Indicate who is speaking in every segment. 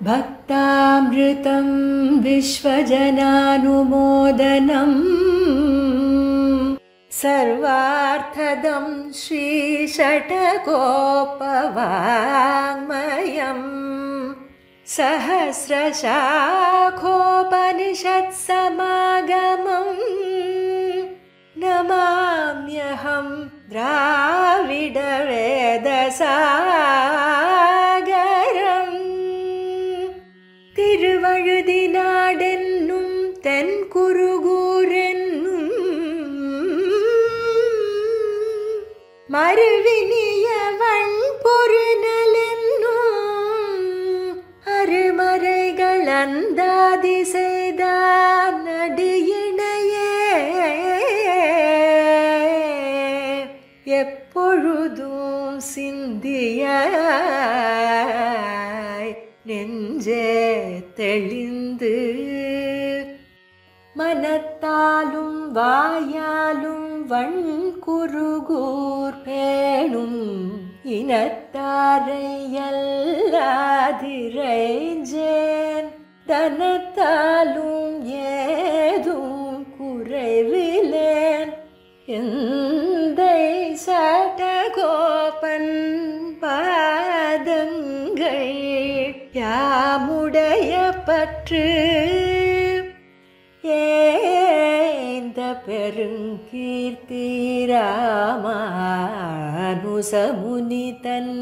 Speaker 1: भक्तामृतं विश्वजनानुमोदनम् सर्वार्थदं श्रीषट्कोपवाङ्मयम् सहस्रशाखोपनिषत्समागमम् नमाम्यहं द्राविडवेदसागरम् திருவழுதினாடென்னும் தென்குருகூரென்னும் மறுவினியவன் பொருநலென்னும் அருமறைகள் அந்தாதி செய்தான் நடியினையே எப்பொழுதும் சிந்தியாய் நெஞ்சே தெளிந்து மனத்தாலும் வாயாலும் வண்குருகூர் பேணும் இனத்தாரை அல்லாதிரைஞ்சேன் தனத்தாலும் ஏதும் குறைவிலேன் எந்தை சடகோபன் பாதங்கள் யாமுடைய பற்று ஏந்த பெருங்கீர்த்தி ராமானுசமுனிதன்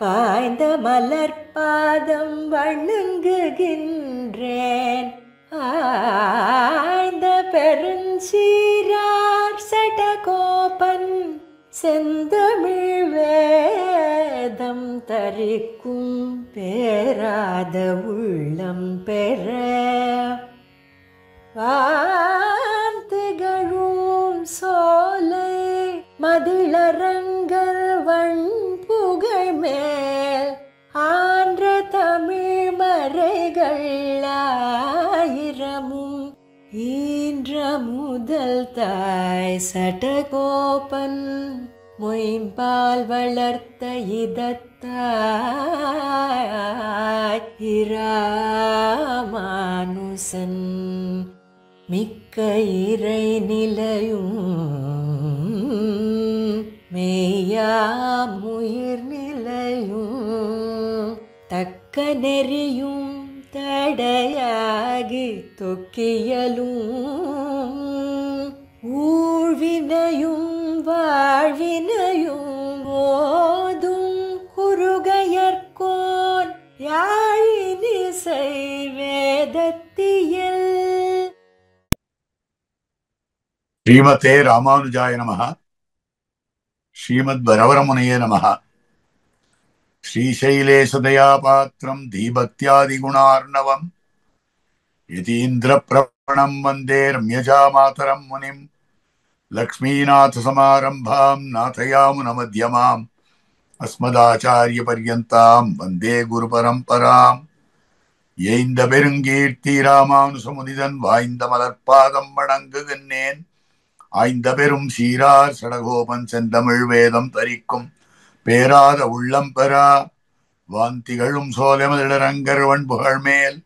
Speaker 1: பாய்ந்த மலர்பாதம் வணங்குகின்றேன் ஆய்ந்த பெருஞ்சீரார் சடகோபன் செந்தமிழ் வேதம் தரிக்கும் பேராத உள்ளம் பெற வார்த்தைகளும் சோலை மதிளரங்கர் வண்புகழ் மேல் ஆன்ற தமிழ் மறைகள் ஆயிரமும் ஈன்ற முதல் தாய் சடகோபன் மொயம்பால் வளர்த்த இதத்தாய் இராமானுசன் மிக்க இறை நிலையும் மெய்யாமுயிர் நிலையும் தக்க நெறியும் தடையாகி தொக்கியலும் ஊழ்வினையும் வாழ்வினையும் ஓதும் குருகையர்கோன் யாழினிசை வேதத்தியல்.
Speaker 2: ஸ்ரீமதே ராமானுஜாய நமஹ. ஸ்ரீமத் வரவரமுனையே நமஹ. ஸ்ரீசைலேசதயாபாத்திரம் தீபக்தியாதிகுணார்ணவம் யதீந்திரப்ரவணம் வந்தே ரம்யஜாமாதரம் முனிம் லக்ஷ்மீநாதசமாரம்பாம் நாதயாமுனமத்யமாம் அஸ்மதாச்சாரியபர்யந்தாம் வந்தே குருபரம்பராம். ஏய்ந்த பெருங்கீர்த்தி ராமானுசமுனிதன் வாய்ந்த மலர்பாதம் வணங்குகின்றேன். ஆய்ந்த பெரும் சீரார் சடகோபன் செந்தமிழ் வேதம் தரிக்கும் பேராத உள்ளம் பெறா வாந்திகளும் சோலைமதிளரங்கர் வண்புகழ் மேல்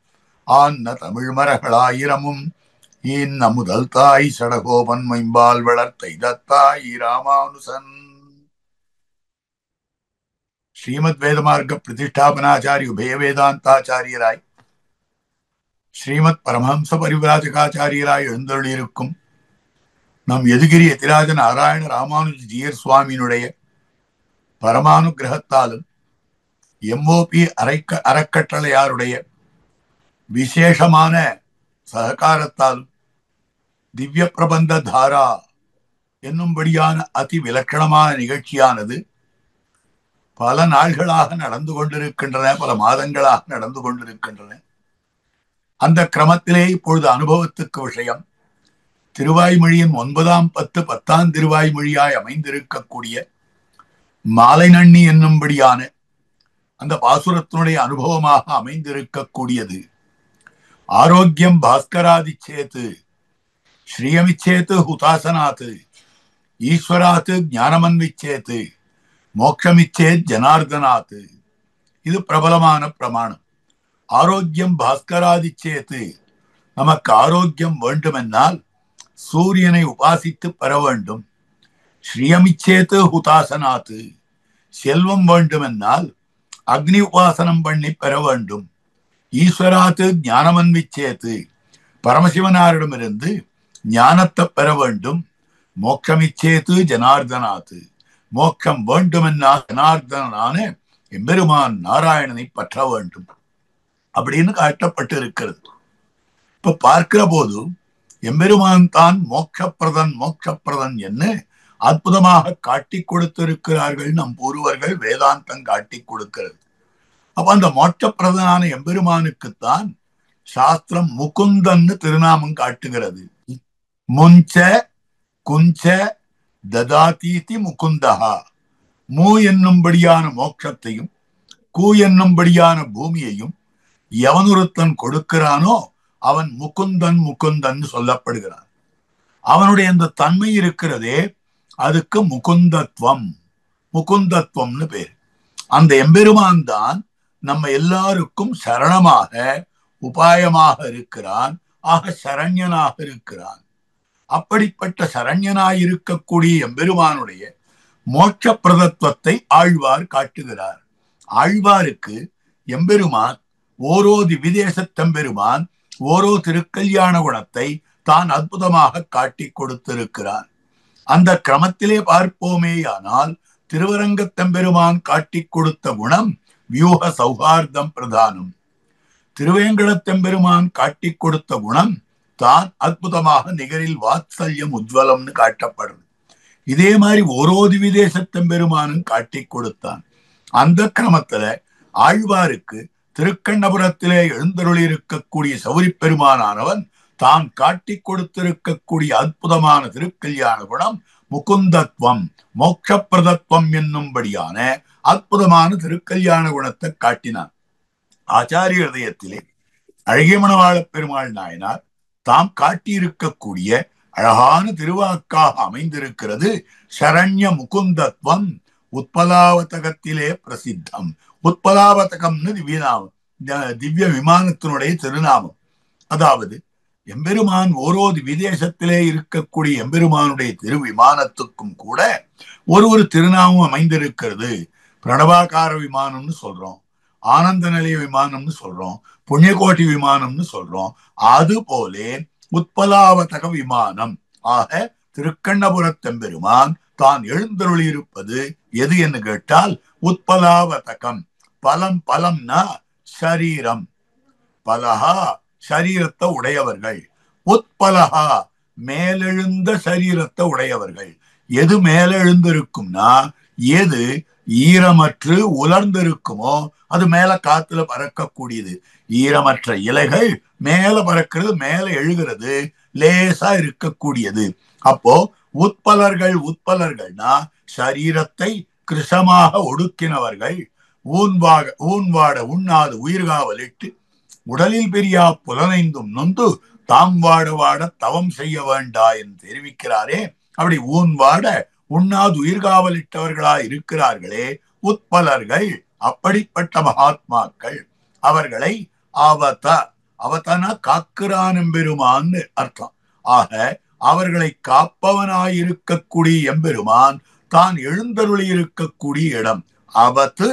Speaker 2: ஆன்ன தமிழ் மரகளாயிரமும் ஈன்ன முதல் தாய் சடகோபன் மைம்பால் வளர்த்த இதத்தாய் ராமானுசன். ஸ்ரீமத் வேதமார்க்க பிரதிஷ்டாபனாச்சாரிய உபய வேதாந்தாச்சாரியராய் ஸ்ரீமத் பரமஹம்ச பரிவிராஜகாச்சாரியராய் எழுந்தருளியிருக்கும் நம் எதுகிரி எதிராஜ நாராயண ராமானுஜ ஜீயர் சுவாமியினுடைய பரமானுகிரகத்தாலும் எம்ஓபி அறக்கட்டளையாருடைய விசேஷமான சககாரத்தாலும் திவ்ய பிரபந்த தாரா என்னும்படியான அதி விலட்சணமான நிகழ்ச்சியானது பல நாள்களாக நடந்து கொண்டிருக்கின்றன, பல மாதங்களாக நடந்து கொண்டிருக்கின்றன. அந்த கிரமத்திலே இப்பொழுது அனுபவத்துக்கு விஷயம் திருவாய்மொழியின் 9ஆம் 10 திருவாய்மொழியாய் அமைந்திருக்கக்கூடிய மாலை நன்னி என்னும்படியான அந்த பாசுரத்தினுடைய அனுபவமாக அமைந்திருக்கக்கூடியது. ஆரோக்கியம் பாஸ்கராதிச்சேத்து ஸ்ரீயமிச்சேத்து ஹுதாசனாத்து ஈஸ்வராத்து ஞானமன்விச்சேத்து மோட்சமிச்சேத் ஜனார்தனாத்து. இது பிரபலமான பிரமாணம். ஆரோக்கியம் பாஸ்கராதி சேத்து, நமக்கு ஆரோக்கியம் வேண்டுமென்னால் சூரியனை உபாசித்து பெற வேண்டும். ஸ்ரீயமிச்சேத்து ஹுதாசனாத்து, செல்வம் வேண்டுமென்னால் அக்னி உபாசனம் பண்ணி பெற வேண்டும். ஈஸ்வராத்து ஞானமன்விச்சேத்து, பரமசிவனாரிடமிருந்து ஞானத்தை பெற வேண்டும். மோட்சமிச்சேத்து ஜனார்தனாத்து, மோட்சம் வேண்டுமென்னால் ஜனார்தனான எம்பெருமான் நாராயணனை பற்ற வேண்டும் அப்படின்னு காட்டப்பட்டு இருக்கிறது. இப்ப பார்க்கிற போது எம்பெருமான் தான் மோட்சப்பிரதன் என்ன அற்புதமாக காட்டி கொடுத்திருக்கிறார்கள் நம் பூர்வர்கள். வேதாந்தம் காட்டி கொடுக்கிறது. அப்ப அந்த மோட்சப்பிரதனான எம்பெருமானுக்குத்தான் சாஸ்திரம் முகுந்தன்னு திருநாமம் காட்டுகிறது. முஞ்ச குஞ்ச ததாதீதி முகுந்தஹா, மூ என்னும்படியான மோட்சத்தையும் கூ என்னும்படியான பூமியையும் எவனொருத்தன் கொடுக்கிறானோ அவன் முகுந்தன் முகுந்தன் சொல்லப்படுகிறான். அவனுடைய அந்த தன்மை இருக்கிறதே அதுக்கு முகுந்தத்வம்னு பேர். அந்த எம்பெருமான் தான் நம்ம எல்லாருக்கும் சரணமாக உபாயமாக இருக்கிறான். ஆக சரண்யனாக இருக்கிறான். அப்படிப்பட்ட சரண்யனாய் இருக்கக்கூடிய எம்பெருமானுடைய மோட்ச பிரதத்துவத்தை ஆழ்வார் காட்டுகிறார். ஆழ்வாருக்கு எம்பெருமான் ஓரோ திவிதேசத்தெம்பெருமான் ஓரோ திருக்கல்யாண குணத்தை தான் அற்புதமாக காட்டி கொடுத்திருக்கிறான். அந்த கிரமத்திலே பார்ப்போமேயானால் திருவரங்கத்தெம்பெருமான் காட்டி கொடுத்த குணம் வியூக சௌஹார்தம் பிரதானம். திருவேங்கடத்தெம்பெருமான் காட்டி கொடுத்த குணம் தான் அற்புதமாக நிகரில் வாத்சல்யம் உஜ்வலம்னு காட்டப்படுது. இதே மாதிரி ஓரோ திவிதேசத்தெம்பெருமானும் காட்டி கொடுத்தான். அந்த கிரமத்துல ஆழ்வாருக்கு திருக்கண்ணபுரத்திலே எழுந்தருளி இருக்கக்கூடிய சௌரி பெருமானானவன் தான் காட்டி கொடுத்திருக்கக்கூடிய அற்புதமான திருக்கல்யாண குணம் முகுந்தத்வம் மோட்சப்பிரதத்துவம் என்னும்படியான அற்புதமான திருக்கல்யாண குணத்தை காட்டினான். ஆச்சாரிய ஹிருதயத்திலே அழகிய மணவாள பெருமாள் நாயனார் தாம் காட்டியிருக்கக்கூடிய அழகான திருவாக்காக அமைந்திருக்கிறது சரண்ய முகுந்தத்வம். உத்பலாவதகத்திலே பிரசித்தம். உத்பலாவதகம்னு திவ்ய விமானத்தினுடைய திருநாமம். அதாவது எம்பெருமான் ஓரோ விதேசத்திலே இருக்கக்கூடிய எம்பெருமானுடைய திரு விமானத்துக்கும் கூட ஒரு திருநாமம் அமைந்திருக்கிறது. பிரணவாகார விமானம்னு சொல்றோம், ஆனந்த நிலைய விமானம்னு சொல்றோம், புண்ணியகோட்டி விமானம்னு சொல்றோம். அது போலே உத்பலாவதக விமானம். ஆக திருக்கண்ணபுரத்தெம்பெருமான் தான் எழுந்தருளி இருப்பது எது என்று கேட்டால் உத்பலாவதகம். பலம்னா சரீரம். பலஹா சரீரத்தை உடையவர்கள். உத்பலஹா மேலெழுந்த சரீரத்தை உடையவர்கள். எது மேலெழுந்திருக்கும்னா எது ஈரமற்று உலர்ந்திருக்குமோ அது மேல காத்துல பறக்கக்கூடியது. ஈரமற்ற இலைகள் மேல பறக்கிறது, மேல எழுகிறது, லேசா இருக்கக்கூடியது. அப்போ உட்பலர்கள்னா சரீரத்தை கிருஷமாக ஒடுக்கினவர்கள். ஊன்வாட உண்ணாது உயிர்காவலிட்டு உடலில் பெரியா புலனைந்தும் நொந்து தாம் வாட தவம் செய்ய வேண்டா என்று தெரிவிக்கிறாரே. அப்படி ஊன்வாட உண்ணாது உயிர்காவலிட்டவர்களா இருக்கிறார்களே உட்பலர்கள். அப்படிப்பட்ட மகாத்மாக்கள் அவர்களை அவதன காக்குறான் எம்பெருமான்னு அர்த்தம். ஆக அவர்களை காப்பவனாயிருக்கக்கூடிய எம்பெருமான் தான் எழுந்தருளி இருக்கக்கூடிய இடம். அவத்து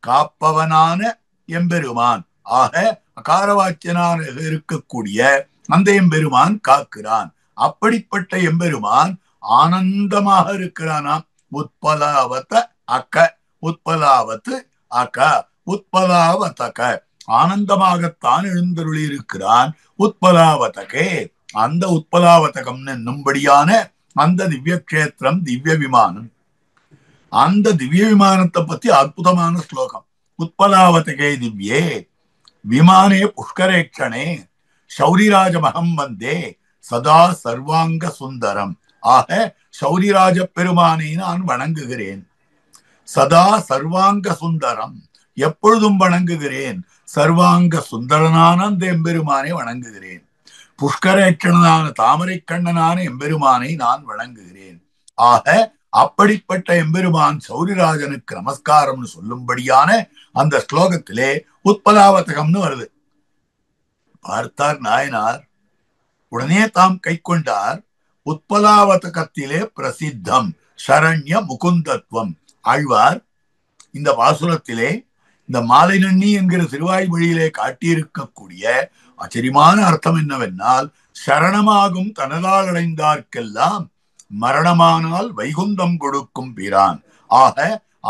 Speaker 2: காப்பவனான எம்பெருமான். ஆக அகாரவாக்கியனான இருக்கக்கூடிய அந்த எம்பெருமான் காக்கிறான். அப்படிப்பட்ட எம்பெருமான் ஆனந்தமாக இருக்கிறானாம். உத்பலாவத அக்க உத்பலாவத்து அக்க உத்பலாவதக ஆனந்தமாகத்தான் எழுந்தருளி இருக்கிறான். உத்பலாவதகே அந்த உத்பலாவதகம் என்னும்படியான அந்த திவ்ய கஷேத்திரம் திவ்ய விமானம். அந்த திவ்ய விமானத்தை பத்தி அற்புதமான ஸ்லோகம். உத்பலாவதகே திவ்யே விமானே புஷ்கரேக்ஷணே சௌரிராஜமகம் வந்தே சதா சர்வாங்க சுந்தரம். ஆக சௌரிராஜ பெருமானை நான் வணங்குகிறேன். சதா சர்வாங்க சுந்தரம் எப்பொழுதும் வணங்குகிறேன். சர்வாங்க சுந்தரனான அந்த எம்பெருமானை வணங்குகிறேன். புஷ்கரேட்சணனான தாமரை கண்ணனான எம்பெருமானை நான் வணங்குகிறேன். ஆக அப்படிப்பட்ட எம்பெருமான் சௌரிராஜனுக்கு நமஸ்காரம்னு சொல்லும்படியான அந்த ஸ்லோகத்திலே உத்பலாவதகம்னு வருது. பார்த்தார் நாயனார், உடனே தாம் கை கொண்டார். உத்பலாவதகத்திலே பிரசித்தம் சரண்ய முகுந்தத்துவம். ஆழ்வார் இந்த பாசுரத்திலே இந்த மாலைநன்னி என்கிற திருவாய்மொழியிலே காட்டியிருக்கக்கூடிய ஆச்சரியமான அர்த்தம் என்னவென்றால், சரணமாகும் தனதால் அடைந்தார்க்கெல்லாம் மரணமானால் வைகுந்தம் கொடுக்கும் பிரான். ஆக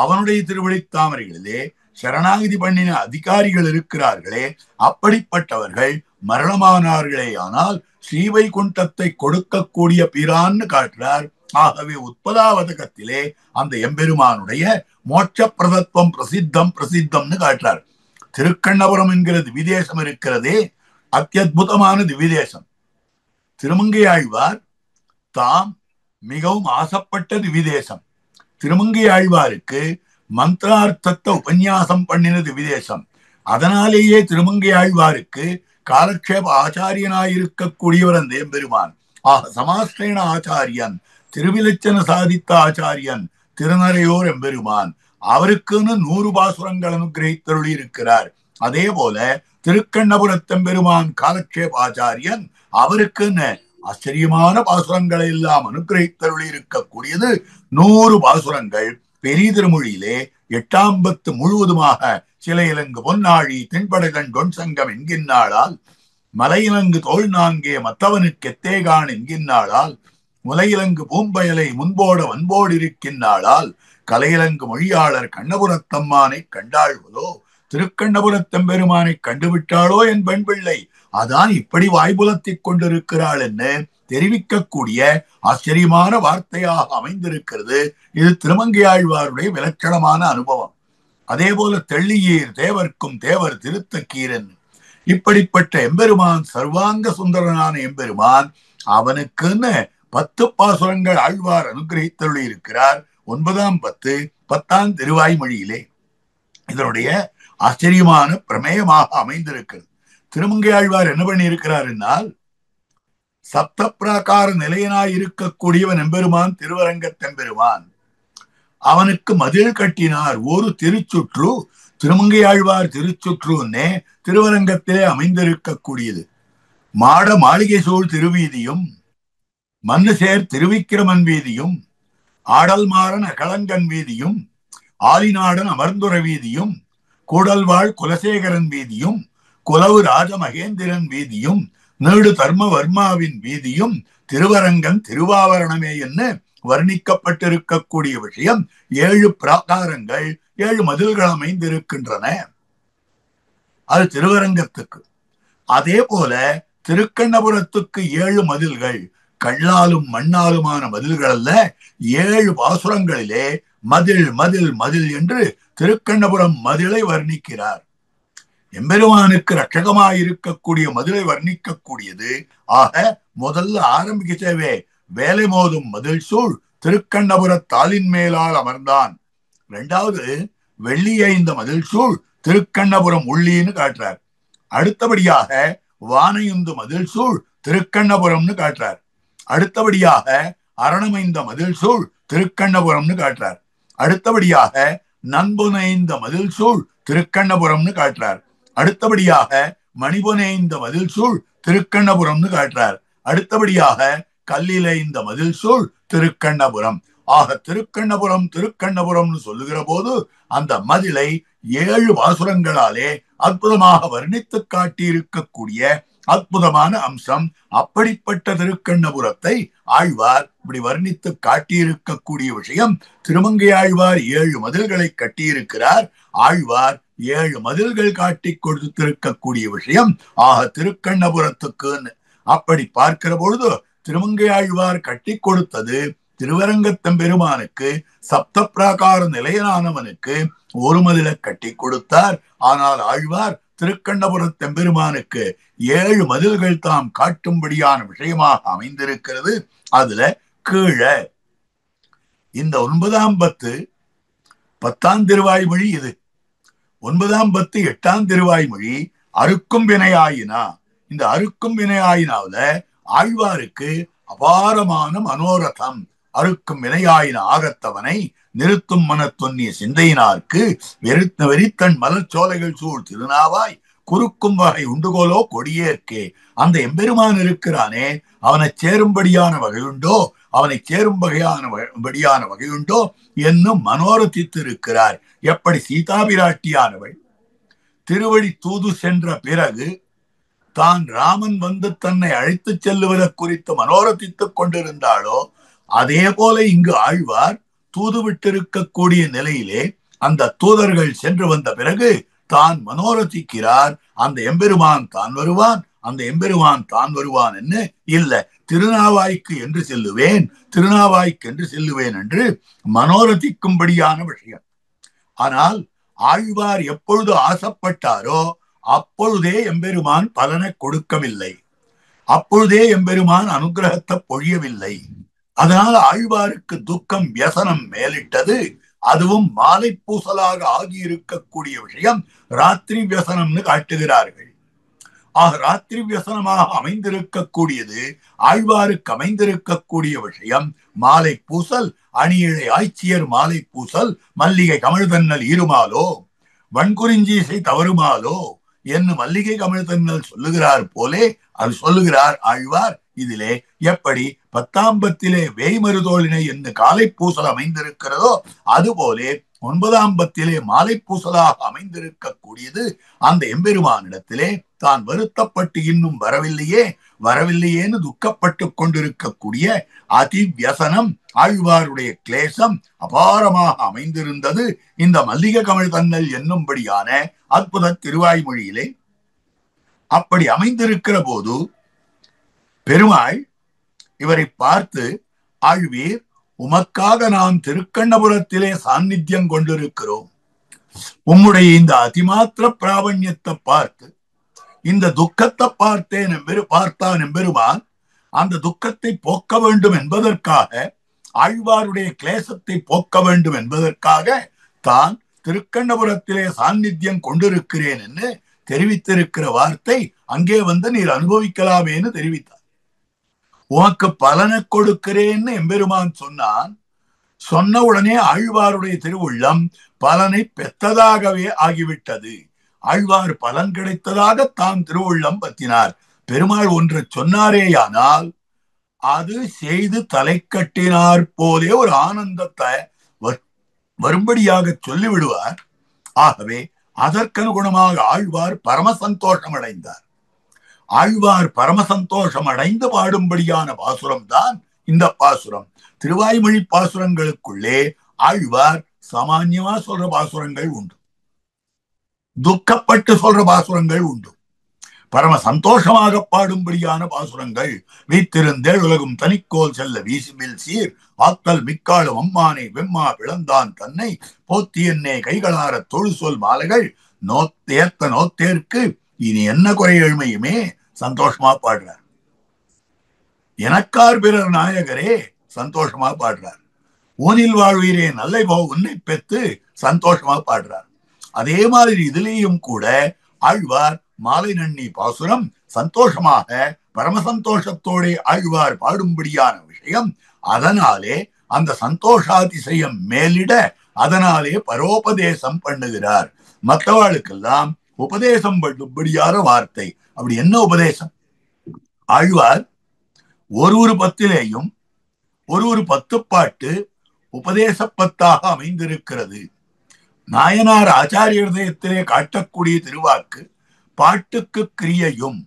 Speaker 2: அவனுடைய திருவழித்தாமரைகளிலே சரணாகிதி பண்ணின அதிகாரிகள் இருக்கிறார்களே, அப்படிப்பட்டவர்கள் மரணமானார்களே ஆனால் ஸ்ரீவைகுண்டத்தை கொடுக்கக்கூடிய பிரான்னு காட்டுறார். ஆகவே உத்பலாவதகத்திலே அந்த எம்பெருமானுடைய மோட்ச பிரதத்துவம் பிரசித்தம் பிரசித்தம்னு காட்டுறார். திருக்கண்ணபுரம் என்கிற திவிதேசம் இருக்கிறதே, அத்தியுதமான திவிதேசம். திருமங்கையாழ்வார் தாம் மிகவும் ஆசைப்பட்ட திவிதேசம். திருமங்கையாழ்வாருக்கு மந்திரார்த்தத்தை உபன்யாசம் பண்ணின திவிதேசம். அதனாலேயே திருமங்கையாழ்வாருக்கு காலக்ஷேப ஆச்சாரியனாயிருக்கக்கூடியவர் அந்த எம்பெருமான். ஆக சமாஸ்ரேண ஆச்சாரியன், திருவிலச்சன சாதித்த ஆச்சாரியன் திருநறையோர் எம்பெருமான். அவருக்குன்னு 100 பாசுரங்கள் அனுகிரகித்தருளி இருக்கிறார். அதே போல திருக்கண்ணபுரத்தெம்பெருமான் காலக்ஷேப ஆச்சாரியன், அவருக்குன்னு ஆச்சரியமான பாசுரங்களை எல்லாம் அனுகிரகித்தருளி இருக்கக்கூடியது 100 பாசுரங்கள். பெரிய திருமொழியிலே 8ஆம் பத்து முழுவதுமாக சில இலங்கு பொன்னாழி தென்படைதன் கொன்சங்கம் என்கின்றாளால், மலையிலங்கு தோல் நாங்கே மத்தவனுக்கு எத்தேகான் என்கின்றாளால், முலையிலங்கு பூம்பயலை முன்போட வன்போடு இருக்கின்றாளால், கலையிலங்கு மொழியாளர் கண்ணபுரத்தம்மானை கண்டாள்வதோ, திருக்கண்ணபுரத்தெம்பெருமானை கண்டுவிட்டாளோ என் பெண் பிள்ளை, அதான் இப்படி வாய்புலத்திக் கொண்டிருக்கிறாள் என்று தெரிவிக்கக்கூடிய ஆச்சரியமான வார்த்தையாக அமைந்திருக்கிறது. இது திருமங்கையாழ்வாருடைய விலட்சணமான அனுபவம். அதே போல தெள்ளியீர் தேவர்க்கும் தேவர் திருத்தக்கீரன், இப்படிப்பட்ட எம்பெருமான் சர்வாங்க சுந்தரனான எம்பெருமான், அவனுக்குன்னு 10 பாசுரங்கள் ஆழ்வார் அனுகிரகித்தருளி இருக்கிறார். 9ஆம் பத்து 10ஆம் திருவாய்மொழியிலே இதனுடைய ஆச்சரியமான பிரமேயமாக அமைந்திருக்கிறது. திருமங்கையாழ்வார் என்ன பண்ணி இருக்கிறார் என்னால், சப்த பிராகார நிலையனாய் இருக்கக்கூடியவன் எம்பெருமான் திருவரங்கத்தெம்பெருமான். அவனுக்கு மதில் கட்டினார். ஒரு திருச்சுற்று, திருமங்கையாழ்வார் திருச்சுற்றுன்னே திருவரங்கத்திலே அமைந்திருக்கக்கூடியது. மாட மாளிகை சூழ் திருவீதியும் மண்ணு சேர் திருவிக்கிரமன் வீதியும் ஆடல் மாறன் அகலங்கன் வீதியும் ஆலிநாடன் அமர்ந்துர வீதியும் கூடல்வாழ் குலசேகரன் வீதியும் குலவு ராஜ மகேந்திரன் வீதியும் நீடு தர்மவர்மாவின் வீதியும் திருவரங்கன் திருவாவரணமே என்று வர்ணிக்கப்பட்டிருக்கக்கூடிய விஷயம். 7 பிராகாரங்கள் 7 மதில்கள் அமைந்திருக்கின்றன அது திருவரங்கத்துக்கு. அதே போல திருக்கண்ணபுரத்துக்கு 7 மதில்கள், கல்லாலும் மண்ணாலுமான மதில்கள் அல்ல. 7 பாசுரங்களிலே மதில் மதில் மதில் என்று திருக்கண்ணபுரம் மதிலை வர்ணிக்கிறார். எம்பெருமானுக்கு ரட்சகமாயிருக்கக்கூடிய மதிலை வர்ணிக்கக்கூடியது. ஆக முதல்ல ஆரம்பிக்கவே வேலை மோதும் மதில் சூழ் திருக்கண்ணபுர தாளின் மேலால் அமர்ந்தான். 2வது வெள்ளிய இந்த மதில் சூழ் திருக்கண்ணபுரம் உள்ளின்னு காட்டுறார். அடுத்தபடியாக வானையுந்து மதில் சூழ் திருக்கண்ணபுரம்னு காட்டுறார். அடுத்தபடியாக அரணமைந்த மதில் சூழ் திருக்கண்ணபுரம்னு காட்டுறார். அடுத்தபடியாக நண்புனைந்த மதில் சூழ் திருக்கண்ணபுரம்னு காட்டுறார். அடுத்தபடியாக மணிபுனைந்த மதில் சூழ் திருக்கண்ணபுரம்னு காட்டுறார். அடுத்தபடியாக கல்லிலைந்த மதில் சூழ் திருக்கண்ணபுரம். ஆக திருக்கண்ணபுரம் திருக்கண்ணபுரம்னு சொல்லுகிற போது அந்த மதிலை 7 பாசுரங்களாலே அற்புதமாக வர்ணித்து காட்டியிருக்கக்கூடிய அற்புதமான அம்சம். அப்படிப்பட்ட திருக்கண்ணபுரத்தை ஆழ்வார் இப்படி வர்ணித்து காட்டியிருக்கக்கூடிய விஷயம். திருமங்கையாழ்வார் 7 மதில்களை கட்டியிருக்கிறார். ஆழ்வார் 7 மதில்கள் காட்டி கொடுத்திருக்கக்கூடிய விஷயம். ஆக திருக்கண்ணபுரத்துக்கு அப்படி பார்க்கிற பொழுது திருமங்கையாழ்வார் கட்டி கொடுத்தது திருவரங்கத்தெம்பெருமானுக்கு, சப்த பிராகார நிலையனானவனுக்கு 1 மதிலை கட்டி கொடுத்தார். ஆனால் ஆழ்வார் திருக்கண்ணபுரத்தெம்பெருமானுக்கு 7 மதில்கள் தாம் காட்டும்படியான விஷயமாக அமைந்திருக்கிறது. அதுல கீழே இந்த 9ஆம் பத்து 10ஆம் திருவாய்மொழி, இது 9ஆம் பத்து 8ஆம் திருவாய்மொழி அறுக்கும் வினையாயினா. இந்த அறுக்கும் வினையாயினாவில ஆழ்வாருக்கு அபாரமான மனோரதம், அறுக்கும் வினையாயின ஆகத்தவனை நிறுத்தும் மனத்தொன்னிய சிந்தையினார்க்கு வெறித்தன் மலர்ச்சோலைகள் சூழ் திருநாவாய் குறுக்கும் வகை உண்டுகோலோ கொடியேற்கே. அந்த எம்பெருமான் இருக்கிறானே, அவனை சேரும்படியான வகையுண்டோ, அவனை சேரும் வகையான வகையுண்டோ என்னும் மனோரதித்திருக்கிறார். எப்படி சீதாபிராட்டியானவள் திருவடி தூது சென்ற பிறகு தான் ராமன் வந்து தன்னை அழைத்துச் செல்லுவதை குறித்து மனோரதித்துக் கொண்டிருந்தாளோ, அதே போல இங்கு ஆழ்வார் தூது விட்டிருக்கக்கூடிய நிலையிலே அந்த தூதர்கள் சென்று வந்த பிறகு தான் மனோரதிக்கிறார். அந்த எம்பெருமான் தான் வருவான், அந்த எம்பெருமான் தான் வருவான் என்று இல்ல, திருநாவாய்க்கு என்று செல்லுவேன், திருநாவாய்க்கு என்று செல்லுவேன் என்று மனோரதிக்கும்படியான விஷயம். ஆனால் ஆழ்வார் எப்பொழுது ஆசைப்பட்டாரோ அப்பொழுதே எம்பெருமான் பலனை கொடுக்கவில்லை, அப்பொழுதே எம்பெருமான் அனுகிரகத்தை பொழியவில்லை. அதனால் ஆழ்வாருக்கு துக்கம் வியசனம் மேலிட்டது. அதுவும் மாலை பூசலாக ஆகியிருக்கக்கூடிய விஷயம் ராத்திரி வியசனம்னு காட்டுகிறார்கள். ஆக ராத்திரி வியசனமாக அமைந்திருக்கக்கூடியது ஆழ்வாருக்கு அமைந்திருக்கக்கூடிய விஷயம் மாலை பூசல். அணியிழை ஆய்ச்சியர் மாலை பூசல் மல்லிகை கமழ்தன்னல் ஈருமாலோ வன்குறிஞ்சீசை தவறுமாலோ என்று மல்லிகை கமழ்தன்னல் சொல்லுகிறார் போலே அது சொல்லுகிறார் ஆழ்வார். இதிலே எப்படி 10ஆம் பத்திலே வேய்மருதோளினை என்று காலை பூசல் அமைந்திருக்கிறதோ அதுபோலே 9ஆம் பத்திலே மாலை பூசலாக அமைந்திருக்கக்கூடியது அந்த எம்பெருமானிடத்திலே தான் வருத்தப்பட்டு இன்னும் வரவில்லையேன்னு துக்கப்பட்டு கொண்டிருக்கக்கூடிய அதிவியசனம் ஆழ்வாருடைய கிளேசம் அபாரமாக அமைந்திருந்தது இந்த மல்லிகை கமழ் தன்னல் என்னும்படியான அற்புத திருவாய்மொழியிலே. அப்படி அமைந்திருக்கிற போது பெருமாள் இவரை பார்த்து, ஆழ்வீர், உமக்காக நாம் திருக்கண்ணபுரத்திலே சாநித்தியம் கொண்டிருக்கிறோம். உம்முடைய இந்த அதிமாத்திர பிராவண்யத்தை பார்த்து இந்த துக்கத்தை பார்த்தான் எம்பெருமான். அந்த துக்கத்தை போக்க வேண்டும் என்பதற்காக, ஆழ்வாருடைய கிளேசத்தை போக்க வேண்டும் என்பதற்காக தான் திருக்கண்ணபுரத்திலே சாநித்தியம் கொண்டிருக்கிறேன் என்று தெரிவித்திருக்கிற வார்த்தை அங்கே வந்து நீர் அனுபவிக்கலாமேன்னு தெரிவித்தார். உனக்கு பலனை கொடுக்கிறேன்னு எம்பெருமான் சொன்னான். சொன்ன உடனே ஆழ்வாருடைய திருவுள்ளம் பலனை பெற்றதாகவே ஆகிவிட்டது. ஆழ்வார் பலன் கிடைத்ததாக தான் திருவுள்ளம் பற்றினார். பெருமாள் ஒன்றை சொன்னாரேயானால் அது செய்து தலை கட்டினார் போலே ஒரு ஆனந்தத்தை வரும்படியாக சொல்லிவிடுவார். ஆகவே அதற்கனுகுணமாக ஆழ்வார் பரம சந்தோஷம் அடைந்தார். ஆழ்வார் பரம சந்தோஷம் அடைந்து பாடும்படியான பாசுரம் தான் இந்த பாசுரம். திருவாய்மொழி பாசுரங்களுக்குள்ளே ஆழ்வார் சாமான்யமா சொல்ற பாசுரங்கள் உண்டு, துக்கப்பட்டு சொல்ற பாசுரங்கள் உண்டு, பரம சந்தோஷமாக பாடும்படியான பாசுரங்கள். வீத்திருந்தேள் உலகும் தனிக்கோல் செல்ல வீசுமில் சீர் ஆத்தல் மிக்காலும் அம்மானை வெம்மா பிளந்தான் தன்னை போத்தி என்னே கைகளார தொழு சொல் மாலைகள் நோத்தேர்த்த நோத்தேற்கு இனி என்ன குறை எழுமையுமே சந்தோஷமா பாடுறார். எனக்கார் பிறர் நாயகரே சந்தோஷமா பாடுறார். ஊனில் வாழ்வீரே நல்லை போ உன்னை பெற்று சந்தோஷமா பாடுறார். அதே மாதிரி இதுலேயும் கூட ஆழ்வார் மாலை நன்னி பாசுரம் சந்தோஷமாக பரம சந்தோஷத்தோட ஆழ்வார் பாடும்படியான விஷயம். அதனாலே அந்த சந்தோஷாதிசயம் மேலிட அதனாலே பரோபதேசம் பண்ணுகிறார். மற்றவாளுக்கெல்லாம் உபதேசம் பண்ணும்படியான வார்த்தை. அப்படி என்ன உபதேசம்? ஆழ்வார் ஒரு பத்திலேயும் ஒரு 10 பாட்டு உபதேச பத்தாக அமைந்திருக்கிறது. நாயனார் ஆச்சாரிய ஹிருதயத்திலே காட்டக்கூடிய திருவாக்கு பாட்டுக்கு கிரியையும்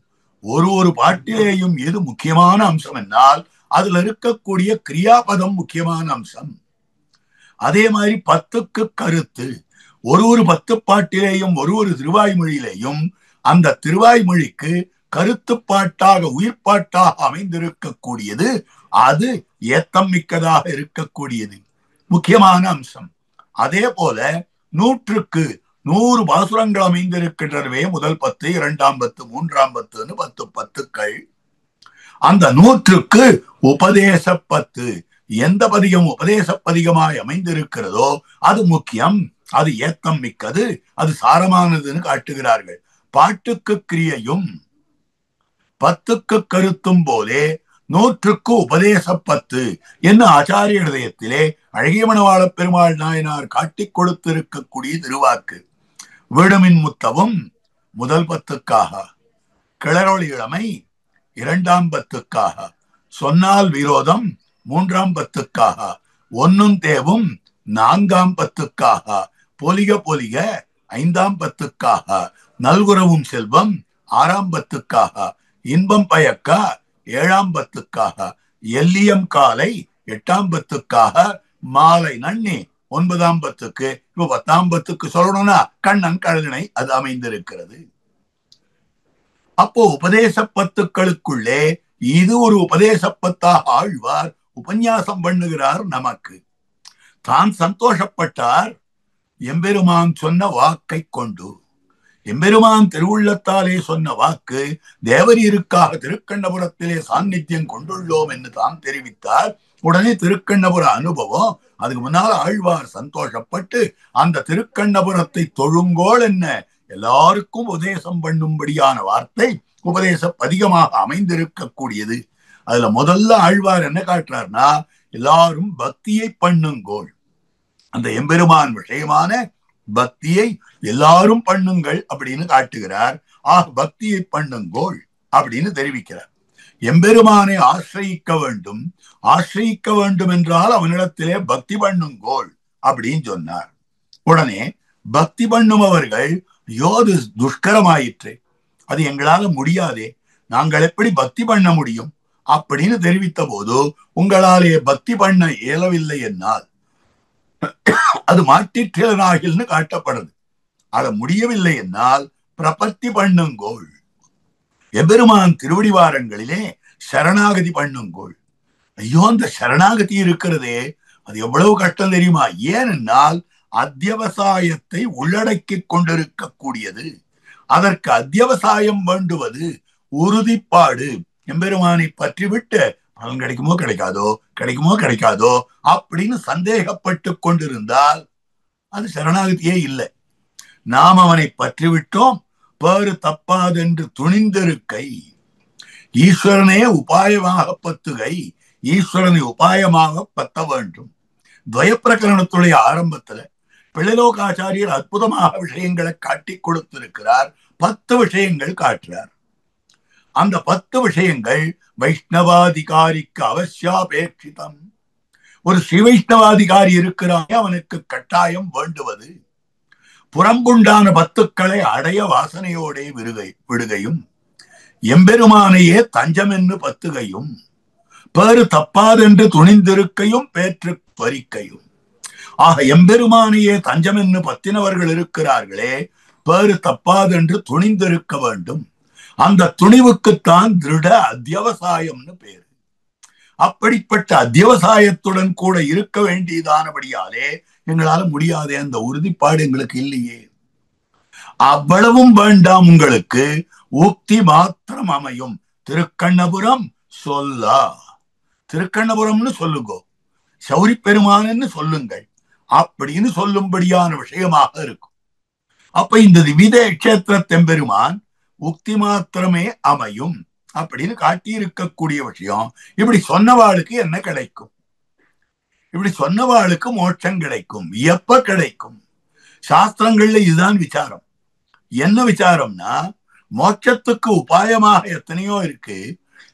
Speaker 2: ஒரு பாட்டிலேயும் எது முக்கியமான அம்சம் என்னால் அதுல இருக்கக்கூடிய கிரியாபதம் முக்கியமான அம்சம். அதே மாதிரி 10க்கு கருத்து. ஒரு 10 பாட்டிலேயும் ஒரு திருவாய்மொழியிலேயும் அந்த திருவாய்மொழிக்கு கருத்து பாட்டாக உயிர்ப்பாட்டாக அமைந்திருக்கக்கூடியது. அது ஏத்தம் மிக்கதாக இருக்கக்கூடியது முக்கியமான அம்சம். அதே போல 100க்கு 100 பாசுரங்கள் அமைந்திருக்கின்றனவே. முதல் 10, 2ஆம் 10, 3ஆம் 10 10 பத்துக்கள். அந்த 100க்கு உபதேச 10. எந்த பதிகம் உபதேச பதிகமாய் அமைந்திருக்கிறதோ அது முக்கியம், அது ஏத்தம் மிக்கது, அது சாரமானதுன்னு காட்டுகிறார்கள். பாட்டுக்கு கிரியையும் 10க்கு கருத்தும் போலே நூற்றுக்கு உபதேசப்பத்து என்ன ஆச்சாரிய இதயத்திலே அழகிய மணவாள பெருமாள் நாயனார் காட்டிக் கொடுத்திருக்கக்கூடிய திருவாக்கு. வீடுமின் முத்தவும் முதல் பத்துக்காக, கிளறொளி இளமை இரண்டாம் பத்துக்காக, சொன்னால் விரோதம் மூன்றாம் பத்துக்காக, ஒன்னும் தேவும் நான்காம் பத்துக்காக, பொலிக பொலிக ஐந்தாம் பத்துக்காக, நல்குறவும் செல்வம் ஆறாம் பத்துக்காக, இன்பம் பயக்க ஏழாம் பத்துக்காக, எல்லியம் காலை எட்டாம் பத்துக்காக, மாலை நன்னி ஒன்பதாம் பத்துக்கு. இப்ப 10ஆம் பத்துக்கு சொல்லணும்னா கண்ணன் கழலினை அது அமைந்திருக்கிறது. அப்போ உபதேச பத்துக்களுக்குள்ளே இது ஒரு உபதேச பத்தாக ஆழ்வார் உபன்யாசம் பண்ணுகிறார். நமக்கு தான் சந்தோஷப்பட்டார் எம்பெருமான் சொன்ன வாக்கை கொண்டு. எம்பெருமான் திருவுள்ளத்தாலே சொன்ன வாக்கு தேவரீருக்காக திருக்கண்ணபுரத்திலே சாநித்தியம் கொண்டுள்ளோம் என்று தான் தெரிவித்தார். உடனே திருக்கண்ணபுர அனுபவம். அதுக்கு முன்னால் ஆழ்வார் சந்தோஷப்பட்டு அந்த திருக்கண்ணபுரத்தை தொழுங்கோள் என்ன எல்லாருக்கும் உபதேசம் பண்ணும்படியான வார்த்தை உபதேச அதிகமாக அமைந்திருக்கக்கூடியது. அதுல முதல்ல ஆழ்வார் என்ன காட்டுறார்னா, எல்லாரும் பக்தியை பண்ணுங்கோள். அந்த எம்பெருமான் விஷயமான பக்தியை எல்லாரும் பண்ணுங்கள் அப்படின்னு காட்டுகிறார். பக்தியை பண்ணுங்கோள் அப்படின்னு தெரிவிக்கிறார். எம்பெருமானை ஆசிரியிக்க வேண்டும். ஆசிரியிக்க வேண்டும் என்றால் அவனிடத்திலே பக்தி பண்ணுங்கோள் அப்படின்னு சொன்னார். உடனே பக்தி பண்ணுபவர்கள் யோது துஷ்கரமாயிற்று, அது எங்களால முடியாதே, நாங்கள் எப்படி பக்தி பண்ண முடியும் அப்படின்னு தெரிவித்த போது, உங்களாலே பக்தி பண்ண இயலவில்லை என்னால் அது மாட்டிற்றனாகில்னு காட்டப்படுது. அத முடியவில்லை என்னால் பிரபத்தி பண்ணுங்கோள். எபெருமான் திருவடிவாரங்களிலே சரணாகதி பண்ணுங்கோள். ஐயோ, அந்த சரணாகதி இருக்கிறதே அது எவ்வளவு கஷ்டம் தெரியுமா? ஏனென்றால் அத்தியவசாயத்தை உள்ளடக்கி கொண்டிருக்கக்கூடியது. அதற்கு அத்தியவசாயம் வேண்டுவது உறுதிப்பாடு. எம்பெருமானை பற்றி விட்டு பலன் கிடைக்குமோ கிடைக்காதோ, கிடைக்குமோ கிடைக்காதோ அப்படின்னு சந்தேகப்பட்டு கொண்டிருந்தால் அது சரணாகதியே இல்லை. நாம் அவனை பற்றி விட்டோம், பேறு தப்பாதென்று துணிந்திருக்கை, ஈஸ்வரனே உபாயமாக பத்துகை, ஈஸ்வரனை உபாயமாக பத்த வேண்டும். துவய பிரகரணத்துடைய ஆரம்பத்துல பிள்ளைலோகாச்சாரியர் அற்புதமாக விஷயங்களை காட்டி கொடுத்திருக்கிறார். 10 விஷயங்கள் காட்டுறார். அந்த 10 விஷயங்கள் வைஷ்ணவாதிகாரிக்கு அவசியாபேட்சிதம். ஒரு ஸ்ரீ வைஷ்ணவாதிகாரி இருக்கிறானே அவனுக்கு கட்டாயம் வேண்டுவது புறம்புண்டான பத்துக்களை அடைய வாசனையோட விடுகையும், எம்பெருமானையே தஞ்சம் என்று பத்துகையும், பேறு தப்பாதென்று துணிந்திருக்கையும், பேற்று பறிக்கையும். எம்பெருமானையே தஞ்சம் என்று பத்தினவர்கள் இருக்கிறார்களே, பேறு தப்பாதென்று துணிந்திருக்க வேண்டும். அந்த துணிவுக்குத்தான் திருட அத்தியவசாயம்னு பேரு. அப்படிப்பட்ட அத்தியவசாயத்துடன் கூட இருக்க வேண்டியதானபடியாலே எங்களால முடியாதே, அந்த உறுதிப்பாடு எங்களுக்கு இல்லையே. அவ்வளவும் வேண்டாம், உங்களுக்கு உக்தி மாத்திரம் அமையும். திருக்கண்ணபுரம் சொல்லா, திருக்கண்ணபுரம்னு சொல்லுங்கோ, சௌரி பெருமானன்னு சொல்லுங்கள் அப்படின்னு சொல்லும்படியான விஷயமாக இருக்கும். அப்ப இந்த திவித கஷேத்திர தெம்பெருமான் உக்தி மாத்திரமே அமையும் அப்படின்னு காட்டியிருக்கக்கூடிய விஷயம். இப்படி சொன்னவாளுக்கு என்ன கிடைக்கும்? இப்படி சொன்னவாளுக்கு மோட்சம் கிடைக்கும். எப்ப கிடைக்கும்? சாஸ்திரங்கள்ல இதுதான் விசாரம். என்ன விசாரம்னா, மோட்சத்துக்கு உபாயமாக எத்தனையோ இருக்கு.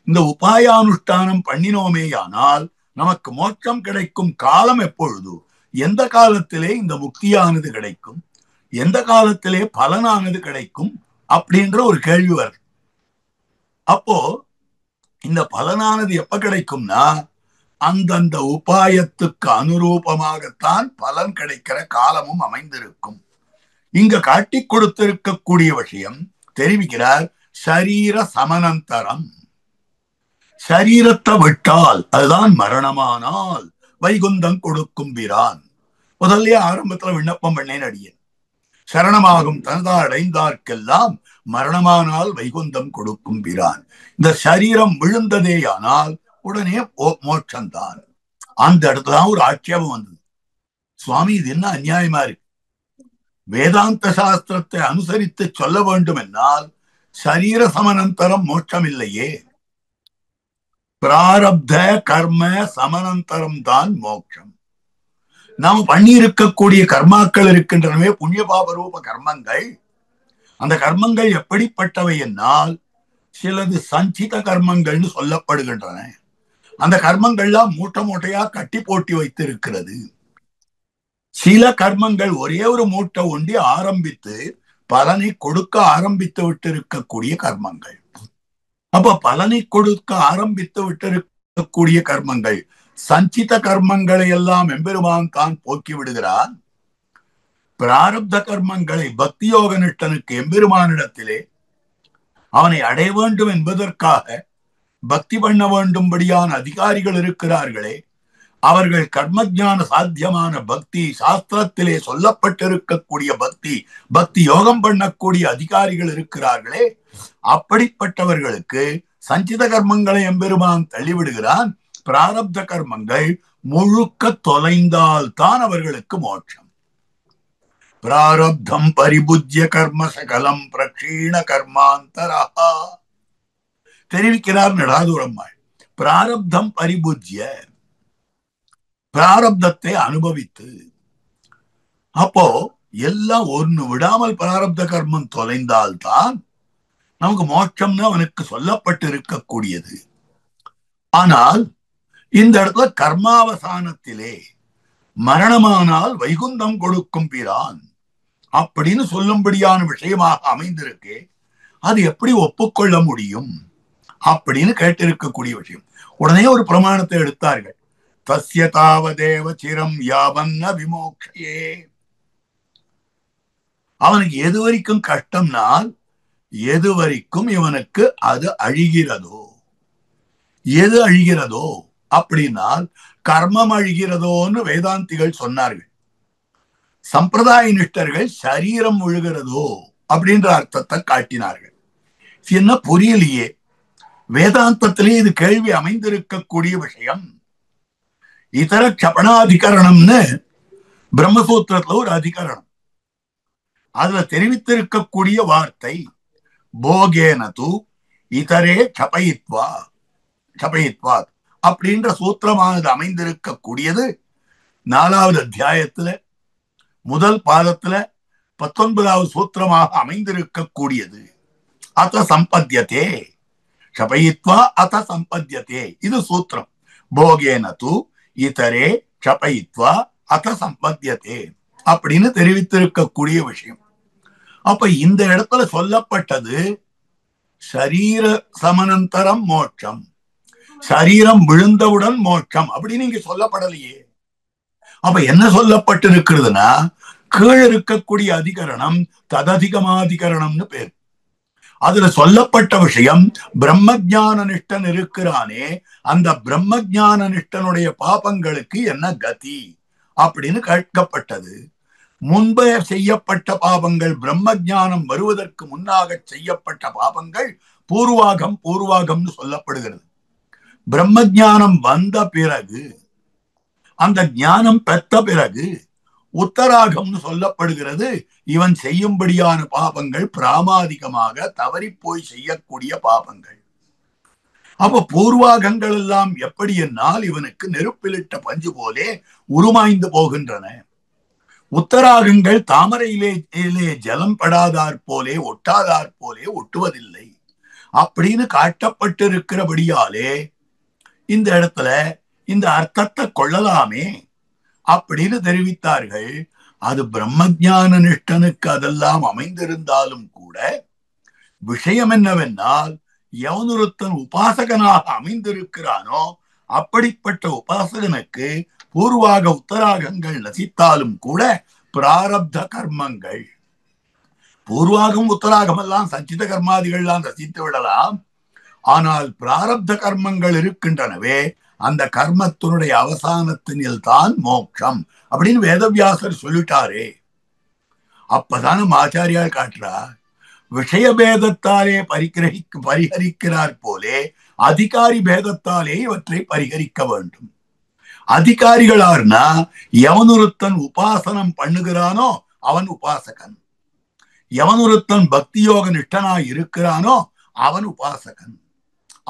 Speaker 2: இந்த உபாயானுஷ்டானம் பண்ணினோமேயானால் நமக்கு மோட்சம் கிடைக்கும் காலம் எப்பொழுது, எந்த காலத்திலே இந்த முக்தியானது கிடைக்கும், எந்த காலத்திலே பலனானது கிடைக்கும் அப்படின்ற ஒரு கேள்வி வருது. அப்போ இந்த பலனானது எப்ப கிடைக்கும்னா, அந்தந்த உபாயத்துக்கு அனுரூபமாகத்தான் பலன் கிடைக்கிற காலமும் அமைந்திருக்கும். இங்க காட்டி கொடுத்திருக்கக்கூடிய விஷயம் தெரிவிக்கிறார். சரீர சமனந்தரம், சரீரத்தை விட்டால் அதுதான் மரணமானால் வைகுந்தம் கொடுக்கும் பிரான். முதல்ல ஆரம்பத்துல விண்ணப்பம் பண்ணேன் அடியேன், சரணமாகும் தனதா அடைந்தார்க்கெல்லாம் மரணமானால் வைகுந்தம் கொடுக்கும் பிரான். இந்த சரீரம் விழுந்ததேயானால் உடனே மோட்சம்தான். அந்த இடத்துலதான் ஒரு ஆட்சேபம் வந்தது. சுவாமி, இது என்ன அநியாயமா இருக்கு? வேதாந்த சாஸ்திரத்தை அனுசரித்து சொல்ல வேண்டும் என்னால் சரீர சமனந்தரம் மோட்சம் இல்லையே. பிராரப்த கர்ம சமனந்தரம் தான் மோட்சம். நாம் பண்ணி இருக்கக்கூடிய கர்மாக்கள் இருக்கின்றனவே புண்ணிய பாபரூப கர்மங்கள். அந்த கர்மங்கள் எப்படிப்பட்டவை என்னால் சிலது சஞ்சித கர்மங்கள்னு சொல்லப்படுகின்றன. அந்த கர்மங்கள்லாம் மூட்டை மூட்டையா கட்டி போட்டி வைத்திருக்கிறது. சில கர்மங்கள் ஒரே ஒரு மூட்டை ஒண்டி ஆரம்பித்து பலனை கொடுக்க ஆரம்பித்து விட்டு இருக்கக்கூடிய கர்மங்கள். அப்ப பலனை கொடுக்க ஆரம்பித்து விட்டு இருக்கக்கூடிய கர்மங்கள், சஞ்சித கர்மங்களை எல்லாம் எம்பெருமான் தான் போக்கி விடுகிறான். பிராரப்த கர்மங்களை பக்தி யோக நிஷ்டனுக்கு எம்பெருமானிடத்திலே அவனை அடைய வேண்டும் என்பதற்காக பக்தி பண்ண வேண்டும்படியான அதிகாரிகள் இருக்கிறார்களே, அவர்கள் கர்மஜான சாத்தியமான பக்தி, சாஸ்திரத்திலே சொல்லப்பட்டிருக்கக்கூடிய பக்தி, பக்தி யோகம் பண்ணக்கூடிய அதிகாரிகள் இருக்கிறார்களே, அப்படிப்பட்டவர்களுக்கு சஞ்சித கர்மங்களை எம்பெருமான் தள்ளிவிடுகிறான். பிராரப்த கர்மங்கள் முழுக்க தொலைந்தால் தான் அவர்களுக்கு மோட்சம். பிராரப்தம் பரிபுஜ்ய கர்ம சகலம் பிரக்ஷீண கர்மாந்தரா தெரிவிக்கிறார் நடாதுரம்மாள். பிராரப்தம் பரிபுஜ்ய, பிராரப்தத்தை அனுபவித்து, அப்போ எல்லாம் ஒன்னு விடாமல் பிராரப்த கர்மம் தொலைந்தால்தான் நமக்கு மோட்சம்னு அவனுக்கு சொல்லப்பட்டு இருக்கக்கூடியது. ஆனால் இந்த இடத்துல கர்மாவசானத்திலே மரணமானால் வைகுந்தம் கொடுக்கும் பிரான் அப்படின்னு சொல்லும்படியான விஷயமாக அமைந்திருக்கு. அது எப்படி ஒப்புக்கொள்ள முடியும் அப்படின்னு கேட்டிருக்கக்கூடிய விஷயம். உடனே ஒரு பிரமாணத்தை எடுத்தார்கள். தஸ்ய தாவதேவ சிரம் யாவன்ன விமோக்ஷயே. அவனுக்கு எது வரைக்கும் கஷ்டம்னால் எது வரைக்கும் இவனுக்கு அது அழிகிறதோ. எது அழிகிறதோ அப்படின்னால் கர்மம் அழிகிறதோன்னு வேதாந்திகள் சொன்னார்கள். சம்பிரதாய நிஷ்டர்கள் சரீரம் விழுகிறதோ அப்படின்ற அர்த்தத்தை காட்டினார்கள். என்ன புரியலையே, வேதாந்தத்திலே இது கேள்வி அமைந்திருக்கக்கூடிய விஷயம். இதர க்ஷபணாதிகரணம்னு பிரம்மசூத்திரத்துல ஒரு அதிகரணம், அதுல தெரிவித்திருக்கக்கூடிய வார்த்தை போகேனது இதரே க்ஷபயித்வா க்ஷபயித்வாத் அப்படின்ற சூத்திரமானது அமைந்திருக்கக்கூடியது 4வது அத்தியாயத்துல முதல் பாதத்துல 19வது சூத்திரமாக அமைந்திருக்கக்கூடியது. அத சம்பத்யதே க்ஷபயித்வா அத சம்பத்யதே, இது சூத்திரம். போகேனது இதரே க்ஷபயித்வா அத சம்பத்யதே அப்படின்னு தெரிவித்திருக்கக்கூடிய விஷயம். அப்ப இந்த இடத்துல சொல்லப்பட்டது சரீர சமனந்தரம் மோட்சம், சரீரம் விழுந்தவுடன் மோட்சம் அப்படின்னு இங்க சொல்லப்படலையே. அப்ப என்ன சொல்லப்பட்டிருக்கிறதுனா, கீழ் இருக்கக்கூடிய அதிகரணம் தததிகமாதிகரணம்னு பேர். அதுல சொல்லப்பட்ட விஷயம் பிரம்மஜான நிஷ்டன் இருக்கிறானே, அந்த பிரம்மஜான நிஷ்டனுடைய பாபங்களுக்கு என்ன கதி அப்படின்னு கேட்கப்பட்டது. முன்பே செய்யப்பட்ட பாபங்கள், பிரம்மஜானம் வருவதற்கு முன்னாக செய்யப்பட்ட பாபங்கள் பூர்வாகம் பூர்வாகம்னு சொல்லப்படுகிறது. பிரம்மஜானம் வந்த பிறகு, அந்த ஞானம் பெற்ற பிறகு உத்தராகம்னு சொல்லப்படுகிறது. இவன் செய்யும்படியான பாபங்கள் பிராமாதிகமாக தவறி போய் செய்யக்கூடிய பாபங்கள். அப்ப பூர்வாகங்கள் எல்லாம் எப்படி என்னால் இவனுக்கு நெருப்பிலிட்ட பஞ்சு போலே உருமாய்ந்து போகின்றன. உத்தராகங்கள் தாமரையிலே ஜலம் படாதார் போலே ஒட்டாதார் போலே ஒட்டுவதில்லை அப்படின்னு காட்டப்பட்டிருக்கிறபடியாலே இந்த இடத்துல இந்த அர்த்தத்தை கொள்ளலாமே அப்படின்னு தெரிவித்தார்கள். அது பிரம்மஜான நிஷ்டனுக்கு அதெல்லாம் அமைந்திருந்தாலும் கூட விஷயம் என்னவென்றால், எவனொருத்தன் உபாசகனாக அமைந்திருக்கிறானோ அப்படிப்பட்ட உபாசகனுக்கு பூர்வாக உத்தராகங்கள் நசித்தாலும் கூட பிராரப்த கர்மங்கள், பூர்வாகம் உத்தராகம் எல்லாம் சஞ்சித கர்மாதிகள்லாம் நசித்து விடலாம். ஆனால் பிராரப்த கர்மங்கள் இருக்கின்றனவே, அந்த கர்மத்தினுடைய அவசானத்தினில் தான் மோட்சம் அப்படின்னு வேதவியாசர் சொல்லிட்டாரே. அப்பதான ஆச்சாரியால் காட்டுறார், விஷய பேதத்தாலே பரிகரிக்கிறார் போலே அதிகாரி பேதத்தாலே இவற்றை பரிகரிக்க வேண்டும். அதிகாரிகளார்னா எவனொருத்தன் உபாசனம் பண்ணுகிறானோ அவன் உபாசகன், எவனொருத்தன் பக்தி யோக நிஷ்டனாய் இருக்கிறானோ அவன் உபாசகன்.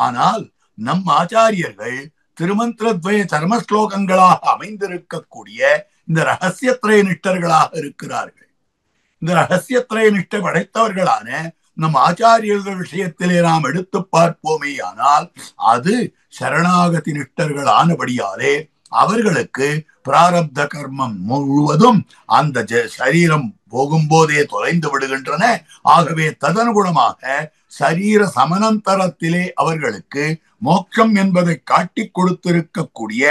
Speaker 2: ஆனால் நம் ஆச்சாரியர்கள் திருமந்திரத்வய சர்ம ஸ்லோகங்களாக அமைந்திருக்கக்கூடிய இந்த ரகசியத்திரய நிஷ்டர்களாக இருக்கிறார்கள். இந்த ரகசியத்திரய நிஷ்டை படைத்தவர்களான நம் ஆச்சாரியர்கள் விஷயத்திலே நாம் எடுத்து பார்ப்போமே ஆனால் அது சரணாகதி நிஷ்டர்கள் ஆனபடியாலே அவர்களுக்கு பிராரப்த கர்மம் முழுவதும் அந்த சரீரம் போகும்போதே தொலைந்து விடுகின்றன. ஆகவே ததனுகுணமாக சரீர சமனந்தரத்திலே அவர்களுக்கு மோட்சம் என்பதை காட்டிக் கொடுத்திருக்கக்கூடிய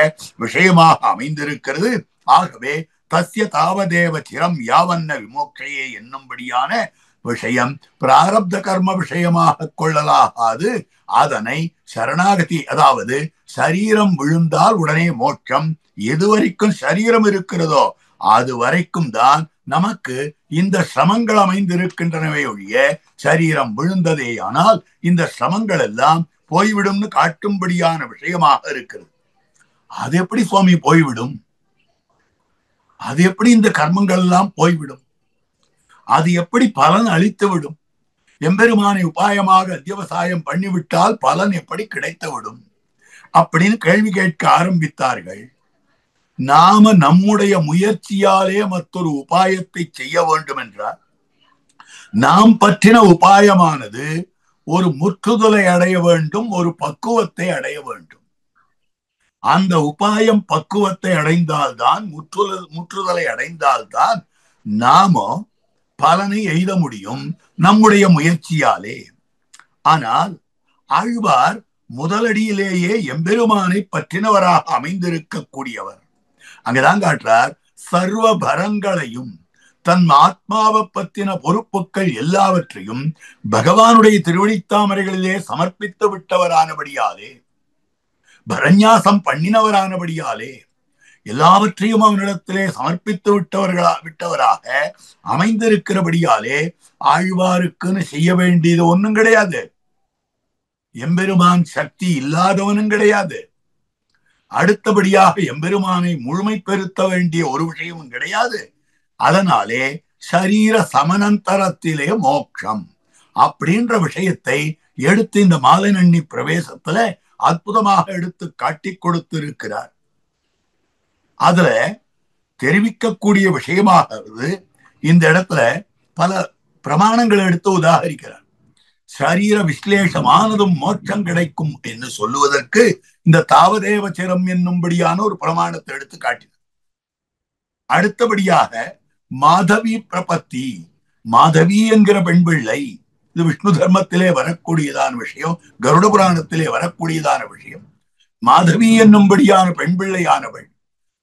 Speaker 2: விஷயமாக அமைந்திருக்கிறது. ஆகவே தஸ்ய தாவதேவ சிரம் யாவன்ன விமோக்ஷையே என்னும்படியான விஷயம் பிராரப்த கர்ம விஷயமாக கொள்ளலாகாது. அதனை சரணாகதி, அதாவது சரீரம் விழுந்தால் உடனே மோட்சம், எதுவரைக்கும் சரீரம் இருக்கிறதோ அது வரைக்கும் தான் நமக்கு இந்த சிரமங்கள் அமைந்திருக்கின்றனவே ஒழிய சரீரம் விழுந்ததே ஆனால் இந்த சிரமங்கள் எல்லாம் போய்விடும்னு காட்டும்படியான விஷயமாக இருக்கிறது. அது எப்படி சுவாமி போய்விடும்? அது எப்படி இந்த கர்மங்கள் எல்லாம் போய்விடும்? அது எப்படி பலன் அளித்து விடும்? எம்பெருமானை உபாயமாக அத்தியவசாயம் பண்ணிவிட்டால் பலன் எப்படி கிடைத்து விடும் அப்படின்னு கேள்வி கேட்க ஆரம்பித்தார்கள். நாம நம்முடைய முயற்சியாலே மற்றொரு உபாயத்தை செய்ய வேண்டும் என்றால் நாம் பற்றின உபாயமானது ஒரு முற்றுதலை அடைய வேண்டும், ஒரு பக்குவத்தை அடைய வேண்டும். அந்த உபாயம் பக்குவத்தை அடைந்தால்தான், முற்றுதலை அடைந்தால்தான் நாம பலனை எய்த முடியும் நம்முடைய முயற்சியாலே. ஆனால் ஆழ்வார் முதலடியிலேயே எம்பெருமானை பற்றினவராக அமைந்திருக்கக்கூடியவர். அங்கதான் காட்டுறார், சர்வ பரங்களையும் தன் ஆத்மாவை பற்றின பொறுப்புகள் எல்லாவற்றையும் பகவானுடைய திருவடித்தாமரைகளிலே சமர்ப்பித்து விட்டவரானபடியாலே, பரநியாசம் பண்ணினவரானபடியாலே, எல்லாவற்றையும் அவனிடத்திலே சமர்ப்பித்து விட்டவராக அமைந்திருக்கிறபடியாலே ஆழ்வாருக்குன்னு செய்ய வேண்டியது ஒன்றும் கிடையாது. எம்பெருமான் சக்தி இல்லாதவனும் கிடையாது. அடுத்தபடியாக எம்பெருமானை முழுமை பெருத்த வேண்டிய ஒரு விஷயமும் கிடையாது. அதனாலே சரீர சமனந்தரத்திலே மோட்சம் அப்படின்ற விஷயத்தை எடுத்து இந்த மாலைநன்னி பிரவேசத்துல அற்புதமாக எடுத்து காட்டி கொடுத்திருக்கிறார். அதுல தெரிவிக்கக்கூடிய விஷயமாகிறது இந்த இடத்துல பல பிரமாணங்களை எடுத்து உதாகரிக்கிறார். சரீர விஸ்லேஷமானதும் மோட்சம் கிடைக்கும் என்று சொல்லுவதற்கு இந்த தாவதேவ சிரம் என்னும்படியான ஒரு பிரமாணத்தை எடுத்து காட்டினார். அடுத்தபடியாக மாதவி பிரபத்தி, மாதவி என்கிற பெண் பிள்ளை, இது விஷ்ணு தர்மத்திலே வரக்கூடியதான விஷயம், கருட புராணத்திலே வரக்கூடியதான விஷயம். மாதவி என்னும்படியான பெண் பிள்ளையானவள்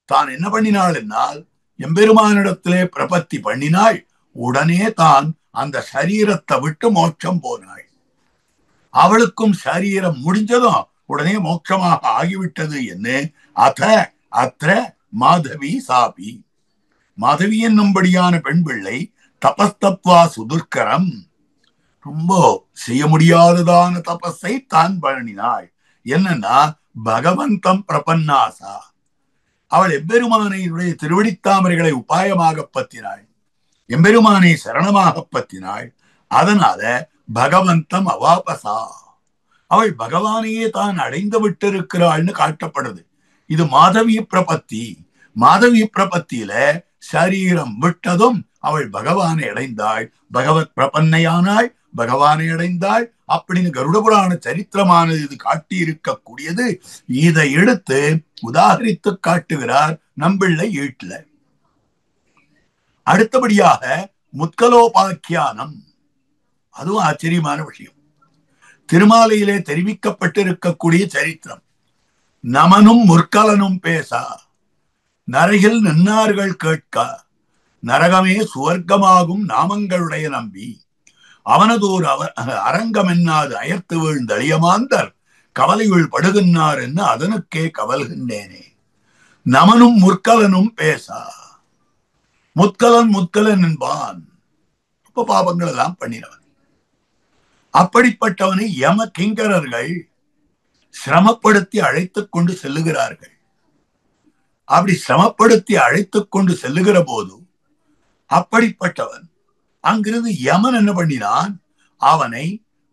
Speaker 2: தான் என்ன பண்ணினாள் என்னால் எம்பெருமானிடத்திலே பிரபத்தி பண்ணினாள். உடனே தான் அந்த சரீரத்தை விட்டு மோட்சம் போனாள். அவளுக்கும் சரீரம் முடிஞ்சதும் உடனே மோட்சமாக ஆகிவிட்டது. என்ன அத்த மாதவி சாபி, மாதவி என்னும்படியான பெண் பிள்ளை தபஸ்தத்வா சுதுர்கரம், ரொம்ப செய்ய முடியாததான தபஸை தான் பண்ணினாள். என்னன்னா பகவந்தம் பிரபன்னாசா, அவள் எம்பெருமானையுடைய திருவடித்தாமரைகளை உபாயமாக பற்றினாள், எம்பெருமானை சரணமாக பற்றினாள். அதனால பகவந்தம் அவாபசா, அவள் பகவானையே தான் அடைந்து விட்டிருக்கிறாள்னு காட்டப்படுது. இது மாதவி பிரபத்தி. மாதவி பிரபத்தியில சரீரம் விட்டதும் அவள் பகவானை அடைந்தாள், பகவத் பிரபன்னையானாள், பகவானை அடைந்தாள் அப்படின்னு கருட புராண சரித்திரமானது இது காட்டி இருக்கக்கூடியது. இதை எடுத்து உதாகரித்து காட்டுகிறார் நம்பிள்ளை ஈட்டுல. அடுத்தபடியாக முத்கலோபாக்கியானம், அதுவும் ஆச்சரியமான விஷயம். திருமாலையிலே தெரிவிக்கப்பட்டிருக்கக்கூடிய சரித்திரம். நமனும் முற்கலனும் பேசா, நரகில் நின்னார்கள் கேட்க, நரகமே சுவர்க்கமாகும் நாமங்களுடைய நம்பி, அவனதோர் அரங்கம் என்னாது அயர்த்து வீழ்ந்தழியமாந்தர் கவலையுள் படுகின்றார் என்று அதனுக்கே கவல்கின்றேனே. நமனும் முற்கலனும் பேசா, முத்கலன் முத்கலன் என்பான், ரொம்ப பாபங்கள் எல்லாம் பண்ணினவன். அப்படிப்பட்டவனை யம கிங்கரர்கள் சிரமப்படுத்தி அழைத்துக் கொண்டு செல்லுகிறார்கள். அப்படி சிரமப்படுத்தி அழைத்துக் கொண்டு செல்லுகிற போது அப்படிப்பட்டவன் அங்கிருந்து யமன் என்ன பண்ணினான், அவனை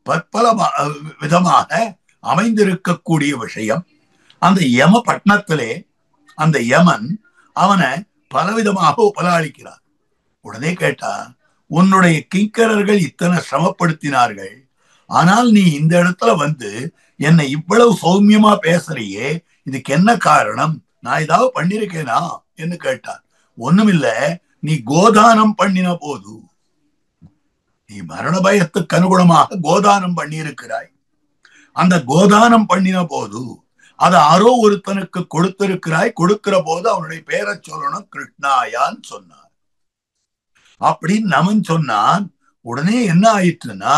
Speaker 2: பற்பல விதமாக அமைந்திருக்கக்கூடிய விஷயம். அந்த யம பட்டணத்திலே அந்த யமன் அவனை பலவிதமாக உபலாளிக்கிறார். உடனே கேட்டா, உன்னுடைய கிங்கரர்கள் இத்தனை சிரமப்படுத்தினார்கள், ஆனால் நீ இந்த இடத்துல வந்து என்னை இவ்வளவு சௌமியமா பேசுறியே, இதுக்கு என்ன காரணம்? நான் ஏதாவது பண்ணிருக்கேனா என்று கேட்டார். ஒண்ணுமில்ல, நீ கோதானம் பண்ணின போது, நீ மரண பயத்துக்கு அனுகுணமாக கோதானம் பண்ணியிருக்கிறாய். அந்த கோதானம் பண்ணின போது அதை யாரோ ஒருத்தனுக்கு கொடுத்திருக்கிறாய். கொடுக்கிற போது அவனுடைய பேரை சொல்லணும், கிருஷ்ணாயான்னு சொன்னார். அப்படின்னு நமன் சொன்னான். உடனே என்ன ஆயிற்றுன்னா,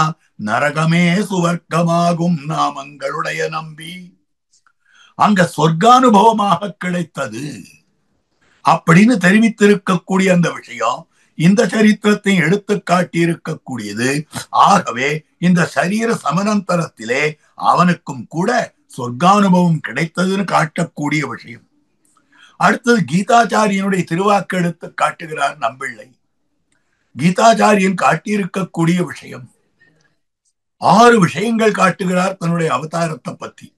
Speaker 2: நரகமே சுவர்க்கமாகும் நாமங்களுடைய நம்பி, அங்க சொர்க்கானுபவமாக கிடைத்தது அப்படின்னு தெரிவித்திருக்கக்கூடிய அந்த விஷயம் இந்த சரித்திரத்தை எடுத்து காட்டி இருக்கக்கூடியது. ஆகவே இந்த சரீர சமனந்தரத்திலே அவனுக்கும் கூட சொர்க்கானுபவம் கிடைத்ததுன்னு காட்டக்கூடிய விஷயம். அடுத்தது கீதாச்சாரியனுடைய திருவாக்கு எடுத்து காட்டுகிறார் நம்பிள்ளை. கீதாச்சாரியன் காட்டியிருக்கக்கூடிய விஷயம் 6 விஷயங்கள் காட்டுகிறார் தன்னுடைய அவதாரத்தை பத்தி.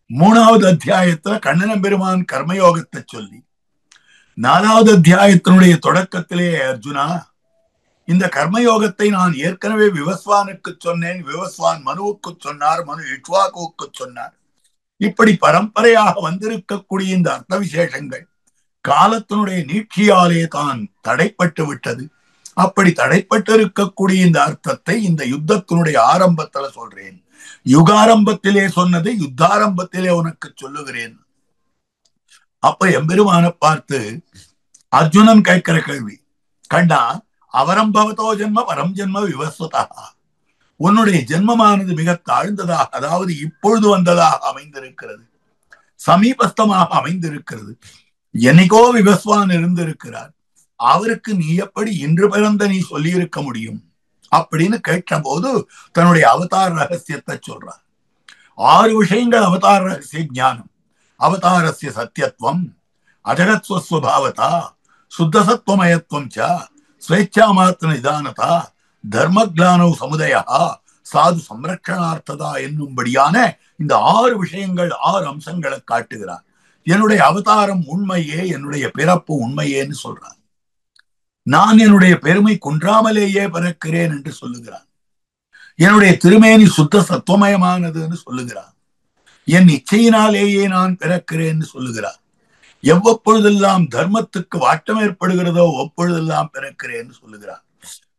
Speaker 2: 3வது அத்தியாயத்துல கண்ணன் பெருமான் கர்மயோகத்தை சொல்லி, 4வது அத்தியாயத்தினுடைய தொடக்கத்திலே, அர்ஜுனா, இந்த கர்மயோகத்தை நான் ஏற்கனவே விவஸ்வானுக்கு சொன்னேன், விவஸ்வான் மனுவுக்கு சொன்னார், மனு இக்ஷ்வாகுவுக்கு சொன்னார். இப்படி பரம்பரையாக வந்திருக்கக்கூடிய இந்த அர்த்த விசேஷங்கள் காலத்தினுடைய நீட்சியாலே தான் தடைப்பட்டு விட்டது. அப்படி தடைப்பட்டு இருக்கக்கூடிய இந்த அர்த்தத்தை இந்த யுத்தத்தினுடைய ஆரம்பத்துல சொல்றேன். யுகாரம்பத்திலே சொன்னதை யுத்தாரம்பத்திலே உனக்கு சொல்லுகிறேன். அப்ப எம்பெருமான பார்த்து அர்ஜுனன் கேட்கிற கேள்வி, கண்டா, அவரம்பவத்தோ ஜென்ம பரம் ஜென்ம விவஸ்வதா, உன்னுடைய ஜென்மமானது மிக தாழ்ந்ததாக, அதாவது இப்பொழுது வந்ததாக அமைந்திருக்கிறது, சமீபஸ்தமாக அமைந்திருக்கிறது. என்னைக்கோ விவஸ்வான் இருந்திருக்கிறார், அவருக்கு நீ எப்படி இன்று பிறந்த நீ சொல்லி இருக்க முடியும் அப்படின்னு கேட்ட போது தன்னுடைய அவதார ரகசியத்தை சொல்றார். 6 விஷயங்கள் அவதார ரகசிய ஞானம். அவதாரஸ்ய சத்தியத்துவம், அஜகத்வஸ்வபாவதா, சுத்தசத்வமயத்துவம் ச, ஸ்வேச்சா மாத்திர நிதானதா, தர்மக்லானவ் சமுதயா, சாது சம்ரக்ஷணார்த்ததா என்னும்படியான இந்த 6 விஷயங்கள், 6 அம்சங்களை காட்டுகிறார். என்னுடைய அவதாரம் உண்மையே, என்னுடைய பிறப்பு உண்மையேன்னு சொல்றார். நான் என்னுடைய பெருமை குன்றாமலேயே பிறக்கிறேன் என்று சொல்லுகிறான். என்னுடைய திருமேனி சுத்த சத்துவமயமானதுன்னு சொல்லுகிறான். என் இச்சையினாலேயே நான் பிறக்கிறேன்னு சொல்லுகிறார். எவ்வப்பொழுதெல்லாம் தர்மத்துக்கு வாட்டம் ஏற்படுகிறதோ அப்பொழுதெல்லாம் பிறக்கிறேன்னு சொல்லுகிறார்.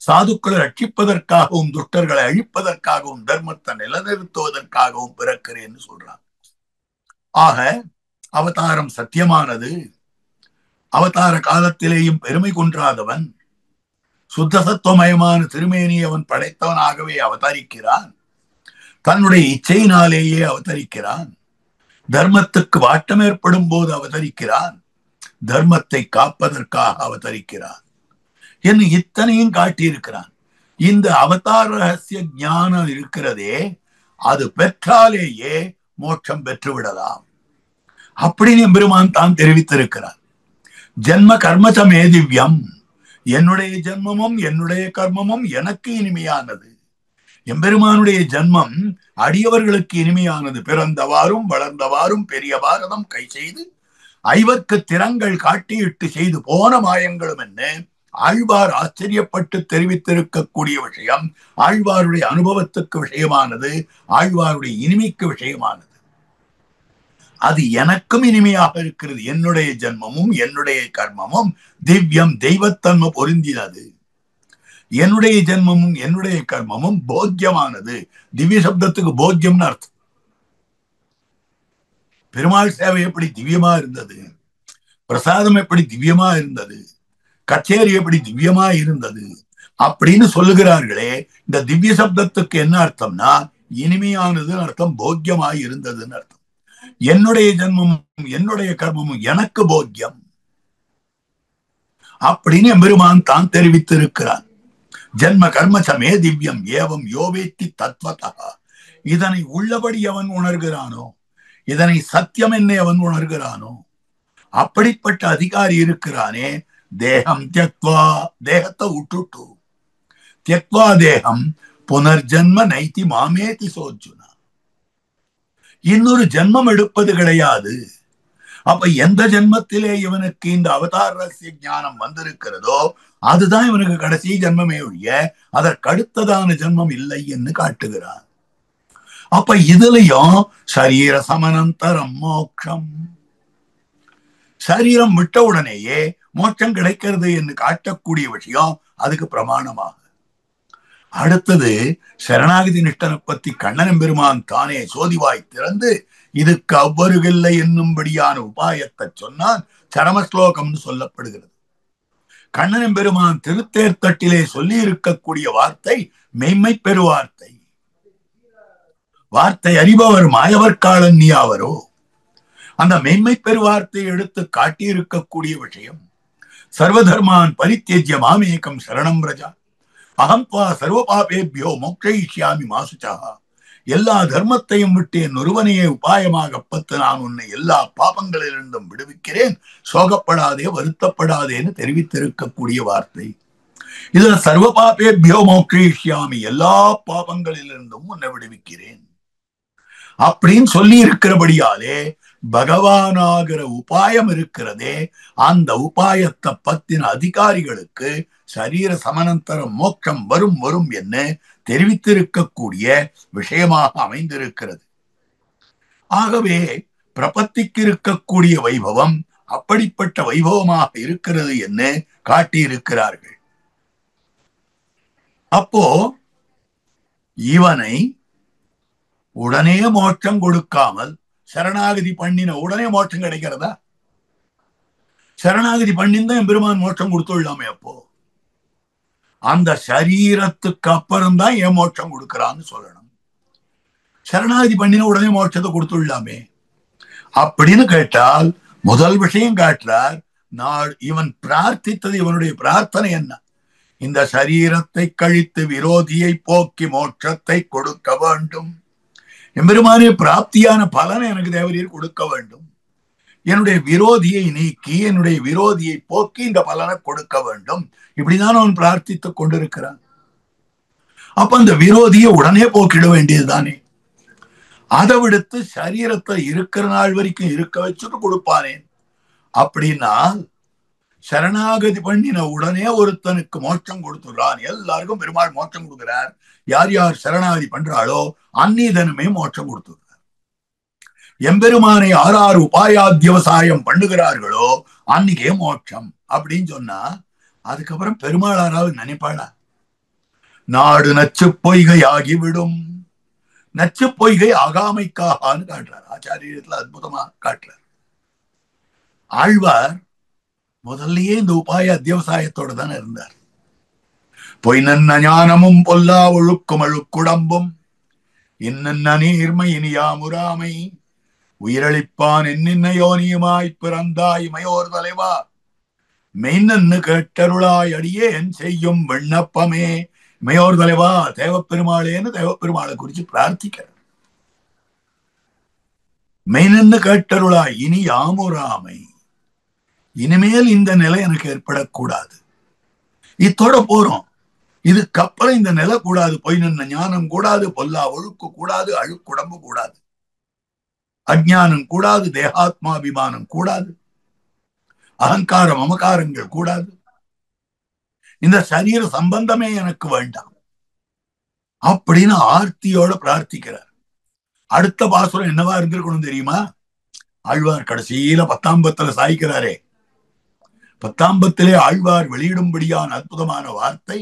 Speaker 2: சாதுக்களை ரட்சிப்பதற்காகவும் துஷ்டர்களை அழிப்பதற்காகவும் தர்மத்தை நிலைநிறுத்துவதற்காகவும் பிறக்கிறேன்னு சொல்றான். ஆக அவதாரம் சத்தியமானது. அவதார காலத்திலேயும் பெருமை குன்றாதவன், சுத்த சத்துவமயமான திருமேனி அவன் படைத்தவனாகவே அவதரிக்கிறான். தன்னுடைய இச்சையினாலேயே அவதரிக்கிறான். தர்மத்துக்கு வாட்டம் ஏற்படும் போது அவதரிக்கிறான். தர்மத்தை காப்பதற்காக அவதரிக்கிறான் என்று இத்தனையும் காட்டியிருக்கிறான். இந்த அவதார ரகசிய ஞானம் இருக்கிறதே, அது பெற்றாலேயே மோட்சம் பெற்றுவிடலாம் அப்படின்னு எம்பெருமான் தான் தெரிவித்திருக்கிறார். ஜென்ம கர்மசமே திவ்யம், என்னுடைய ஜென்மமும் என்னுடைய கர்மமும் எனக்கு இனிமையானது. எம்பெருமானுடைய ஜென்மம் அடியவர்களுக்கு இனிமையானது. பிறந்தவாறும் வளர்ந்தவாறும் பெரிய பாரதம் கை செய்து 5 திறங்கள் காட்டியிட்டு செய்து போன மாயங்களும் என்ன ஆழ்வார் ஆச்சரியப்பட்டு தெரிவித்திருக்கக்கூடிய விஷயம். ஆழ்வாருடைய அனுபவத்துக்கு விஷயமானது, ஆழ்வாருடைய இனிமைக்கு விஷயமானது. அது எனக்கும் இனிமையாக இருக்கிறது. என்னுடைய ஜென்மமும் என்னுடைய கர்மமும் திவ்யம், தெய்வத்தன்மை பொருந்தினது. என்னுடைய ஜென்மமும் என்னுடைய கர்மமும் போக்கியமானது. திவ்ய சப்தத்துக்கு போக்கியம்னு அர்த்தம். பெருமாள் சேவை எப்படி திவ்யமா இருந்தது, பிரசாதம் எப்படி திவ்யமா இருந்தது, கச்சேரி எப்படி திவ்யமா இருந்தது அப்படின்னு சொல்லுகிறார்களே, இந்த திவ்ய சப்தத்துக்கு என்ன அர்த்தம்னா இனிமையானதுன்னு அர்த்தம், போக்கியமாய் இருந்ததுன்னு அர்த்தம். என்னுடைய ஜென்மமும் என்னுடைய கர்மமும் எனக்கு போக்கியம் அப்படின்னு எம்பெருமான் தான் தெரிவித்திருக்கிறான். ஜென்ம கர்மசமே திவ்யம் ஏவம் யோவேத்தி தத்வதா, இதனை உள்ளபடி அவன் உணர்கிறானோ, இதனை சத்தியம் என்ன அவன் உணர்கிறானோ, அப்படிப்பட்ட அதிகாரி இருக்கிறானே. தேகம் தியக்வா, தேகத்தை விட்டுட்டு, தியக்வா தேகம் புனர்ஜன்ம நைதி மாமேதி சோர்ஜுனா, இன்னொரு ஜென்மம் எடுப்பது கிடையாது. அப்ப எந்த ஜென்மத்திலே இவனுக்கு இந்த அவதார ரகசிய ஞானம் வந்திருக்கிறதோ அதுதான் இவனுக்கு கடைசி ஜென்மமே ஒழிய அதற்கடுத்ததான ஜென்மம் இல்லை என்று காட்டுகிறார். அப்ப இதுலயும் சரீர சமனந்தரம் மோட்சம், சரீரம் விட்ட உடனேயே மோட்சம் கிடைக்கிறது என்று காட்டக்கூடிய விஷயம் அதுக்கு பிரமாணமாக. அடுத்தது சரணாகதி நிஷ்டனை பத்தி கண்ணன் பெருமான் தானே சோதிவாய் திறந்து இதுக்கு அவ்வருகில்லை என்னும்படியான உபாயத்தை சொன்னால் சரமஸ்லோகம்னு சொல்லப்படுகிறது. கண்ணன் பெருமான் திருத்தேர்த்தட்டிலே சொல்லி இருக்கக்கூடிய வார்த்தை மெய்மை பெருவார்த்தை. வார்த்தை அறிபவர் மாயவர் காலன் நீயாவரோ. அந்த மெய்மை பெருவார்த்தை எடுத்து காட்டியிருக்கக்கூடிய விஷயம் சர்வதர்மான் பரித்யஜ்ய மாமேகம் சரணம் ரஜா அகம் துவா சர்வ பாபேபியோ மோக்ஷயிஷ்யாமி மாசுச்சா. எல்லா தர்மத்தையும் விட்டு என் ஒருவனையே உபாயமாக பத்து நான் உன்னை எல்லா பாபங்களிலிருந்தும் விடுவிக்கிறேன், சோகப்படாதே வருத்தப்படாதேன்னு தெரிவித்திருக்கக்கூடிய வார்த்தை. இதுல சர்வ பாபேபியோ மோக்ஷயிஷ்யாமி, எல்லா பாபங்களிலிருந்தும் உன்னை விடுவிக்கிறேன் அப்படின்னு சொல்லி இருக்கிறபடியாலே பகவானாகிற உபாயம் இருக்கிறதே, அந்த உபாயத்தை பத்தின அதிகாரிகளுக்கு சரீர சமனந்தரம் மோட்சம் வரும் வரும் என்று தெரிவித்திருக்கக்கூடிய விஷயமாக அமைந்திருக்கிறது. ஆகவே பிரபத்திக்கு இருக்கக்கூடிய வைபவம் அப்படிப்பட்ட வைபவமாக இருக்கிறது என்று காட்டியிருக்கிறார்கள். அப்போ இவனை உடனே மோட்சம் கொடுக்காமல் சரணாகதி பண்ணின உடனே மோட்சம் கிடைக்கிறதா? சரணாகதி பண்ணிந்தான் பெருமான் மோட்சம் கொடுத்துள்ளாமே. அப்போ அந்த சரீரத்துக்கு அப்புறம்தான் ஏன் மோட்சம் கொடுக்கிறான்னு சொல்லணும். சரணாகதி பண்ணின உடனே மோட்சத்தை கொடுத்துள்ளாமே அப்படின்னு கேட்டால் முதல் விஷயம் காட்டுறார். இவன் பிரார்த்தித்தது, இவனுடைய பிரார்த்தனை என்ன? இந்த சரீரத்தை கழித்து விரோதியை போக்கி மோட்சத்தை கொடுக்க வேண்டும். எம்பெருமானே பிராப்தியான பலனை எனக்கு தேவரீர் கொடுக்க வேண்டும். என்னுடைய விரோதியை நீக்கி என்னுடைய விரோதியை போக்கி இந்த பலனை கொடுக்க வேண்டும். இப்படிதான் அவன் பிரார்த்தித்துக் கொண்டிருக்கிறான். அப்ப அந்த விரோதியை உடனே போக்கிட வேண்டியதுதானே. அதை விடுத்து சரீரத்தை இருக்கிற நாள் வரைக்கும் இருக்க வச்சுட்டு கொடுப்பானேன் அப்படின்னா சரணாகதி பண்ணின உடனே ஒருத்தனுக்கு மோட்சம் கொடுத்துடுறான். எல்லாருக்கும் பெருமாள் மோட்சம் கொடுக்கிறார். யார் யார் சரணாகதி பண்றாளோ அந்நீதனுமே மோட்சம் கொடுத்துடுறார். எம்பெருமானை ஆறாறு உபாயாத்தியவசாயம் பண்ணுகிறார்களோ அன்னைக்கே மோட்சம் அப்படின்னு சொன்னா அதுக்கப்புறம் பெருமாளாராவது நினைப்பாளா? நாடு நச்சு பொய்கை ஆகிவிடும். நச்சு பொய்கை ஆகாமைக்காகான்னு காட்டுறார். ஆச்சாரியத்துல அற்புதமா காட்டுறார். ஆழ்வார் முதல்லயே இந்த உபாய அத்தியவசாயத்தோட தானே இருந்தார். பொய் நன்ன ஞானமும் பொல்லா ஒழுக்கும் அழுக்குடம்பும் இன்ன நீர்மை இனியாமுராமை உயிரளிப்பான் என்னின்ன யோனியுமாய் பிறந்தாய் மயோர் தலைவா மெய்னன்னு கேட்டருளாய் அடியே என் செய்யும் விண்ணப்பமே. மயோர் தலைவா தேவப்பெருமாளேன்னு தேவப்பெருமாளை குறிச்சு பிரார்த்திக்கிறார். மெய்னன்னு கேட்டருளாய் இனி யாமுராமை, இனிமேல் இந்த நிலை எனக்கு ஏற்படக்கூடாது. இத்தோட போறோம். இதுக்கப்புறம் இந்த நிலை கூடாது. பொய் நின்ன ஞானம் கூடாது, பொல்லா ஒழுக்கு கூடாது, அழுக்குடம்பு கூடாது, அஜ்ஞானம் கூடாது, தேகாத்மாபிமானம் கூடாது, அகங்கார மமகாரங்கள் கூடாது. இந்த சரீர சம்பந்தமே எனக்கு வேண்டாம் அப்படின்னு ஆர்த்தியோட பிரார்த்திக்கிறார். அடுத்த பாசுரம் என்னவா இருந்திருக்கணும் தெரியுமா? ஆழ்வார் கடைசியில 10ஆம் பத்துல சாய்க்கிறாரே, 10ஆம் பத்திலே ஆழ்வார் வெளியிடும்படியான அற்புதமான வார்த்தை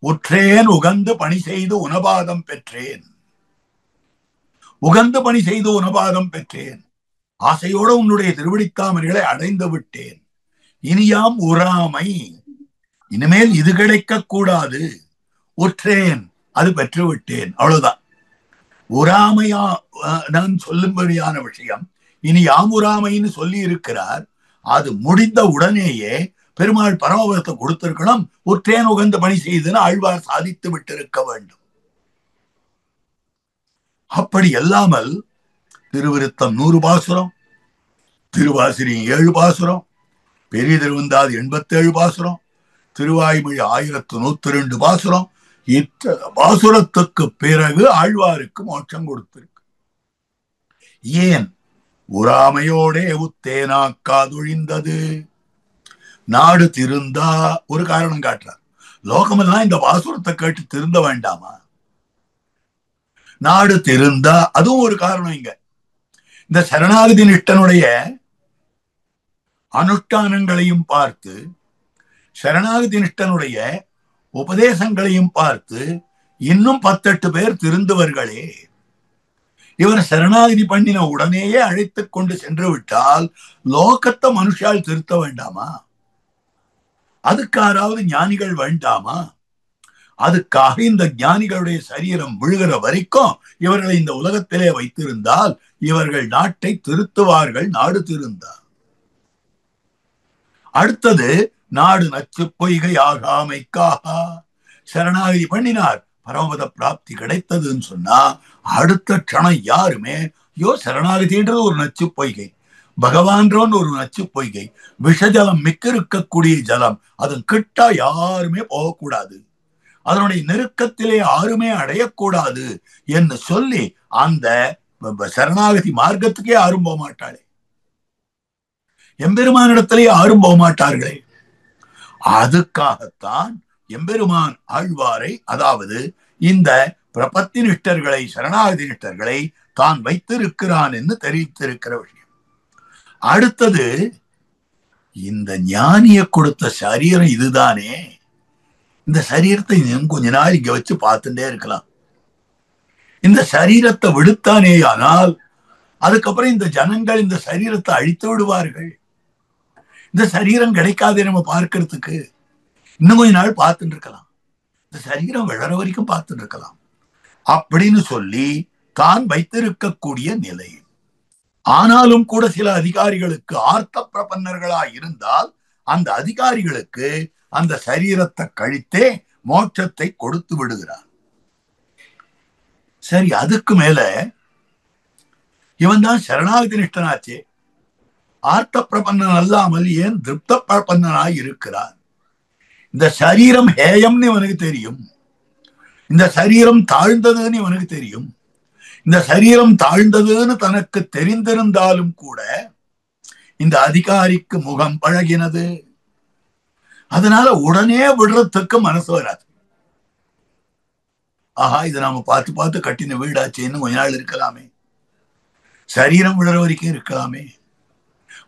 Speaker 2: உற்றேன் உகந்து பணி செய்து உனபாதம் பெற்றேன். உகந்து பணி செய்து உனபாதம் பெற்றேன். ஆசையோட உன்னுடைய திருவடித்தாமர்களை அடைந்து விட்டேன். இனியாம் உறாமை, இனிமேல் இது கிடைக்க கூடாது. உற்றேன், அது பெற்று விட்டேன். அவ்வளவுதான். உறாமையா நான் சொல்லும்படியான விஷயம் இனி யாமுறாமைன்னு சொல்லி இருக்கிறார். அது முடிந்த உடனேயே பெருமாள் பரமபதத்தை கொடுத்திருக்கணும். உற்றேன் உகந்த பணி செய்துன்னு ஆழ்வார் சாதித்து விட்டிருக்க வேண்டும். அப்படி அல்லாமல் திருவிருத்தம் 100 பாசுரம், திருவாசிரி 7 பாசுரம், பெரிய திருவந்தாது 87 பாசுரம், திருவாய்மொழி 1102 பாசுரம், இத்தனை பாசுரத்துக்கு பிறகு ஆழ்வாருக்கு மோட்சம் கொடுத்திருக்கு. ஏன் உறாமையோடே உத்தேனாக்காதொழிந்தது? நாடு திருந்தா ஒரு காரணம் காட்டுறார். லோகமெல்லாம் இந்த பாசுரத்தை கேட்டு திருந்த வேண்டாமா? நாடு திருந்தா அதுவும் ஒரு காரணம். இங்க இந்த சரணாகதி நிஷ்டனுடைய அனுஷ்டானங்களையும் பார்த்து, சரணாகதி நிஷ்டனுடைய உபதேசங்களையும் பார்த்து இன்னும் 10-8 பேர் திருந்துவர்களே. இவர் சரணாகதி பண்ணின உடனேயே அழைத்துக் கொண்டு சென்று விட்டால் லோகத்தை மனுஷால் திருத்த வேண்டாமா? அதுக்காராவது ஞானிகள் வேண்டாமா? அதுக்காக இந்த ஞானிகளுடைய சரீரம் விழுகிற வரைக்கும் இவர்களை இந்த உலகத்திலே வைத்திருந்தால் இவர்கள் நாட்டை திருத்துவார்கள், நாடு திருந்தார். அடுத்தது, நாடு நச்சு பொய்கை ஆகாமைக்காக சரணாகதி பண்ணினார், பரமபத பிராப்தி கிடைத்ததுன்னு சொன்னா அடுத்த க்ஷணம் யாருமே சரணாகதின்றது ஒரு நச்சு பொய்கை, பகவான்றோன்னு ஒரு நச்சு பொய்கை, விஷஜலம் மிக்க இருக்கக்கூடிய ஜலம், அதன் கிட்ட யாருமே போகக்கூடாது, அதனுடைய நெருக்கத்திலே யாருமே அடையக்கூடாது என்று சொல்லி அந்த சரணாகதி மார்க்கத்துக்கே யாரும் போக மாட்டாளே, எம்பெருமானிடத்திலே யாரும் போக மாட்டார்களே. அதுக்காகத்தான் எம்பெருமான் ஆழ்வாரை, அதாவது இந்த பிரபத்தி நிஷ்டர்களை, சரணாகதி நிஷ்டர்களை தான் வைத்திருக்கிறான் என்று தெரிவித்திருக்கிற விஷயம். அடுத்தது, இந்த ஞானிய கொடுத்த சரீரம் இதுதானே, இந்த சரீரத்தை கொஞ்ச நாள் இங்க வச்சு பார்த்துட்டே இருக்கலாம். இந்த சரீரத்தை விடுத்தானே ஆனால் அதுக்கப்புறம் இந்த ஜனங்கள் இந்த சரீரத்தை அழித்து விடுவார்கள். இந்த சரீரம் கிடைக்காதே நம்ம பார்க்கறதுக்கு, இன்னும் கொஞ்ச நாள் பார்த்துட்டு இருக்கலாம், இந்த சரீரம் விழற வரைக்கும் பார்த்துட்டு இருக்கலாம் அப்படின்னு சொல்லி தான் வைத்திருக்கக்கூடிய நிலை. ஆனாலும் கூட சில அதிகாரிகளுக்கு ஆர்த்த பிரபன்னர்களா இருந்தால் அந்த அதிகாரிகளுக்கு அந்த சரீரத்தை கழித்தே மோட்சத்தை கொடுத்து விடுகிறார். சரி, அதுக்கு மேல இவன் தான் சரணாகதி நிஷ்டனாச்சே, ஆர்த்த பிரபன்னன் அல்லாமல் ஏன் திருப்த பிரபன்னனாய் இருக்கிறான்? இந்த சரீரம் ஹேயம்னு இவனுக்கு தெரியும், இந்த சரீரம் தாழ்ந்ததுன்னு இவனுக்கு தெரியும். இந்த சரீரம் தாழ்ந்ததுன்னு தனக்கு தெரிந்திருந்தாலும் கூட இந்த அதிகாரிக்கு முகம் பழகினது, அதனால உடனே விடுறதுக்கு மனசு வராது. ஆஹா, இதை நாம பார்த்து பார்த்து கட்டின வீடாச்சேன்னு கொஞ்ச நாள் இருக்கலாமே, சரீரம் விடுற வரைக்கும் இருக்கலாமே.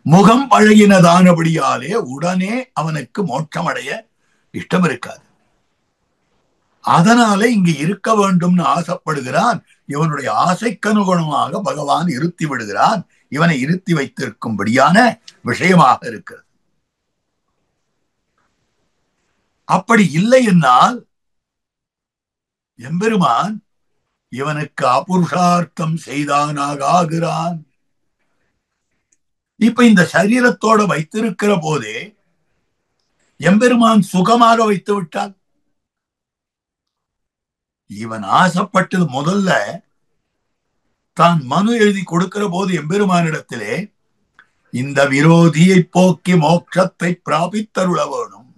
Speaker 2: முகம் பழகினதானபடியாலே உடனே அவனுக்கு மோட்சம் அடைய இஷ்டம் இருக்காது. அதனால இங்கு இருக்க வேண்டும்னு ஆசைப்படுகிறான். இவனுடைய ஆசைக்கு அனுகுணமாக பகவான் இருத்தி விடுகிறான். இவனை இருத்தி வைத்திருக்கும்படியான விஷயமாக இருக்கிறது. அப்படி இல்லை என்னால் எம்பெருமான் இவனுக்கு அபுருஷார்த்தம் செய்தானாக ஆகிறான். இப்ப இந்த சரீரத்தோட வைத்திருக்கிற போதே எம்பெருமான் சுகமாக வைத்து விட்டால், இவன் ஆசைப்பட்டது முதல்ல தான் மனு எழுதி கொடுக்கிற போது எம்பெருமானிடத்திலே இந்த விரோதியை போக்கி மோட்சத்தை பிராபித்தருள வேணும்,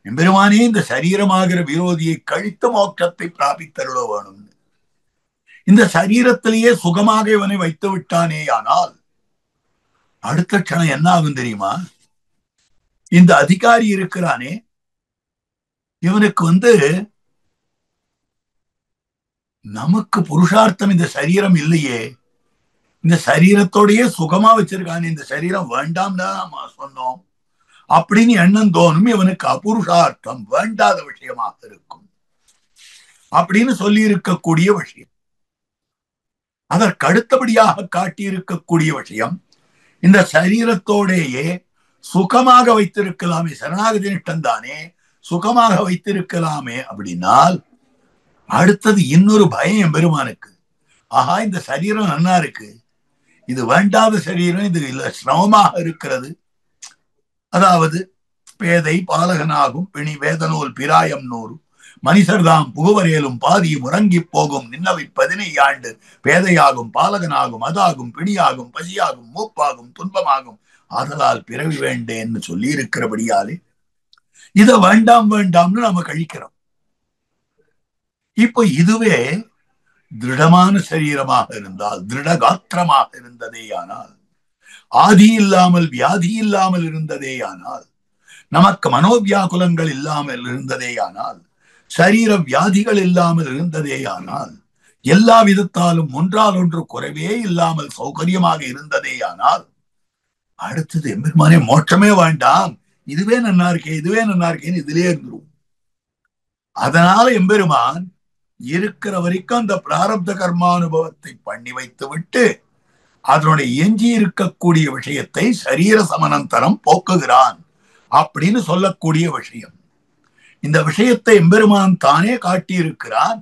Speaker 2: எம்பெருமானே இந்த சரீரமாகிற விரோதியை கழித்து மோட்சத்தை பிராபித்தருள வேணும். இந்த சரீரத்திலேயே சுகமாக இவனை வைத்து விட்டானே ஆனால் அடுத்த க்ஷணம் என்ன ஆகும் தெரியுமா? இந்த அதிகாரி இருக்கிறானே, இவனுக்கு நமக்கு புருஷார்த்தம் இந்த சரீரம் இல்லையே, இந்த சரீரத்தோடயே சுகமா வச்சிருக்கானே, இந்த சரீரம் வேண்டாம் தான் நாம சொன்னோம் அப்படின்னு எண்ணம் தோணும். இவனுக்கு அபுருஷார்த்தம் வேண்டாத விஷயமாக இருக்கும் அப்படின்னு சொல்லி இருக்கக்கூடிய விஷயம். அதற்கு அடுத்தபடியாக காட்டியிருக்கக்கூடிய விஷயம், இந்த சரீரத்தோடேயே சுகமாக வைத்திருக்கலாமே, சரணாகதி நிஷ்டன் தானே, சுகமாக வைத்திருக்கலாமே அப்படின்னால் அடுத்தது இன்னொரு பயம் எம்பெருமானுக்கு. ஆஹா, இந்த சரீரம் நன்னா இருக்கு, இது வேண்டாத சரீரம், இது இல்ல சிரமமாக இருக்கிறது, அதாவது பேதை பாலகனாகும் பிணி வேதனோல் பிராயம் 100 மனிதர்தாம் புகுவரேலும் பாதி முறங்கி போகும் நின்னவை 15 ஆண்டு பேதையாகும் பாலகனாகும் அதாகும் பிணியாகும் பசியாகும் மூப்பாகும் துன்பமாகும் ஆதலால் பிறவி வேண்டேன்னு சொல்லி இருக்கிறபடியாலே இதை வேண்டாம் வேண்டாம்னு நாம கழிக்கிறோம். இப்போ இதுவே திருடமான சரீரமாக இருந்தால், திருடகாத்திரமாக இருந்ததேயானால், ஆதி இல்லாமல் வியாதி இல்லாமல் இருந்ததேயானால், நமக்கு மனோவியாகுலங்கள் இல்லாமல் இருந்ததேயானால், சரீர வியாதிகள் இல்லாமல் இருந்ததேயானால், எல்லா விதத்தாலும் ஒன்றால் ஒன்று குறைவே இல்லாமல் சௌகரியமாக இருந்ததேயானால், அடுத்தது எம்பெருமானே மோட்சமே வேண்டாம், இதுவே நன்னா இருக்கே, இதுவே நன்னா இருக்கேன்னு இதுலயே இருந்துரும். அதனால எம்பெருமான் இருக்கிற வரைக்கும் அந்த பிராரப்த கர்மானுபவத்தை பண்ணி வைத்து விட்டு அதனுடைய எஞ்சி இருக்கக்கூடிய விஷயத்தை சரீர சமனந்தரம் போக்குகிறான் அப்படின்னு சொல்லக்கூடிய விஷயம். இந்த விஷயத்தை எம்பெருமான் தானே காட்டியிருக்கிறான்.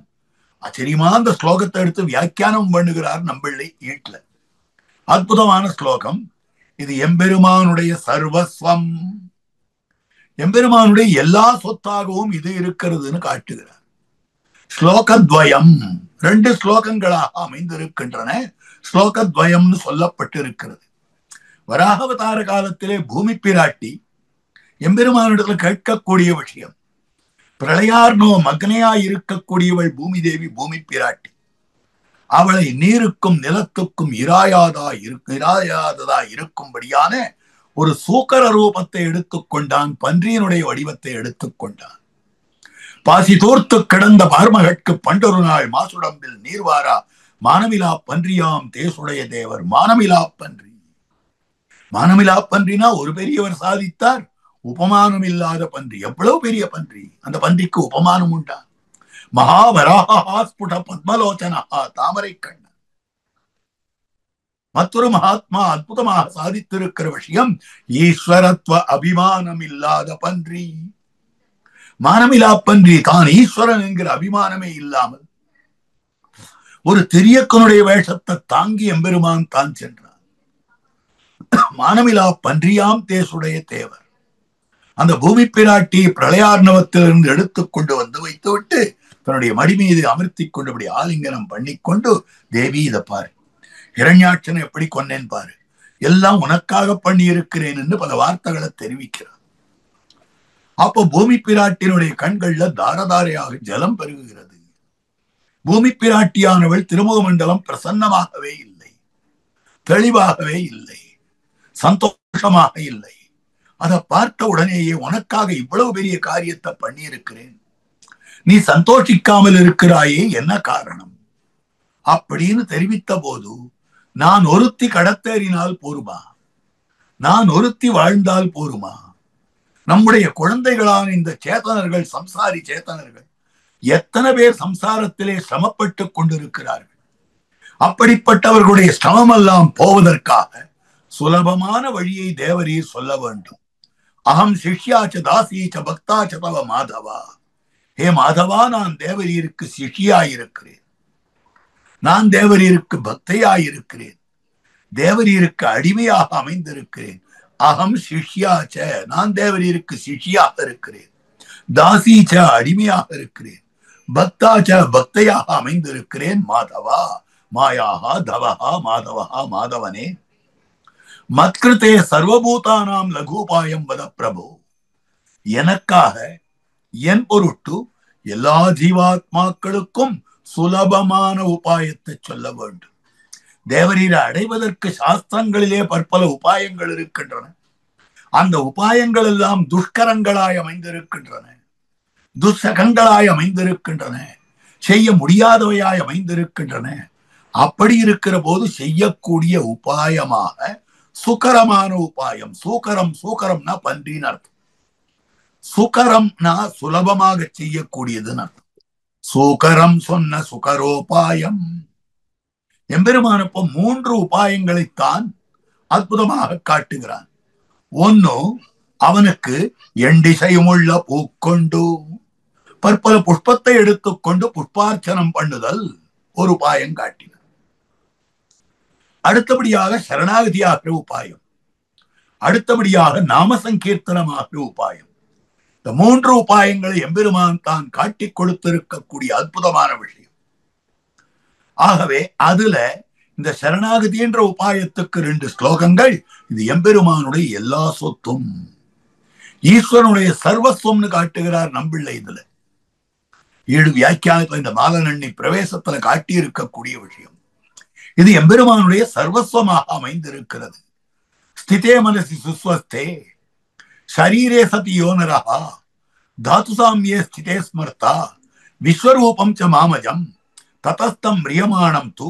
Speaker 2: ஆச்சரியமா அந்த ஸ்லோகத்தை எடுத்து வியாக்கியானம் பண்ணுகிறார் நம்பிள்ளை ஈட்ல. அற்புதமான ஸ்லோகம் இது. எம்பெருமானுடைய சர்வஸ்வம், எம்பெருமானுடைய எல்லா சொத்தாகவும் இது இருக்கிறதுன்னு காட்டுகிறார். ஸ்லோகத்வயம், 2 ஸ்லோகங்களாக அமைந்திருக்கின்றன. ஸ்லோகத்வயம்னு சொல்லப்பட்டிருக்கிறது. வராகவதார காலத்திலே பூமி பிராட்டி எம்பெருமானிடத்தில் கேட்கக்கூடிய விஷயம், பிரளயார்னோ மக்னையாய் இருக்கக்கூடியவள் பூமி தேவி பூமி பிராட்டி. அவளை நீருக்கும் நிலத்துக்கும் இராயாததா இருக்கும்படியான ஒரு சூக்கர ரூபத்தை எடுத்துக்கொண்டான். பன்றியினுடைய வடிவத்தை எடுத்துக்கொண்டான். பாசி தோர்த்து கிடந்த பார்மகற்கு பண்டொரு நாள் மாசுடம்பில் நீர்வாரா மானமிலா பன்றியாம் தேசுடைய தேவர். மானமிலா பன்றி, மானமிலா பன்றினா ஒரு பெரியவர் சாதித்தார், உபமானம் இல்லாத பன்றி. எவ்வளவு பெரிய பன்றி! அந்த பன்றிக்கு உபமானம் உண்டா? மகாவராகா ஸ்புட பத்மலோச்சனா தாமரை கண்ணன். மற்றொரு மகாத்மா அற்புதமாக சாதித்திருக்கிற விஷயம், ஈஸ்வரத்துவ அபிமானம் இல்லாத பன்றி. மானமிலா பன்றி தான் ஈஸ்வரன் என்கிற அபிமானமே இல்லாமல் ஒரு திரியக்கனுடைய வேஷத்தை தாங்கி எம்பெருமான் தான் சென்றான். மானமிலா பன்றியாம் தேசுடைய தேவர். அந்த பூமி பிராட்டி பிரளயார்ணவத்திலிருந்து எடுத்துக்கொண்டு வந்து வைத்துவிட்டு தன்னுடைய மடி மீது அமர்த்தி கொண்டபடி ஆலிங்கனம் பண்ணிக்கொண்டு, தேவி இதை பாரு, ஹிரண்யாட்சனை எப்படி கொன்னேன் பாரு, எல்லாம் உனக்காக பண்ணி இருக்கிறேன் என்று பல வார்த்தைகளை தெரிவிக்கிறார். அப்போ பூமி பிராட்டியினுடைய கண்கள்ல தாரதாரையாக ஜலம் பெருகுகிறது. பூமி பிராட்டியானவள் திருமுக மண்டலம் பிரசன்னமாகவே இல்லை, தெளிவாகவே இல்லை, சந்தோஷமாக இல்லை. அதை பார்த்த உடனேயே உனக்காக இவ்வளவு பெரிய காரியத்தை பண்ணி இருக்கிறேன், நீ சந்தோஷிக்காமல் இருக்கிறாயே, என்ன காரணம் அப்படின்னு தெரிவித்த போது, நான் ஒருத்தி கடத்தேறினால் போருமா, நான் ஒருத்தி வாழ்ந்தால் போருமா, நம்முடைய குழந்தைகளான இந்த சேத்தனர்கள், சம்சாரி சேத்தனர்கள் எத்தனை பேர் சம்சாரத்திலே சிரமப்பட்டு கொண்டிருக்கிறார்கள். அப்படிப்பட்டவர்களுடைய சிரமமெல்லாம் போவதற்காக சுலபமான வழியை தேவரீர் சொல்ல வேண்டும். அகம் சிஷ்யாச்ச தாசீச்ச பக்தாச்ச தவ மாதவா. ஹே மாதவா, நான் தேவரீருக்கு சிஷ்யாயிருக்கிறேன், நான் தேவரீருக்கு பக்தையாயிருக்கிறேன், தேவரீருக்கு அடிமையாக அமைந்திருக்கிறேன். அகம் சிஷ்யாச்ச, நான் தேவரீருக்கு சிஷ்யாக இருக்கிறேன், தாசீச்ச அடிமையாக இருக்கிறேன், பக்தாச்ச பக்தையாக அமைந்திருக்கிறேன். மாதவா மாயாஹா தவஹா மாதவஹா, மாதவனே மத்கிருதே சர்வபூதானாம் லகூபாயம் வத பிரபு. எனக்காக, என் பொருட்டு எல்லா ஜீவாத்மாக்களுக்கும் சுலபமான உபாயத்தை சொல்ல வேண்டும். தேவரீரை அடைவதற்கு சாஸ்திரங்களிலே பற்பல உபாயங்கள் இருக்கின்றன. அந்த உபாயங்கள் எல்லாம் துஷ்கரங்களாய் அமைந்திருக்கின்றன, துஷ்சகங்களாய் அமைந்திருக்கின்றன, செய்ய முடியாதவையாய் அமைந்திருக்கின்றன. அப்படி இருக்கிற போது செய்யக்கூடிய உபாயமாக சுகரமான உபாயம், சூக்கரம்னா பன்றின்னு அர்த்தம், சுகரம்னா சுலபமாக செய்யக்கூடியதுன்னு அர்த்தம். சூக்கரம் சொன்ன சுகரோபாயம். எம்பெருமானப்போ 3 உபாயங்களைத்தான் அற்புதமாக காட்டுகிறான். ஒன்னு, அவனுக்கு எண்டிசையுமுள்ள பூக்கொண்டு பற்பல புஷ்பத்தை எடுத்துக்கொண்டு புஷ்பார்ச்சனம் பண்ணுதல் ஒரு உபாயம் காட்டினார். அடுத்தபடியாக சரணாகதியாக உபாயம், அடுத்தபடியாக நாம சங்கீர்த்தனமாக உபாயம். இந்த 3 உபாயங்களை எம்பெருமான் தான் காட்டி கொடுத்திருக்கக்கூடிய அற்புதமான விஷயம். ஆகவே அதுல இந்த சரணாகதி என்ற உபாயத்துக்கு 2 ஸ்லோகங்கள். இது எம்பெருமானுடைய எல்லா சொத்தும், ஈஸ்வரனுடைய சர்வஸ்வம்னு காட்டுகிறார் நம்பிள்ளை. இதுல ஏழு வியாக்கியானத்துல இந்த மாலனண்ணி பிரவேசத்துல காட்டி இருக்கக்கூடிய விஷயம் இது எம்பெருமானுடைய சர்வஸ்வமாக அமைந்திருக்கிறது. ஸ்திதே மனசி சுஸ்வஸ்தே ஷரீரே சதி யோனரஹா தாது சாமியே ஸ்திதே ஸ்மர்த்தா விஸ்வரூபம் ச மாமஜம் ததஸ்தம் ரியமாணம் து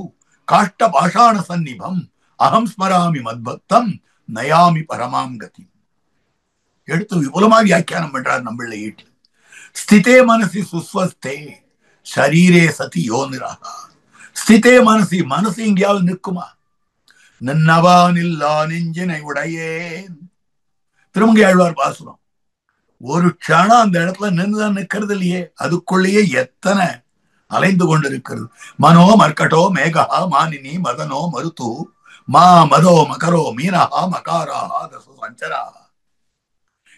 Speaker 2: காஷ்ட பாஷாண சந்நிபம் அகம் ஸ்மராமி மத்பக்தம் நயாமி பரமாம் கதி. எடுத்து விபுலமா வியாக்கியானம் பண்றார் நம்மள ஈட்டு. ஸ்திதே மனசி சுஸ்வஸ்தே ஷரீரே சதி யோனிரஹா. ஸ்திதே மனசி, மனசு எங்கேயாவது நிற்குமா? நின்னவா நில்லா நெஞ்சினை உடையேன். திருமங்கையாழ்வார் பாசுரம். ஒரு க்ஷணம் அந்த இடத்துல நின்றுதான் நிற்கிறது இல்லையே, அதுக்குள்ளேயே எத்தனை அலைந்து கொண்டிருக்கிறது. மனோ மர்க்கட்டோ மேகா மானினி மதனோ மருத்து மா மதோ மகரோ மீனஹா மகாராஹா தசு சஞ்சராஹா.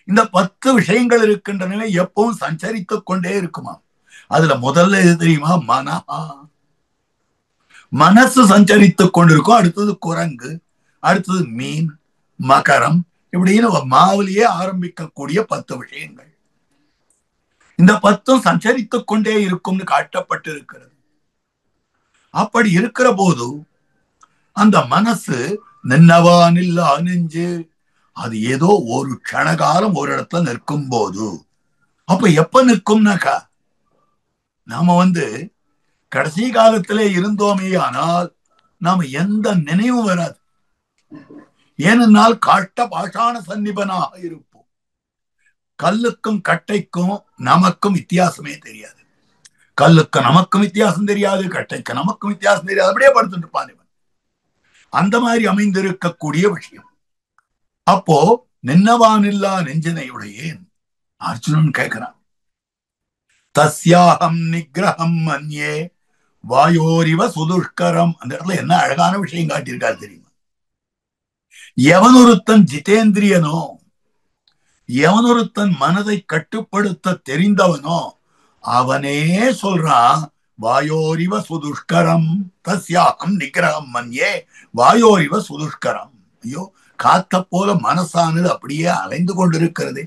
Speaker 2: இந்த 10 விஷயங்கள் இருக்கின்றன, எப்பவும் சஞ்சரித்துக் கொண்டே இருக்குமா. அதுல முதல்ல எது தெரியுமா? மனஹா. மனசு சஞ்சரித்துக் கொண்டிருக்கும். அடுத்தது குரங்கு, அடுத்தது மீன், மகரம், இப்படின்னு மாவுலியே ஆரம்பிக்கக்கூடிய 10 விஷயங்கள். இந்த 10 சஞ்சரித்துக் கொண்டே இருக்கும்னு காட்டப்பட்டிருக்கிறது. அப்படி இருக்கிற போது அந்த மனசு நின்னவா நில்லா நெஞ்சு, அது ஏதோ ஒரு க்ஷணகாலம் ஒரு இடத்துல நிற்கும் போது, அப்ப எப்ப நிற்கும்னாக்கா, நாம கடைசி காலத்திலே இருந்தோமே ஆனால் நாம எந்த நினைவும் வராது. ஏனென்றால் காஷ்ட பாஷாண சந்நிபனாக இருப்போம். கல்லுக்கும் கட்டைக்கும் நமக்கும் வித்தியாசமே தெரியாது. கல்லுக்கு நமக்கும் வித்தியாசம் தெரியாது, கட்டைக்கு நமக்கும் வித்தியாசம் தெரியாது. அப்படியே படுத்துட்டு இருப்பான் இவன். அந்த மாதிரி அமைந்திருக்கக்கூடிய விஷயம். அப்போ நின்னவானில்லா நெஞ்சனையுடையேன் அர்ஜுனன் கேட்கிறான். தஸ்யாஹம் நிகிரகம் மன்யே வாயோரிவ சுதுஷ்கரம். அந்த இடத்துல என்ன அழகான விஷயம் காட்டியிருக்காரு தெரியுமா? எவனொருத்தன் ஜிதேந்திரியனோ, எவனொருத்தன் மனதை கட்டுப்படுத்த தெரிந்தவனோ அவனே சொல்றான் வாயோரிவ சுதுஷ்கரம். தஸ்யாஹம் நிகிரகம் மன்யே வாயோரிவ சுதுஷ்கரம். ஐயோ, காத்த போல மனசானது அப்படியே அலைந்து கொண்டிருக்கிறது,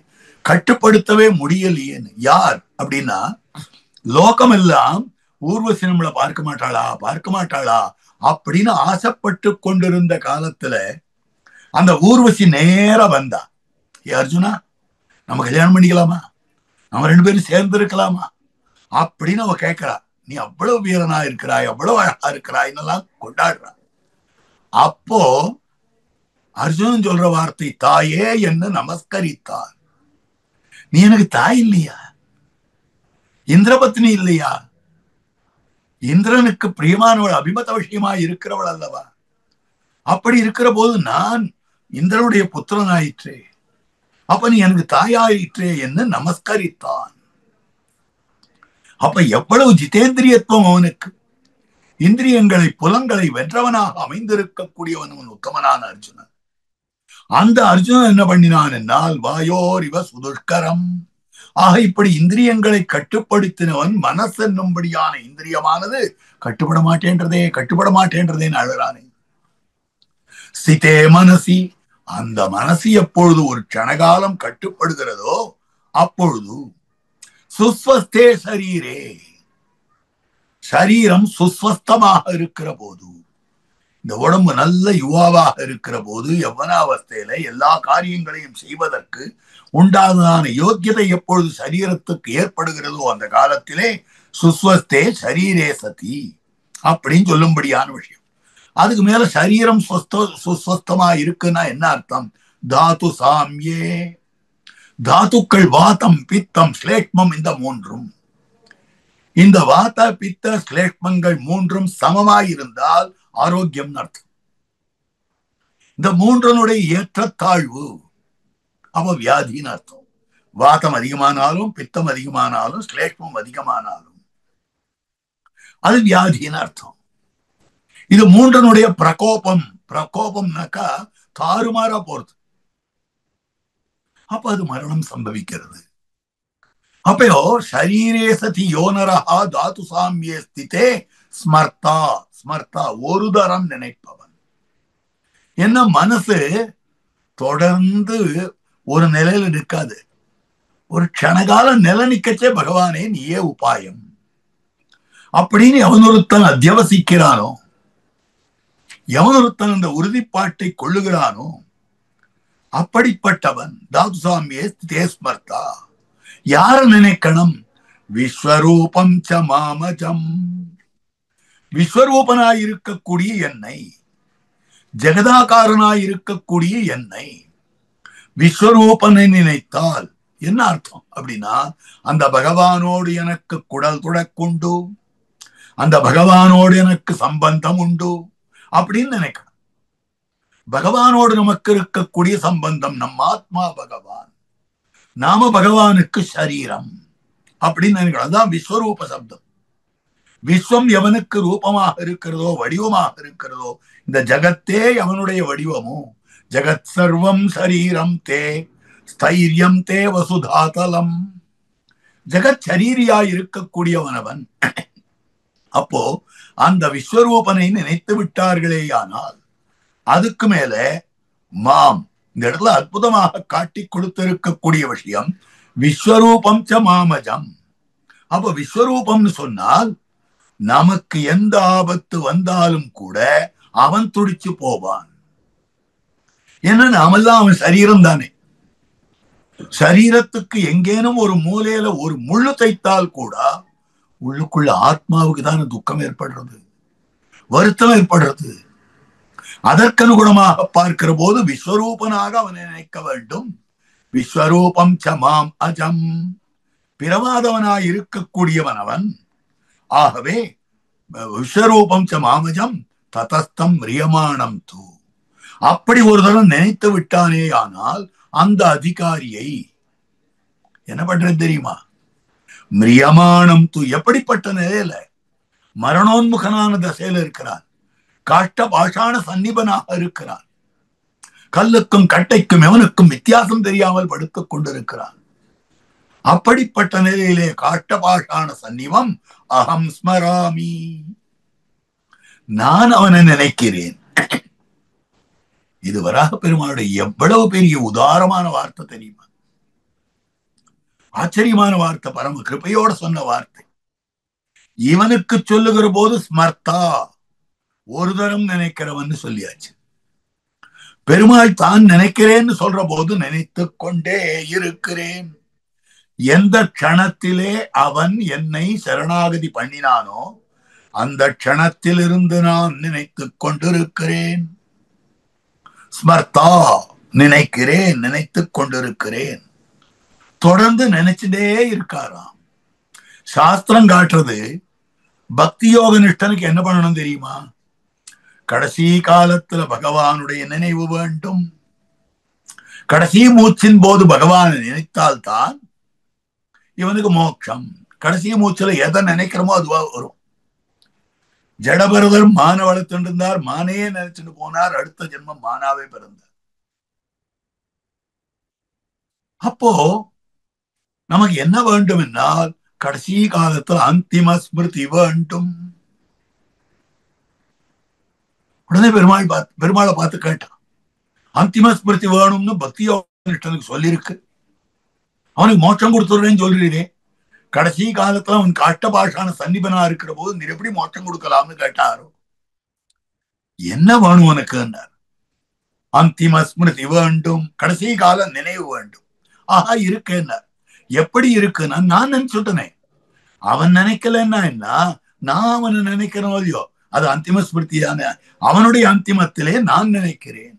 Speaker 2: கட்டுப்படுத்தவே முடியலையேன்னு. யார் அப்படின்னா, லோகம் எல்லாம் ஊர்வசி நம்மளை பார்க்க மாட்டாளா பார்க்க மாட்டாளா அப்படின்னு ஆசைப்பட்டு கொண்டிருந்த காலத்துல அந்த ஊர்வசி நேர வந்தா. ஏ அர்ஜுனா, நம்ம கல்யாணம் பண்ணிக்கலாமா, நம்ம 2 பேரும் சேர்ந்து இருக்கலாமா அப்படின்னு அவ கேட்கிறா. நீ அவ்வளவு வீரனா இருக்கிறாய், அவ்வளவு அழகா இருக்கிறாய் என்னெல்லாம் கொண்டாடுறா. அப்போ அர்ஜுனன் சொல்ற வார்த்தை தாயே என்று நமஸ்கரித்தார். நீ எனக்கு தாய் இல்லையா? இந்திரபத்னி இல்லையா? இந்திரனுக்கு பிரியமானவள், அபிமத விஷயமா இருக்கிறவள் அல்லவா? அப்படி இருக்கிற போது நான் இந்திரனுடைய புத்திரனாயிற்றே, அப்ப நீ எனக்கு தாயாயிற்றே என்று நமஸ்கரித்தான். அப்ப எவ்வளவு ஜிதேந்திரியத்துவம் அவனுக்கு! இந்திரியங்களை புலங்களை வென்றவனாக அமைந்திருக்கக்கூடியவன் உத்தமனான அர்ஜுனன். அந்த அர்ஜுனன் என்ன பண்ணினான் என்னால் வாயோர் இவ சுதுஷ்கரம். ஆக இப்படி இந்திரியங்களை கட்டுப்படுத்தினவன் மனசு என்னும்படியான இந்திரியமானது கட்டுப்பட மாட்டேன்றதேன்னு அழறானே. சிதே மனசி, அந்த மனசு எப்பொழுது ஒரு க்ஷணகாலம் கட்டுப்படுகிறதோ அப்பொழுது சுஸ்வஸ்தே சரீரே, சரீரம் சுஸ்வஸ்தமாக இருக்கிற போது, இந்த உடம்பு நல்ல யுவாவாக இருக்கிற போது, யவனாவஸ்தையில எல்லா காரியங்களையும் செய்வதற்கு உண்டானதான யோக்கியதை எப்பொழுது சரீரத்துக்கு ஏற்படுகிறதோ அந்த காலத்திலே சுஸ்வஸ்தே சரீரே சதி அப்படின்னு சொல்லும்படியான விஷயம். அதுக்கு மேல சரீரம் சுஸ்வஸ்தமா இருக்குன்னா என்ன அர்த்தம்? தாது சாமியே, தாத்துக்கள் வாதம் பித்தம் ஸ்லேஷ்மம், இந்த 3ம், இந்த வாத பித்த ஸ்லேஷ்மங்கள் 3ம் சமமாயிருந்தால் ஆரோக்கியம் அர்த்தம். இந்த 3னுடைய ஏற்றத்தாழ்வு அவ வியாதின்னு அர்த்தம். வாதம் அதிகமானாலும் பித்தம் அதிகமானாலும் ஸ்லேஷ்மம் அதிகமானாலும் அது வியாதின்னு அர்த்தம். இது 3னுடைய பிரகோபம்னாக்கா தாறுமாறா போறது. அப்ப அது மரணம் சம்பவிக்கிறது. அப்போ சரீரே சதி யோனரஹா தாது சாமியே ஸ்திதே ஸ்மர்த்தா. ஸ்மர்த்தா ஒரு தரம் நினைப்பவன். என்ன, மனசு தொடர்ந்து ஒரு நிலையில நிற்காது. ஒரு க்ஷணகால நில நிக்கச்சே பகவானே நீயே உபாயம் அப்படின்னு எவனொருத்தன் அத்தியவசிக்கிறானோ, எவனொருத்தன் அந்த உறுதிப்பாட்டை கொள்ளுகிறானோ, அப்படிப்பட்டவன் தாதுசாமியே தேஸ்மர்த்தா. யார நினைக்கணும்? விஸ்வரூபம் ச மாமஜம், விஸ்வரூபனாயிருக்கக்கூடிய என்னை, ஜெகதாகாரனாயிருக்கக்கூடிய என்னை விஸ்வரூபனை நினைத்தால் என்ன அர்த்தம் அப்படின்னா, அந்த பகவானோடு எனக்கு குடல் துடக்குண்டு, அந்த பகவானோடு எனக்கு சம்பந்தம் உண்டு அப்படின்னு நினைக்கணும். பகவானோடு நமக்கு இருக்கக்கூடிய சம்பந்தம், நம்ம ஆத்மா பகவான், நாம பகவானுக்கு சரீரம் அப்படின்னு நினைக்கணும். அதுதான் விஸ்வரூப சப்தம். விஸ்வம் எவனுக்கு ரூபமாக இருக்கிறதோ, வடிவமாக இருக்கிறதோ, இந்த ஜகத்தே அவனுடைய வடிவமோ, ஜகத் சர்வம் சரீரம் தே ஸ்தைரியம் தே வசுதாதலம், ஜகத் சரீரியாய் இருக்கக்கூடியவனவன். அப்போ அந்த விஸ்வரூபனை நினைத்து விட்டார்களேயானால், அதுக்கு மேல மாம், இந்த இடத்துல அற்புதமாக காட்டி கொடுத்திருக்கக்கூடிய விஷயம் விஸ்வரூபம் ச மாமஜம். அப்ப விஸ்வரூபம்னு சொன்னால் நமக்கு எந்த ஆபத்து வந்தாலும் கூட அவன் துடிச்சு போவான். ஏன்னா நாமெல்லாம் அவன் சரீரம் தானே. சரீரத்துக்கு எங்கேனும் ஒரு மூலையில ஒரு முள்ளு தைத்தால் கூட உள்ளுக்குள்ள ஆத்மாவுக்கு தானே துக்கம் ஏற்படுறது, வருத்தம் ஏற்படுறது. அதற்கனுகுணமாக பார்க்கிற போது விஸ்வரூபனாக அவனை நினைக்க வேண்டும். விஸ்வரூபம் ச மாம் அஜம், பிறவாதவனாய் இருக்கக்கூடியவன் அவன். ஆகவே விஸ்வரூபம் ச மாமஜம் ததஸ்தம் ரியமானம் தூ, அப்படி ஒரு தரம் நினைத்து விட்டானே ஆனால் அந்த அதிகாரியை என்ன பண்றது தெரியுமா? மிரியமானம் தூ, எப்படிப்பட்ட நிலையில மரணோன்முகனான தசையில இருக்கிறான், காஷ்ட பாஷான சன்னிபனாக இருக்கிறான், கல்லுக்கும் கட்டைக்கும் எவனுக்கும் வித்தியாசம் தெரியாமல் படுத்துக் கொண்டிருக்கிறான். அப்படிப்பட்ட நிலையிலே காஷ்ட பாஷான சன்னிவம் அகம் ஸ்மராமி, நான் அவனை நினைக்கிறேன். இது வராக பெருமாளுடைய எவ்வளவு பெரிய உதாரமான வார்த்தை தெரியுமா? ஆச்சரியமான வார்த்தை, பரம கிருபையோட சொன்ன வார்த்தை. இவனுக்கு சொல்லுகிற போது ஸ்மர்த்தா, ஒரு தரம் நினைக்கிறவன் சொல்லியாச்சு. பெருமாள் தான் நினைக்கிறேன்னு சொல்ற போது நினைத்து கொண்டே இருக்கிறேன். எந்த க்ஷணத்திலே அவன் என்னை சரணாகதி பண்ணினானோ அந்த க்ஷணத்திலிருந்து நான் நினைத்து கொண்டிருக்கிறேன். ஸ்மர்த்தா, நினைக்கிறேன், நினைத்து கொண்டிருக்கிறேன். தொடர்ந்து நினைச்சுட்டே இருக்காராம். சாஸ்திரம் காட்டுறது பக்தி யோக நிஷ்டனுக்கு என்ன பண்ணணும் தெரியுமா? கடைசி காலத்துல பகவானுடைய நினைவு வேண்டும். கடைசி மூச்சின் போது பகவானை நினைத்தால்தான் இவனுக்கு மோட்சம். கடைசி மூச்சுல எதை நினைக்கிறோமோ அதுவா வரும். ஜடபரதர் மான வளர்த்துட்டு இருந்தார், மானையே நினைச்சுட்டு போனார், அடுத்த ஜென்மம் மானாவே பிறந்தார். அப்போ நமக்கு என்ன வேண்டும் என்றால் கடைசி காலத்துல அந்திம ஸ்மிருதி வேண்டும். உடனே பெருமாளை பார்த்து கேட்டான், அந்திம ஸ்மிருதி வேணும்னு பக்தி யோகனுக்கு சொல்லியிருக்கு, அவனுக்கு மோட்சம் கொடுத்துடுறேன்னு சொல்றீரே, கடைசி காலத்துல அவன் காஷ்ட பாஷான சன்னிபனா இருக்கிற போது நீ எப்படி மோட்சம் கொடுக்கலாம்னு கேட்டாரோ. என்ன வேணும் உனக்கு? அந்திம ஸ்மிருதி வேண்டும், கடைசி கால நினைவு வேண்டும். ஆஹா, இருக்கேன். எப்படி இருக்குன்னா நான் நினைச்சுட்டனே, அவன் நினைக்கலன்னா என்ன, நான் அவனை நினைக்கிறோம் இல்லையோ, அது அந்திம ஸ்மிருதி தானே. அவனுடைய அந்திமத்திலே நான் நினைக்கிறேன்.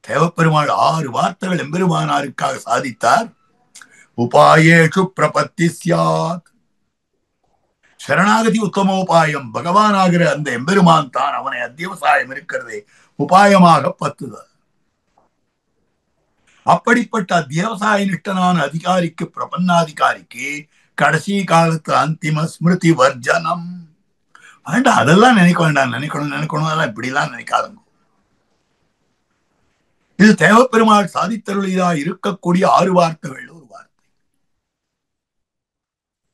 Speaker 2: தேவப்பெருமாள் 6 வார்த்தைகள் எம்பெருமானாருக்காக சாதித்தார். உபாயேஷு பிரபத்தி சியாத், சரணாகதி உத்தமோபாயம். பகவானாகிற அந்த எம்பெருமான் தான் அவனை அத்தியவசாயம் இருக்கிறதே உபாயமாக பத்துதல். அப்படிப்பட்ட அத்தியவசாய நிஷ்டனான அதிகாரிக்கு, பிரபன்னாதிகாரிக்கு கடைசி காலத்து அந்திம ஸ்மிருதி வர்ஜனம் வேண்டாம். அதெல்லாம் நினைக்க வேண்டாம். நினைக்கணும் அதெல்லாம் இப்படிலாம் நினைக்காதுங்க. இது தேவப்பெருமாள் சாதித்தருளிதா இருக்கக்கூடிய 6 வார்த்தைகள் ஒரு வார்த்தை.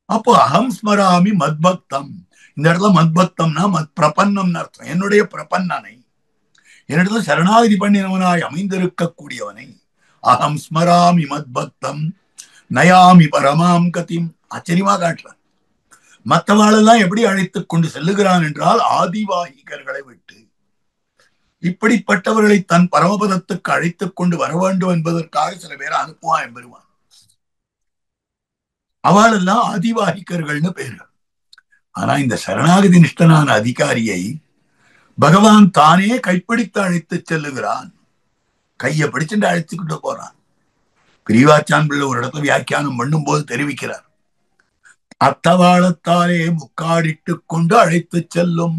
Speaker 2: அப்போ அகம் ஸ்மராமி மத்பக்தம். இந்த இடத்துல மத்பக்தம்னா மத் பிரபன்னம் அர்த்தம். என்னுடைய பிரபன்னனை, என்னிடத்துல சரணாகதி பண்ணினவனாய் அமைந்திருக்கக்கூடியவனை அகம் ஸ்மராமி மத்பக்தம் நயாமி பரமாம் கதிம். ஆச்சரியமா காட்டுறான். மற்றவாளெல்லாம் எப்படி அழைத்துக் கொண்டு செல்லுகிறான் என்றால் ஆதிவாகிகர்களை விட்டு. இப்படிப்பட்டவர்களை தன் பரமபதத்துக்கு அழைத்துக் கொண்டு வர வேண்டும் என்பதற்காக சில பேரை அனுப்புவான் எம்பெருமான். அவளெல்லாம் ஆதிவாகிகர்கள்னு பேரு. ஆனா இந்த சரணாகதி நிஷ்டனான அதிகாரியை பகவான் தானே கைப்பிடித்து அழைத்து செல்லுகிறான். கையை பிடிச்சுட்டு அழைத்துக்கிட்டு போறான். பிரிவாச்சான் பிள்ளை ஒரு இடத்துல வியாக்கியானம் பண்ணும் போது தெரிவிக்கிறார், அத்தவாளத்தாலே முக்காடிட்டு கொண்டு அழைத்து செல்லும்.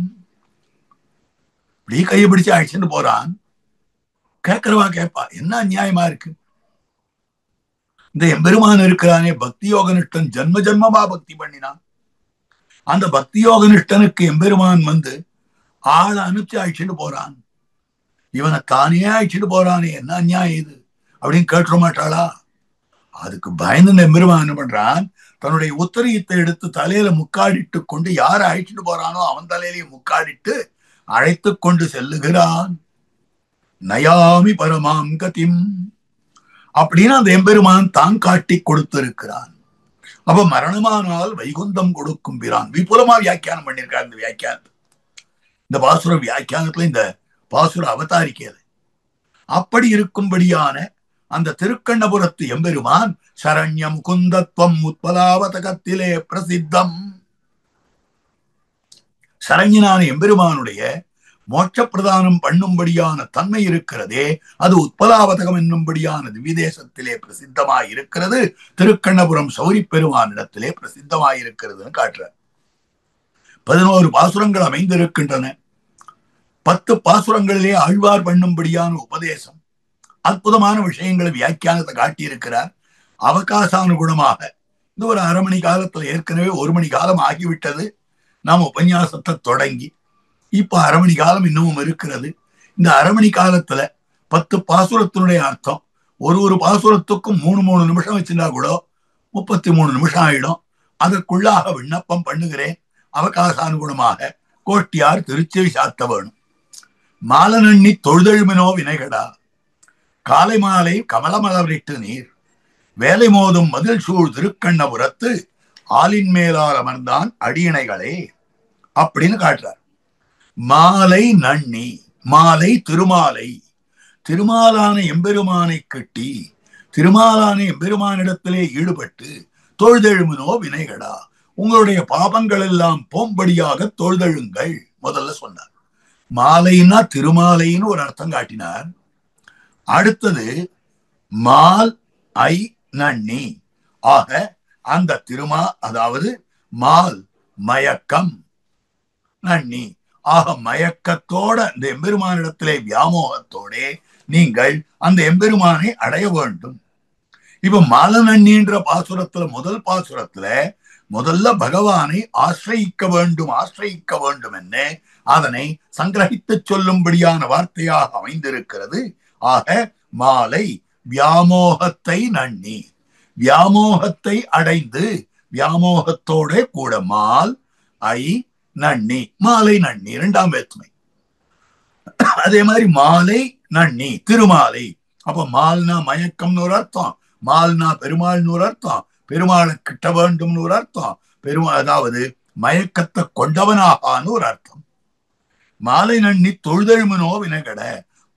Speaker 2: இப்படி கையை பிடிச்சு அழைச்சிட்டு போறான். கேட்கிறவா கேட்பா, என்ன அநியாயமா இருக்கு? இந்த எம்பெருமான் இருக்கிறானே பக்தி யோக நிஷ்டன், ஜன்ம ஜன்மமா பக்தி பண்ணினான். அந்த பக்தி யோக நிஷ்டனுக்கு எம்பெருமான் வந்து ஆளை அனுப்பிச்சு அழைச்சிட்டு போறான். இவனை தானே அழைச்சிட்டு போறானே, என்ன அநியாயம் இது அப்படின்னு கேட்க மாட்டாளா? அதுக்கு பயந்து எம்பெருமான் என்ன பண்றான், தன்னுடைய உத்தரியத்தை எடுத்து தலையில முக்காடிட்டு கொண்டு யாரை அழைச்சிட்டு போறானோ அவன் தலையிலையும் முக்காடிட்டு அழைத்து கொண்டு செல்லுகிறான். நயாமி பரமாம் கதிம் அப்படின்னு அந்த எம்பெருமான் தான் காட்டி கொடுத்திருக்கிறான். அப்ப மரணமானால் வைகுந்தம் கொடுக்கும் பிரான். விபுலமா வியாக்கியானம் பண்ணியிருக்காரு இந்த வியாக்கியானத்தை. இந்த பாசுர வியாக்கியானத்துல இந்த பாசுர அவதாரிக்கிறது. அப்படி இருக்கும்படியான அந்த திருக்கண்ணபுரத்து எம்பெருமான் சரண்யம் குந்தத்வம் உத்பலாவதகத்திலே பிரசித்தம். சரண்யனான எம்பெருமானுடைய மோட்ச பிரதானம் பண்ணும்படியான தன்மை இருக்கிறதே, அது உத்பலாவதகம் என்னும்படியான திவ்யதேசத்திலே பிரசித்தமாய் இருக்கிறது. திருக்கண்ணபுரம் சௌரி பெருமானிடத்திலே பிரசித்தமாயிருக்கிறதுன்னு காட்டுறார். 11 பாசுரங்கள் அமைந்திருக்கின்றன. 10 பாசுரங்களிலே ஆழ்வார் பண்ணும்படியான உபதேசம், அற்புதமான விஷயங்களை வியாக்கியானத்தை காட்டியிருக்கிறார். அவகாசானுகுணமாக இந்த ஒரு அரை மணி காலத்துல ஏற்கனவே 1 மணி காலம் ஆகிவிட்டது நாம் உபன்யாசத்தை தொடங்கி. இப்ப அரை மணி காலம் இன்னமும் இருக்கிறது. இந்த அரை மணி காலத்துல 10 பாசுரத்தினுடைய அர்த்தம், ஒரு பாசுரத்துக்கும் 3 நிமிஷம் வச்சிருந்தா கூட 33 நிமிஷம் ஆயிடும். அதற்குள்ளாக விண்ணப்பம் பண்ணுகிறேன். அவகாசானுகுணமாக கோட்டியார் திருச்செவி சாத்த வேணும். மாலனண்ணி தொழுதெழுமினோ வினைகடா, காலை மாலை கமலமலரிட்டு நீர், வேலை மோதும் மதில் சூழ் திருக்கண்ணபுரத்து ஆலின் மேலால் அமர்ந்தான் அடியினைகளே அப்படின்னு காட்டுறார். மாலை நன்னி, மாலை திருமாலை, திருமாலான எம்பெருமானை கட்டி திருமாலான எம்பெருமானிடத்திலே ஈடுபட்டு தொழுதெழுமினோ வினைகடா, உங்களுடைய பாபங்கள் எல்லாம் போம்படியாக தொழுதெழுங்கள் முதல்ல சொன்னார். மாலைன்னா திருமாலைன்னு ஒரு அர்த்தம் காட்டினார். அடுத்தது மால் ஐ நன்னி, ஆக அந்த அதாவது மால் மயக்கம், நன்னி ஆக மயக்கத்தோட அந்த எம்பெருமானிடத்திலே வியாமோகத்தோட நீங்கள் அந்த எம்பெருமானை அடைய வேண்டும். இப்ப மாலநன்னின்ற பாசுரத்துல முதல் பாசுரத்துல முதல்ல பகவானை ஆசிரியிக்க வேண்டும் என்ன அதனை சங்கிரகித்து சொல்லும்படியான வார்த்தையாக அமைந்திருக்கிறது. ஆக மாலை வியாமோகத்தை நன்னி, வியாமோகத்தை அடைந்து வியாமோகத்தோட கூட மால் ஐ நன்னி, மாலை நன்னி இரண்டாம் வேற்றுமை. அதே மாதிரி மாலை நன்னி திருமாலை. அப்ப மால்னா மயக்கம்னு ஒரு அர்த்தம், மால்னா பெருமாள்னு ஒரு அர்த்தம், பெருமாளை கிட்ட வேண்டும்னு ஒரு அர்த்தம், அதாவது மயக்கத்தை கொண்டவனாகான்னு ஒரு அர்த்தம். மாலை நன்னி தொழுதெழுமினோ வினைகட,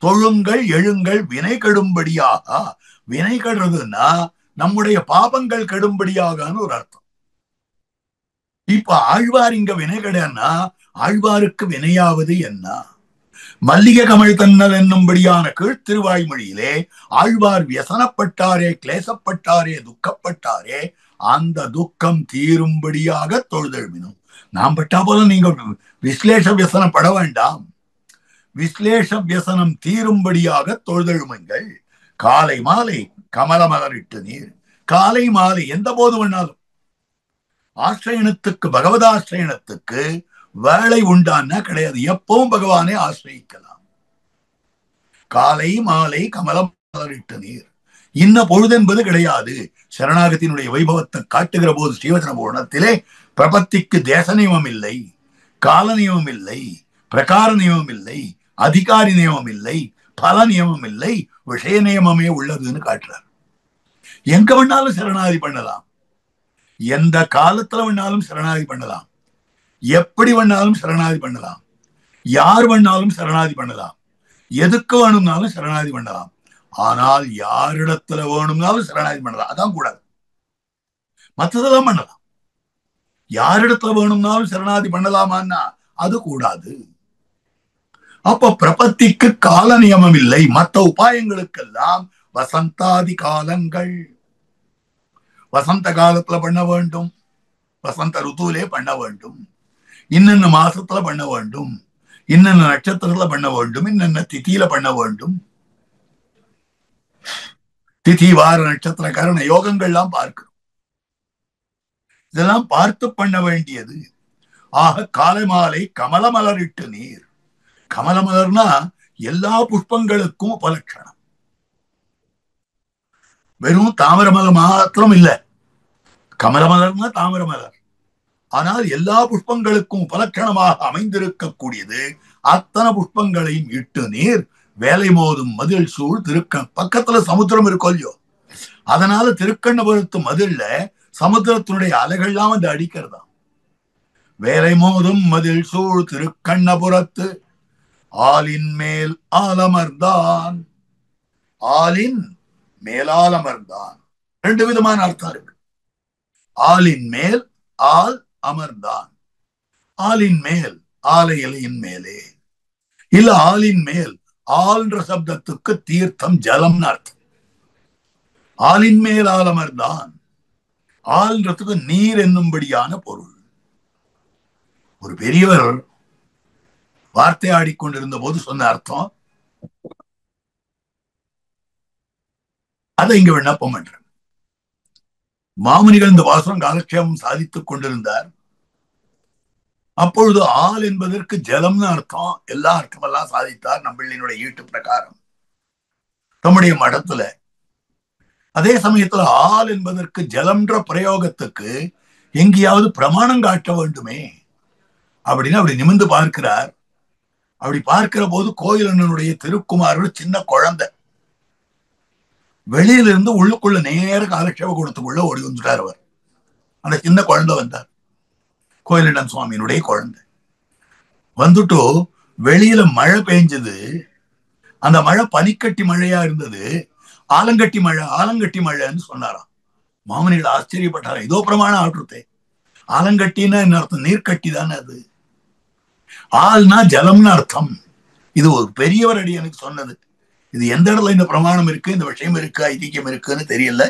Speaker 2: தொழுங்கள் எழுங்கள் வினை கெடும்படியாக. வினை கெடுறதுன்னா நம்முடைய பாபங்கள் கெடும்படியாகனு ஒரு அர்த்தம். இப்ப ஆழ்வார் இங்க வினை கெடன்னா ஆழ்வாருக்கு வினையாவது என்ன? மல்லிகை கமல் தன்னல் என்னும்படியான கீழ்த்திருவாய்மொழியிலே ஆழ்வார் வியசனப்பட்டாரே, கிளேசப்பட்டாரே, துக்கப்பட்டாரே, அந்த துக்கம் தீரும்படியாக தொழுதெழுமினோம். நாம் பட்டா போல நீங்க விஸ்லேஷ வியசனப்பட வேண்டாம். விஸ்லேஷ வியசனம் தீரும்படியாக தொழுதெழுமுங்கள். காலை மாலை கமலமலரிட்டு நீர். காலை மாலை எந்த போது வேணாலும் ஆசிரியனத்துக்கு, பகவதாசிரியனத்துக்கு வேலை உண்டான்னா கிடையாது. எப்பவும் பகவானை ஆசிரியிக்கலாம். காலை மாலை கமலமலரிட்டு நீர். இன்ன பொழுது என்பது கிடையாது. சரணாகத்தினுடைய வைபவத்தை காட்டுகிற போது ஸ்ரீவச்சன பூரணத்திலே பிரபத்திக்கு தேச நியமம் இல்லை, கால நியமம் இல்லை, பிரகார நியமம் இல்லை, அதிகாரி நியமம் இல்லை, பல நியமம் இல்லை, விஷய நியமமே உள்ளதுன்னு காட்டுறார். எங்க வேணாலும் சரணாகதி பண்ணலாம். எந்த காலத்துல வேணாலும் சரணாகதி பண்ணலாம், எப்படி வேணாலும் சரணாகதி பண்ணலாம், யார் வேணாலும் சரணாகதி பண்ணலாம், எதுக்கு வேணும்னாலும் சரணாகதி பண்ணலாம். ஆனால் யாரிடத்துல வேணும்னாலும் சரணாகதி பண்ணலாம், அதான் கூடாது. மற்றதெல்லாம் பண்ணலாம். யாரிடத்துல வேணும்னாலும் சரணாகதி பண்ணலாமான்னா அது கூடாது. அப்ப பிரபத்திக்கு கால நியமம் இல்லை. மற்ற உபாயங்களுக்கெல்லாம் வசந்தாதி காலங்கள். வசந்த காலத்துல பண்ண வேண்டும், வசந்த ருத்துவிலே பண்ண வேண்டும், இன்னென்ன மாசத்துல பண்ண வேண்டும், இன்னென்ன நட்சத்திரத்துல பண்ண வேண்டும், இன்னென்ன திதியில பண்ண வேண்டும். திதி வார நட்சத்திர கரண யோகங்கள்லாம் பார்க்கணும். இதெல்லாம் பார்த்து பண்ண வேண்டியது. ஆக காலை மாலை கமலமலரிட்டு நீர். கமலமலர்னா எல்லா புஷ்பங்களுக்கும் உபலட்சணம். வெறும் தாமரமலர் மாத்திரம் இல்ல, கமலமலர்னா தாமரமலர். ஆனால் எல்லா புஷ்பங்களுக்கும் உபலட்சணமாக அமைந்திருக்கக்கூடியது. அத்தனை புஷ்பங்களையும் இட்டு நீர் வேலை மோதும் மதில் சூழ் பக்கத்துல சமுத்திரம் இருக்கும் இல்லையோ, அதனால திருக்கண்ணபுரத்து மதில்ல சமுத்திரத்தினுடைய அலைகள்லாம் வந்து அடிக்கிறதா. வேலை மோதும் மதில் சூழ் திருக்கண்ணபுரத்து ஆலின் மேல் ஆலமர்ந்தான். ஆலின் மேலாலமர்ந்தான் ரெண்டு விதமான அர்த்தம் இருக்கு. ஆலின் மேல் ஆல் அமர்ந்தான். ஆலின் மேல் ஆலை இலையின் மேலே, இல்ல ஆலின் மேல் ஆல்ன்ற சப்தத்துக்கு தீர்த்தம் ஜலம்னு அர்த்தம். ஆலின் மேல் ஆலமர்ந்தான், ஆல்ன்றதுக்கு நீர் என்னும்படியான பொருள். ஒரு பெரியவர் வார்த்தை ஆடிக்கொண்டிருந்த போது சொன்ன அர்த்தம் அதை இங்க விண்ணப்பம் பண்றேன். மாமுனிகள் இந்த வாசம் காலக்ஷேபம் சாதித்துக் கொண்டிருந்தார். அப்பொழுது ஆல் என்பதற்கு ஜலம்னு அர்த்தம், எல்லா அர்த்தமெல்லாம் சாதித்தார் நம்பிள்ளினுடைய ஈட்டு பிரகாரம் தம்முடைய மடத்துல. அதே சமயத்துல ஆல் என்பதற்கு ஜலம்ன்ற பிரயோகத்துக்கு எங்கேயாவது பிரமாணம் காட்ட வேண்டுமே அப்படின்னு அப்படி நிமிர்ந்து பார்க்கிறார். அப்படி பார்க்கிற போது கோயிலனுடைய திருக்குமாரர் சின்ன குழந்தை வெளியிலிருந்து உள்ளுக்குள்ள நேர காலக்ஷேப கூடத்துக்குள்ள ஓடி வந்துட்டார். அவர் அந்த சின்ன குழந்தை வந்தார், கோயிலண்ணன் சுவாமியினுடைய குழந்தை வந்துட்டு வெளியில மழை பெஞ்சது. அந்த மழை பனிக்கட்டி மழையா இருந்தது. ஆலங்கட்டி மழை ஆலங்கட்டி மழைன்னு சொன்னாராம். மாமனிகள் ஆச்சரியப்பட்டாரா, இதோ பிரமாணம் ஆற்றுத்தே. ஆலங்கட்டின்னா என்ன அர்த்தம்? நீர்க்கட்டி தானே அது. ஆல்னா ஜலம்னு அர்த்தம். இது ஒரு பெரியவர் அடி எனக்கு சொன்னது. இது எந்த இடத்துல இந்த பிரமாணம் இருக்கு, இந்த விஷயம் இருக்கு, ஐதிக்கியம் இருக்குன்னு தெரியல.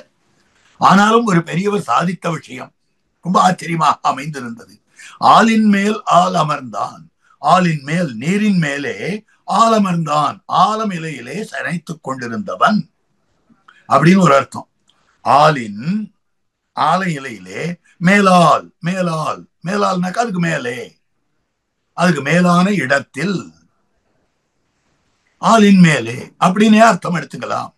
Speaker 2: ஆனாலும் ஒரு பெரியவர் சாதித்த விஷயம் ரொம்ப ஆச்சரியமாக அமைந்திருந்தது. ஆலின் மேல் ஆல் அமர்ந்தான். ஆலின் மேல் நீரின் மேலே ஆல் அமர்ந்தான், ஆலம் இலையிலே சனைத்துக் கொண்டிருந்தவன் அப்படின்னு ஒரு அர்த்தம். ஆலின் ஆலை இலையிலே மேலால், மேலால் மேலால்னாக்கா அதுக்கு மேலே, அதுக்கு மேலான இடத்தில், ஆலின் மேலே அப்படின்னு அர்த்தம் எடுத்துக்கலாம்.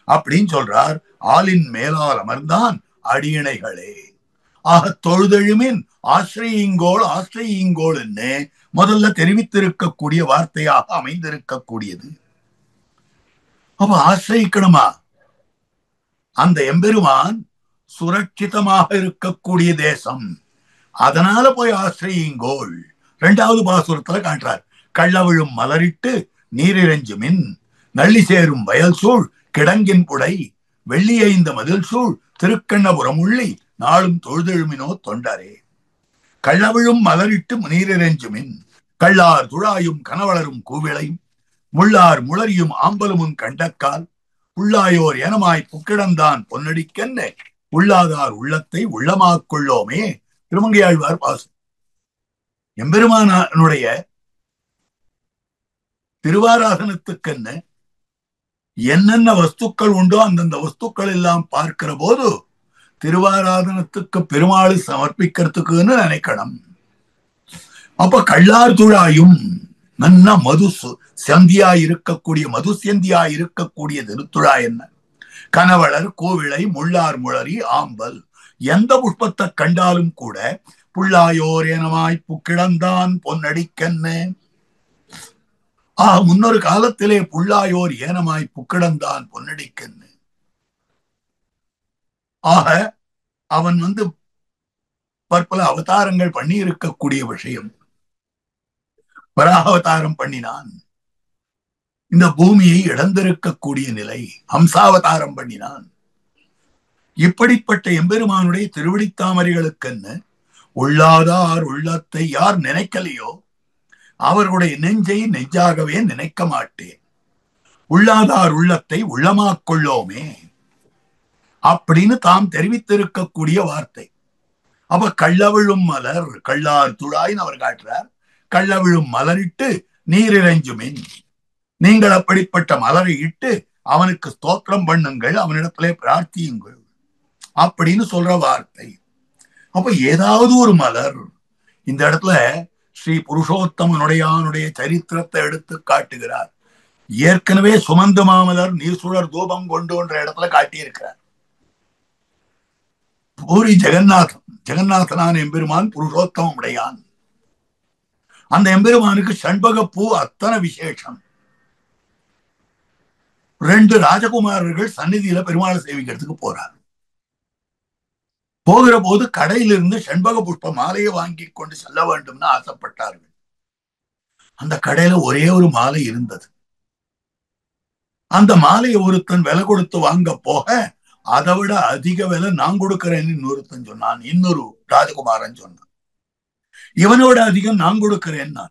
Speaker 2: அப்படின்னு சொல்றார். ஆலின் மேலால் அமர்ந்தான் அடியினைகளே. ஆக தொழுதெழுமின் ஆசிரியங்கோள் ஆசிரியங்கோள் என்று முதல்ல தெரிவித்திருக்கக்கூடிய வார்த்தையாக அமைந்திருக்கக்கூடியது. அப்ப ஆசிரியக்கணுமா? அந்த எம்பெருமான் சுரட்சிதமாக இருக்கக்கூடிய தேசம், அதனால போய் ஆசிரியங்கோள். இரண்டாவது பாசுரத்துல காட்டுறார். கள்ளவிழும் மலரிட்டு நீரிரஞ்சுமின் நள்ளி சேரும் வயல் சூழ் கிடங்கின் புடை வெள்ளியைந்த மதில் சூழ் திருக்கண்ணபுரம் உள்ளி நாளும் தொழுதெழுமினோ தொண்டரே. கள்ளவிழும் மலரிட்டு நீரிரஞ்சுமின் கள்ளார் துழாயும் கனவளரும் கூவிளையும் முள்ளார் முளரியும் ஆம்பலுமுன் கண்டக்கால் உள்ளாயோர் எனமாய் புக்கிடந்தான் பொன்னடிக்கென்ன உள்ளாதார் உள்ளத்தை உள்ளமாக்கொள்ளோமே. திருமங்கையாழ்வார் பாசு. எம்பெருமானுடைய திருவாராதனத்துக்கென்ன என்னென்ன வஸ்துக்கள் உண்டோ அந்தந்த வஸ்துக்கள் எல்லாம் பார்க்கிற போது திருவாராதனத்துக்கு பெருமாள் சமர்ப்பிக்கிறதுக்குன்னு நினைக்கணும். அப்ப கள்ளார் துழாயும் நன்ன மது சந்தியா இருக்கக்கூடிய மது சந்தியா இருக்கக்கூடிய திருத்துழா என்ன, கனவளர் கோவிளை முள்ளார் முளரி ஆம்பல் எந்த புஷ்பத்தை கண்டாலும் கூட புள்ளாயோர் எனமாய் புக்கிடந்தான் பொன்னடிக்கன்னு. முன்னொரு காலத்திலே புள்ளாயோர் ஏனமாய் புக்கிடந்தான் பொன்னடிக்கன்னு. ஆக அவன் பற்பல அவதாரங்கள் பண்ணி இருக்கக்கூடிய விஷயம். வராகவதாரம் பண்ணினான், இந்த பூமியை இழந்திருக்கக்கூடிய நிலை. ஹம்சாவதாரம் பண்ணினான். இப்படிப்பட்ட எம்பெருமானுடைய திருவடித்தாமரைகளுக்கென்னு உள்ளாதார் உள்ளத்தை யார் நினைக்கலையோ அவர்களுடைய நெஞ்சை நெஞ்சாகவே நினைக்க மாட்டேன். உள்ளாதார் உள்ளத்தை உள்ளமாக்கொள்ளோமே அப்படின்னு தாம் தெரிவித்திருக்கக்கூடிய வார்த்தை. அப்ப கள்ளவிழும் மலர் கள்ளார் துழாயின்னு அவர் காட்டுறார். கள்ளவிழும் மலரிட்டு நீரிறைஞ்சுமின், நீங்கள் அப்படிப்பட்ட மலரை இட்டு அவனுக்கு ஸ்தோத்திரம் பண்ணுங்கள், அவனிடத்திலே பிரார்த்தியுங்கள் அப்படின்னு சொல்ற வார்த்தை. அப்ப ஏதாவது ஒரு மலர், இந்த இடத்துல ஸ்ரீ புருஷோத்தமனுடைய சரித்திரத்தை எடுத்து காட்டுகிறார். ஏற்கனவே சுமந்து மாமலர் நீர்சுழர் தூபம் கொண்டுன்ற இடத்துல காட்டியிருக்கிறார். பூரி ஜெகநாதனான எம்பெருமான் புருஷோத்தமம் உடையான். அந்த எம்பெருமானுக்கு சண்பக பூ அத்தனை விசேஷம். 2 ராஜகுமாரர்கள் சந்நிதியில பெருமாளை சேவிக்கிறதுக்கு போறார். போகிற போது கடையிலிருந்து செண்பக புஷ்ப மாலையை வாங்கி கொண்டு செல்ல வேண்டும்னு ஆசைப்பட்டார்கள். அந்த கடையில ஒரே ஒரு மாலை இருந்தது. அந்த மாலையை ஒருத்தன் விலை கொடுத்து வாங்க போக அதை விட அதிக விலை நான் கொடுக்கிறேன்னு இன்னொருத்தன் சொன்னான். இன்னொரு ராஜகுமாரன் சொன்னான், இவனோட அதிகம் நான் கொடுக்கிறேன்னா.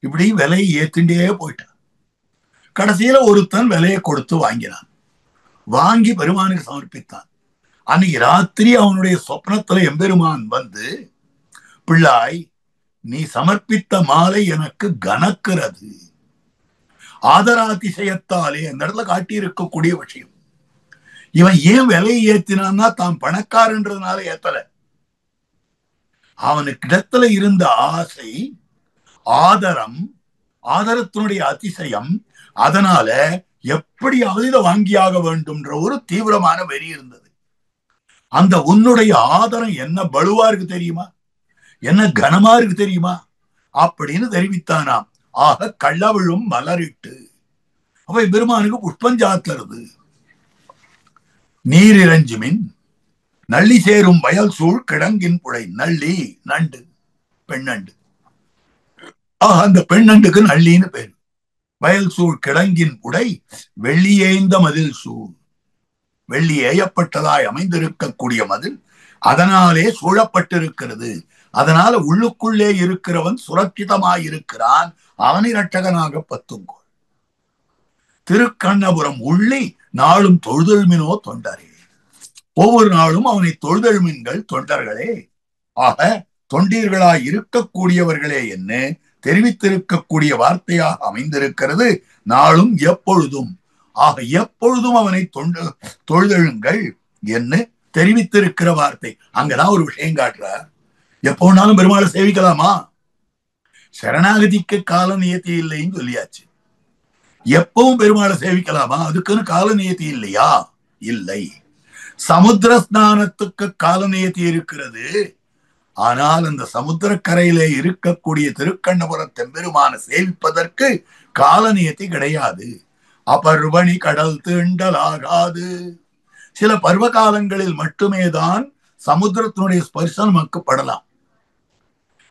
Speaker 2: இப்படி விலையை ஏத்திண்டே போயிட்டான். கடைசியில ஒருத்தன் விலையை கொடுத்து வாங்கினான். வாங்கி பெருமானுக்கு சமர்ப்பித்தான். அன்னைக்கு ராத்திரி அவனுடைய சொப்னத்துல எம்பெருமான் வந்து, பிள்ளாய் நீ சமர்ப்பித்த மாலை எனக்கு கனக்கிறது. ஆதராதிசயத்தாலே அந்த இடத்துல காட்டியிருக்கக்கூடிய விஷயம். இவன் ஏன் விலையை ஏத்தினான்னா தாம் பணக்காரன்றதுனால ஏத்தல. அவனுக்கிடத்துல இருந்த ஆசை, ஆதரம், ஆதரத்தினுடைய அதிசயம், அதனால எப்படியாவது இதை வாங்கியாக வேண்டும்ன்ற ஒரு தீவிரமான வெறி இருந்தது. அந்த உன்னுடைய ஆதரம் என்ன பலுவா இருக்கு தெரியுமா, என்ன கனமா இருக்கு தெரியுமா அப்படின்னு தெரிவித்தானாம். ஆக கள்ளவிழும் மலரிட்டு. அப்ப பெருமானுக்கு புஷ்பஞ்சாத்துறது. நீர் இறைஞ்சுமின் நள்ளி சேரும் வயல் சூழ் கிடங்கின் புழை. நள்ளி நண்டு, பெண்ணண்டு. ஆக அந்த பெண்ணண்டுக்கு நள்ளின்னு பேரு. வயல் சூழ் கிடங்கின் புடை வெள்ளியேந்த மதில் சூழ். வெள்ளி ஏயப்பட்டதாய் அமைந்திருக்கக்கூடிய மதில் அதனாலே சூழப்பட்டிருக்கிறது. அதனால உள்ளுக்குள்ளே இருக்கிறவன் சுரட்சிதமாயிருக்கிறான். அவனை இரட்சகனாக பத்துங்கோள். திருக்கண்ணபுரம் உள்ளி நாளும் தொழுதெழுமினோ தொண்டரே. ஒவ்வொரு நாளும் அவனை தொழுதெழுமின்கள் தொண்டர்களே. ஆக தொண்டீர்களாய் இருக்கக்கூடியவர்களே என்ன தெரிவித்திருக்கக்கூடிய வார்த்தையாக அமைந்திருக்கிறது. நாளும் எப்பொழுதும். ஆக எப்பொழுதும் அவனை தொழுதெழுங்கள் என்று தெரிவித்திருக்கிற வார்த்தை. அங்கதான் ஒரு விஷயம் காட்டுறார். எப்போனாலும் பெருமாளை சேவிக்கலாமா? சரணாகதிக்கு கால நியதி இல்லைன்னு சொல்லியாச்சு. எப்பவும் பெருமாளை சேவிக்கலாமா? அதுக்குன்னு கால நியதி இல்லையா? இல்லை. சமுத்திர ஸ்நானத்துக்கு கால நியதி இருக்கிறது. ஆனால் அந்த சமுத்திரக்கரையிலே இருக்கக்கூடிய திருக்கண்ணபுரம் தெம்பெருமான சேவிப்பதற்கு கால நியதி கிடையாது. அபர்வணி கடல் தீண்டலாகாது. சில பருவ காலங்களில் மட்டுமே தான் சமுத்திரத்தினுடைய ஸ்பர்சம் நமக்கு படலாம்.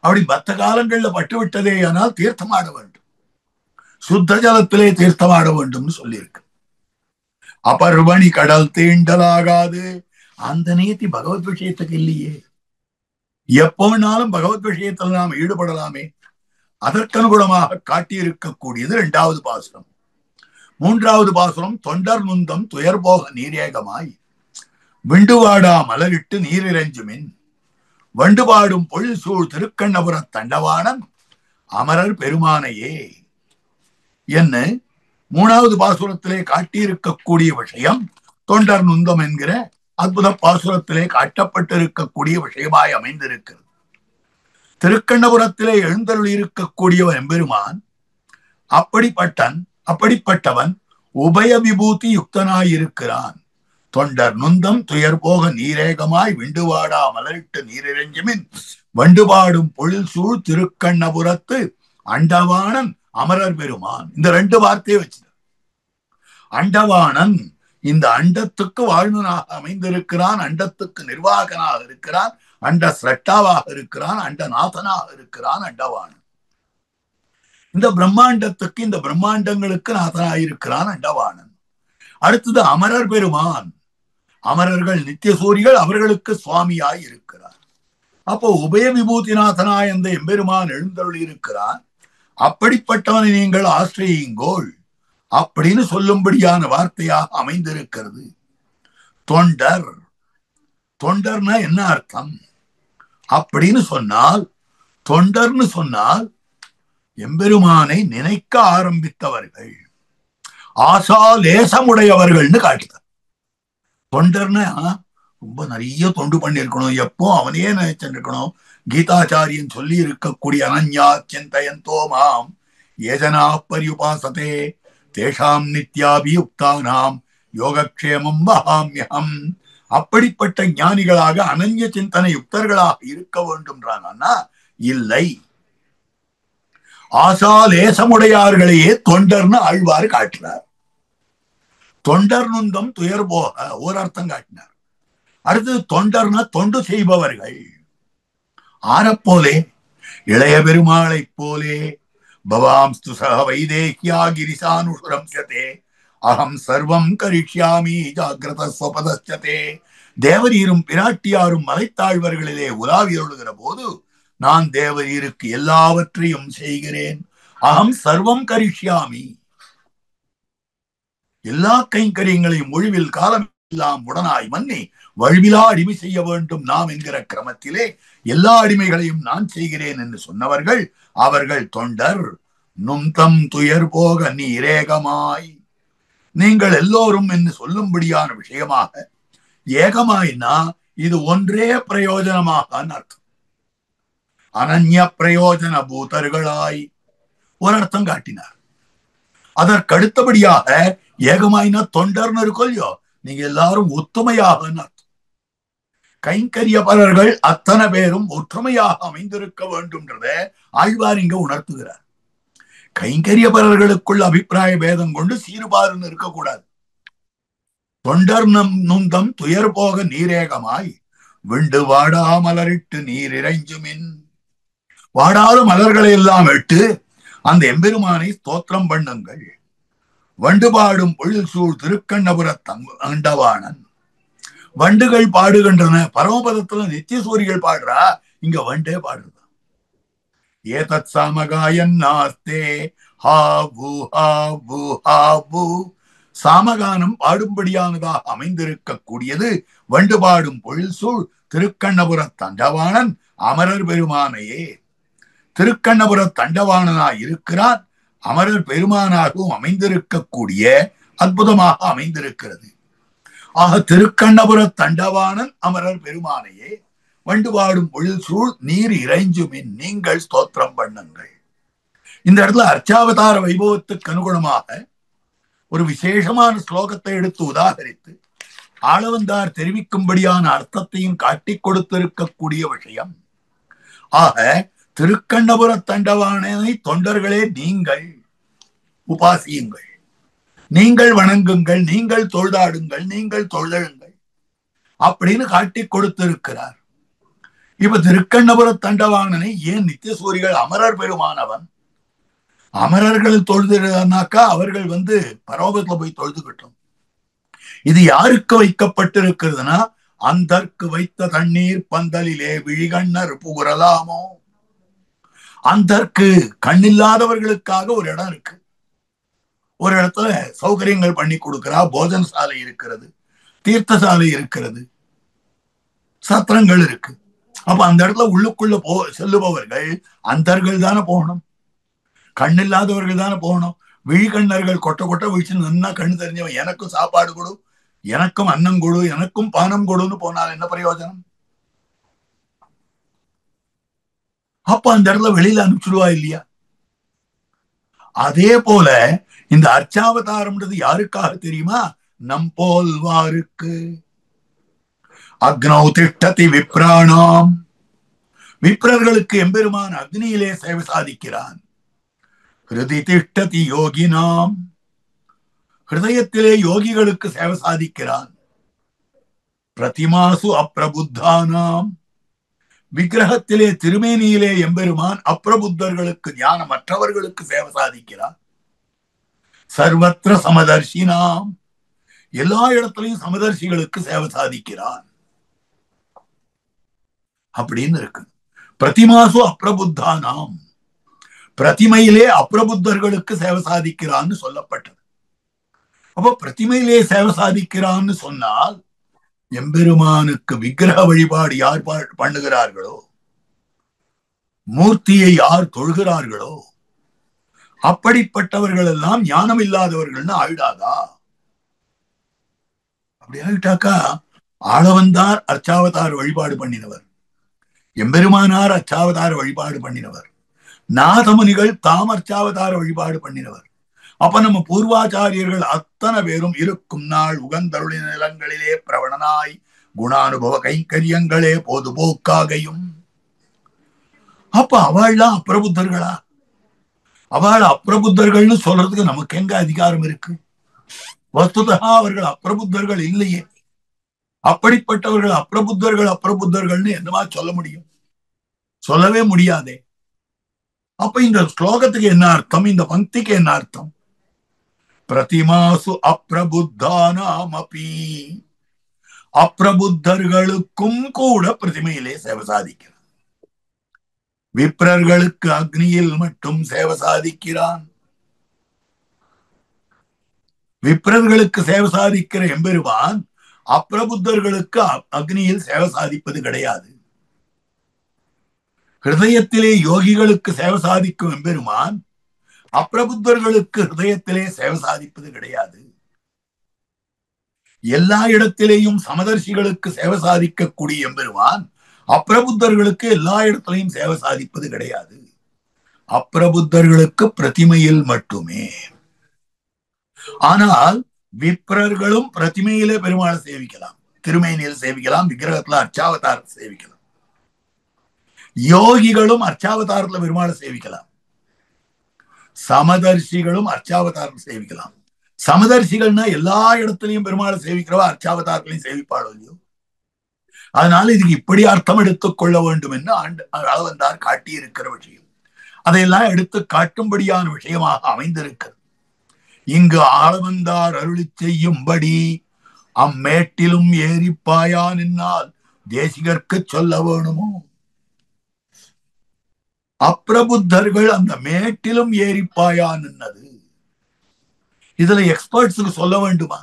Speaker 2: அப்படி மற்ற காலங்கள்ல பட்டுவிட்டதே ஆனால் தீர்த்தமாட வேண்டும், சுத்த ஜலத்திலே தீர்த்தமாட வேண்டும் சொல்லியிருக்கு. அபர்வணி கடல் தீண்டலாகாது. அந்த நியதி பகவத் விஷயத்துக்கு இல்லையே. எப்போனாலும் பகவத் விஷயத்தில் நாம் ஈடுபடலாமே. அதற்கனுகுணமாக காட்டியிருக்கக்கூடியது 2வது பாசுரம். 3வது பாசுரம் தொண்டர் நுந்தம் துயர்போக நீரேகமாய் விண்டுவாடா மலரிட்டு நீரிறைஞ்சுமின் வண்டுபாடும் பொழில் சூழ் திருக்கண்ணபுர தண்டவாணன் அமரர் பெருமானையே என்ன 3வது பாசுரத்திலே காட்டியிருக்கக்கூடிய விஷயம் தொண்டர் நுந்தம் என்கிற அற்புத பாசுரத்திலே காட்டப்பட்டிருக்கக்கூடிய விஷயமாய் அமைந்திருக்கிறது. திருக்கண்ணபுரத்திலே எழுந்தருள் இருக்கக்கூடியவன் எம்பெருமான் அப்படிப்பட்டவன் உபய விபூதி யுக்தனாயிருக்கிறான். தொண்டர் நுந்தம் துயர் போக நீரேகமாய் விண்டுவாடா மலரிட்டு நீரிறைஞ்சுமின் வண்டுபாடும் பொழில் சூழ் திருக்கண்ணபுரத்து அண்டவாணன் அமரர் பெருமான். இந்த 2 வார்த்தையை வச்சு அண்டவாணன் இந்த அண்டத்துக்கு வாழ்வனாக அமைந்திருக்கிறான், அண்டத்துக்கு நிர்வாகனாக இருக்கிறான். அண்ட சிரஷ்டாவாக இருக்கிறான், அண்டநாதனாக இருக்கிறான் அண்டவாணன். இந்த பிரம்மாண்டத்துக்கு, இந்த பிரம்மாண்டங்களுக்கு நாதனாயிருக்கிறான் அண்டவாணன். அடுத்தது அமரர் பெருமான். அமரர்கள் நித்தியசூரிகள், அவர்களுக்கு சுவாமியாய் இருக்கிறார். அப்போ உபய விபூதிநாதனாய் அந்த எம்பெருமான் எழுந்தருளி இருக்கிறார். அப்படிப்பட்டவனை நீங்கள் ஆசிரியுங்கோள் அப்படின்னு சொல்லும்படியான வார்த்தையாக அமைந்திருக்கிறது. தொண்டர், தொண்டர்னா என்ன அர்த்தம் அப்படின்னு சொன்னால், தொண்டர்னு சொன்னால் எம்பெருமானை நினைக்க ஆரம்பித்தவர்கள், ஆசாலேசமுடையவர்கள்னு காட்டுது. தொண்டர்னா ரொம்ப நிறைய தொண்டு பண்ணிருக்கணும், எப்போ அவனையே நினைச்சிருக்கணும். கீதாச்சாரியன் சொல்லி இருக்கக்கூடிய அனன்யா சிந்தயந்தோ மாம் ஏஜனா பரியுபாசதே தேஷாம் நித்யாபியுக்தானாம் யோகக்ஷேமம் வஹாம்யஹம். அப்படிப்பட்ட ஞானிகளாக அனன்ய சிந்தனை யுக்தர்களாக இருக்க வேண்டும்ன்றானா? இல்லை, ஆசாலேசமுடையார்களையே தொண்டர்னு ஆழ்வார் காட்டினார். தொண்டர் நுந்தம் துயர் போக ஒரு அர்த்தம் காட்டினார். அடுத்தது தொண்டர்னா தொண்டு செய்பவர்கள். ஆரப்போலே, இளைய பெருமாளை போலே. பவாம்ஸ்து சக வைதேகியா கிரிசானுஷரம்சதே அகம் சர்வம் கரிஷ்யாமி ஜாகிரத ஸ்வபதஸ்யதே. தேவரீரும் பிராட்டியாரும் மலைத்தாழ்வர்களிலே உலாவி அருளுகிற போது நான் தேவரீருக்கு எல்லாவற்றையும் செய்கிறேன். அகம் சர்வம் கரிஷ்யாமி, எல்லா கைங்கரியங்களையும் ஒழிவில் காலம் எல்லாம் உடனாய் மன்னி வழுவிலா அடிமை செய்ய வேண்டும் நாம் என்கிற கிரமத்திலே எல்லா அடிமைகளையும் நான் செய்கிறேன் என்று சொன்னவர்கள் அவர்கள் தொண்டர். நுந்தம் துயர் போக நீரேகமாய், நீங்கள் எல்லோரும் என்று சொல்லும்படியான விஷயமாக, ஏகமாய்னா இது ஒன்றே பிரயோஜனமாக அர்த்தம். அனன்ய பிரயோஜன பூதர்களாய் ஒரு அர்த்தம் காட்டினார். அதற்கடுத்தபடியாக ஏகமாயினா தொண்டர்னு இருக்கும் இல்லையோ, நீங்க எல்லாரும் ஒத்துமையாக அர்த்தம். கைங்கரியபரர்கள் அத்தனை பேரும் ஒற்றுமையாக அமைந்திருக்க வேண்டும்ன்றத ஆழ்வார் இங்க உணர்த்துகிறார். கைங்கரியபரர்களுக்குள் அபிப்பிராய பேதம் கொண்டு சீறுபாறுன்னு இருக்கக்கூடாது. தொண்டர் நுந்தம் துயர் போக நீரேகமாய் விண்டு வாடா மலரிட்டு நீர் இறைஞ்சுமின். வாடாத மலர்களை எல்லாம் விட்டு அந்த எம்பெருமானை ஸ்தோத்திரம் பண்ணுங்கள். வண்டு பாடும் பொழில் சூழ் திருக்கண்ணபுர அண்டவாணன். வண்டுகள் பாடுகின்றன, பரமபதத்துல நித்தியசூரிகள் பாடுறா, இங்க வண்டே பாடுறதா. ஏதத் சாமகாயன் நாஸ்தே ஹாவு ஹாவு ஹாவு. சாமகானம் பாடும்படியானதாக அமைந்திருக்க கூடியது வண்டு பாடும் பொழில் சூழ் திருக்கண்ணபுர தண்டவாணன் அமரர் பெருமானையே. திருக்கண்ணபுர தண்டவாணனாய் இருக்கிறான், அமரர் பெருமானாகவும் அமைந்திருக்கக்கூடிய அற்புதமாக அமைந்திருக்கிறது. ஆக திருக்கண்ணபுர தண்டவாணன் அமரர் பெருமானையே வண்டு பாடும் பொழில் சூழ் நீர் இறைஞ்சுமின் நீங்கள் ஸ்தோத்திரம் பண்ணுங்கள். இந்த இடத்துல அர்ச்சாவதார வைபவத்துக்கு அனுகுணமாக ஒரு விசேஷமான ஸ்லோகத்தை எடுத்து உதாகரித்து ஆளவந்தார் தெரிவிக்கும்படியான அர்த்தத்தையும் காட்டிக் கொடுத்திருக்கக்கூடிய விஷயம். ஆக திருக்கண்ணபுர தண்டவாணனை தொண்டர்களே நீங்கள் உபாசியுங்கள், நீங்கள் வணங்குங்கள், நீங்கள் தொழுதாடுங்கள், நீங்கள் தொழுதழுங்கள் அப்படின்னு காட்டிக் கொடுத்திருக்கிறார். இப்ப திருக்கண்ணபுர தண்டவாணனை ஏன் நித்தியசூரிகள் அமரர் பெருமானவன், அமரர்கள் தொழுதுனாக்கா அவர்கள் பரமபதத்துல போய் தொழுதுகிட்டோம். இது யாருக்கு வைக்கப்பட்டிருக்கிறதுனா, அந்தற்கு வைத்த தண்ணீர் பந்தலிலே விழிகண்ணர் புகழலாமோ. அந்தற்கு கண்ணில்லாதவர்களுக்காக ஒரு இடம் இருக்கு, ஒரு இடத்துல சௌகரியங்கள் பண்ணி கொடுக்கிறா. போஜன சாலை இருக்கிறது, தீர்த்த சாலை இருக்கிறது, சத்திரங்கள் இருக்கு. அப்ப அந்த இடத்துல உள்ளுக்குள்ள செல்லுபவர்கள் அந்தர்கள் தானே போகணும், கண்ணில்லாதவர்கள் தானே போகணும். விழிகண்ணர்கள் கொட்ட கொட்ட விழிச்சு நின்னா கண்ணு தெரிஞ்சவன் எனக்கும் சாப்பாடு கொடு, எனக்கும் அன்னம் கொடு, எனக்கும் பானம் கொடுன்னு போனால் என்ன பிரயோஜனம்? அப்ப அந்த இடத்துல வெளியில அனுப்பிச்சுடுவா இல்லையா? அதே போல இந்த அர்ச்சாவதாரம்ன்றது யாருக்காக தெரியுமா? நம் போல்வாருக்கு. அக்னௌ திஷ்டதி விப்ராணாம், விப்ரர்களுக்கு எம்பெருமான் அக்னியிலே சேவை சாதிக்கிறான். ஹிருதி திஷ்டதி யோகினாம், ஹிருதயத்திலே யோகிகளுக்கு சேவை சாதிக்கிறான். பிரதிமாசு அப்பிரபுத்தானாம், விக்கிரகத்திலே திருமேனியிலே எம்பெருமான் அப்பிரபுத்தர்களுக்கு ஞானமற்றவர்களுக்கு சேவை சாதிக்கிறார். சர்வத்திர சமதர்ஷினாம், எல்லா இடத்திலையும் சமதர்ஷிகளுக்கு சேவை சாதிக்கிறான் அப்படின்னு இருக்கு. பிரதிமாசு அப்பிரபுத்தானாம், பிரதிமையிலே அப்பிரபுத்தர்களுக்கு சேவை சாதிக்கிறான்னு சொல்லப்பட்டது. அப்ப பிரதிமையிலே சேவை சாதிக்கிறான்னு சொன்னால் எம்பெருமானுக்கு விக்கிரக வழிபாடு யார் பண்ணுகிறார்களோ, மூர்த்தியை யார் தொழுகிறார்களோ, அப்படிப்பட்டவர்கள் எல்லாம் ஞானம் இல்லாதவர்கள்னு ஆயிடாதா? அப்படி ஆயிட்டாக்கா ஆளவந்தார் அர்ச்சாவதார வழிபாடு பண்ணினவர், எம்பெருமானார் அர்ச்சாவதார வழிபாடு பண்ணினவர், நாதமுனிகள் தாம் அர்ச்சாவதார வழிபாடு பண்ணினவர். அப்ப நம்ம பூர்வாச்சாரியர்கள் அத்தனை பேரும் இருக்கும் நாள் உகந்தருளின நிலங்களிலே பிரவணனாய் குணானுபவ கைங்கரியங்களே பொதுபோக்காகையும். அப்ப அவள்லாம் அப்பிரபுத்தர்களா? அவள் அப்பிரபுத்தர்கள்னு சொல்றதுக்கு நமக்கு எங்க அதிகாரம் இருக்கு? வஸ்துதா அவர்கள் அப்பிரபுத்தர்கள் இல்லையே. அப்படிப்பட்டவர்கள் அப்பிரபுத்தர்கள்னு என்னமா சொல்ல முடியும்? சொல்லவே முடியாதே. அப்ப இந்த ஸ்லோகத்துக்கு என்ன அர்த்தம், இந்த பங்கிக்கு என்ன அர்த்தம்? பிரதிமாசு அப்பிரபுத்தானாம் அபி, அப்பிரபுத்தர்களுக்கும் கூட பிரதிமையிலே சேவை சாதிக்கிறான். விப்ரர்களுக்கு அக்னியில் மட்டும் சேவை சாதிக்கிறான். விப்ரர்களுக்கு சேவை சாதிக்கிற எம்பெருமான் அப்பிரபுத்தர்களுக்கு அக்னியில் சேவை சாதிப்பது கிடையாது. ஹிருதயத்திலே யோகிகளுக்கு சேவை சாதிக்கும் எம்பெருமான் அப்பிரபுத்தர்களுக்கு ஹிருதயத்திலே சேவை சாதிப்பது கிடையாது. எல்லா இடத்திலேயும் சமதர்ஷிகளுக்கு சேவை சாதிக்கக்கூடிய எம்பெருமான் அப்பிரபுத்தர்களுக்கு எல்லா இடத்திலையும் சேவை சாதிப்பது கிடையாது. அப்பிரபுத்தர்களுக்கு பிரதிமையில் மட்டுமே. ஆனால் விப்ரர்களும் பிரதிமையிலே பெருமாளை சேவிக்கலாம், திருமேனியில் சேவிக்கலாம், விக்கிரகத்துல அர்ச்சாவதாரத்தை சேவிக்கலாம். யோகிகளும் அர்ச்சாவதாரத்துல பெருமாளை சேவிக்கலாம், சமதர்ஷிகளும் அர்ச்சாவதாரத்தை சேவிக்கலாம். சமதர்ஷிகள்னா எல்லா இடத்துலையும் பெருமாளை சேவிக்கிறவா அர்ச்சாவதாரத்திலையும் சேவிப்பாளோ இல்லையோ. அதனால இதுக்கு இப்படி அர்த்தம் எடுத்துக் கொள்ள வேண்டும் என்று ஆளவந்தார் காட்டியிருக்கிற விஷயம், அதையெல்லாம் எடுத்து காட்டும்படியான விஷயமாக அமைந்திருக்கிறது. இங்கு ஆளவந்தார் அருளி செய்யும்படி அம்மேட்டிலும் ஏறிப்பாயா நின்னால் தேசிகர்க்கு சொல்ல வேணுமோ? அப்பிரபுத்தர்கள் அந்த மேட்டிலும் ஏறிப்பாயா நின்னது இதுல எக்ஸ்பர்ட்ஸுக்கு சொல்ல வேண்டுமா?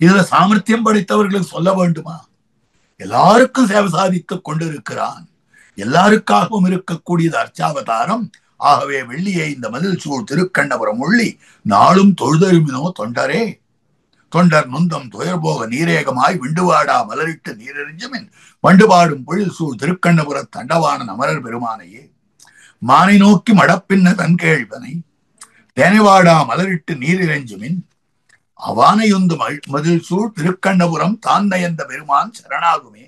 Speaker 2: இதுல சாமர்த்தியம் படைத்தவர்களுக்கு சொல்ல வேண்டுமா? எல்லாருக்கும் சேவை சாதித்துக் கொண்டிருக்கிறான். எல்லாருக்காகவும் இருக்கக்கூடியது அர்ச்சாவதாரம். ஆகவே வெள்ளியை இந்த மதில் சூழ் திருக்கண்ணபுரம் உள்ளி நாளும் தொழுதருமினோ தொண்டரே, தொண்டர் நுந்தம் துயர்போக நீரேகமாய் விண்டுவாடா மலரிட்டு நீரெறிஞ்சமின் வண்டுபாடும் பொழில் சூழ் திருக்கண்ணபுர தண்டவான அமரர் பெருமானையே, மானை நோக்கி மடப்பின்ன தன் கேழ்வனை தேனைவாடா மலரிட்டு நீரிறைஞ்சுமின் அவானையுந்து மதில் சூழ் திருக்கண்ணபுரம் தான் நயந்த பெருமான் சரணாகுமே.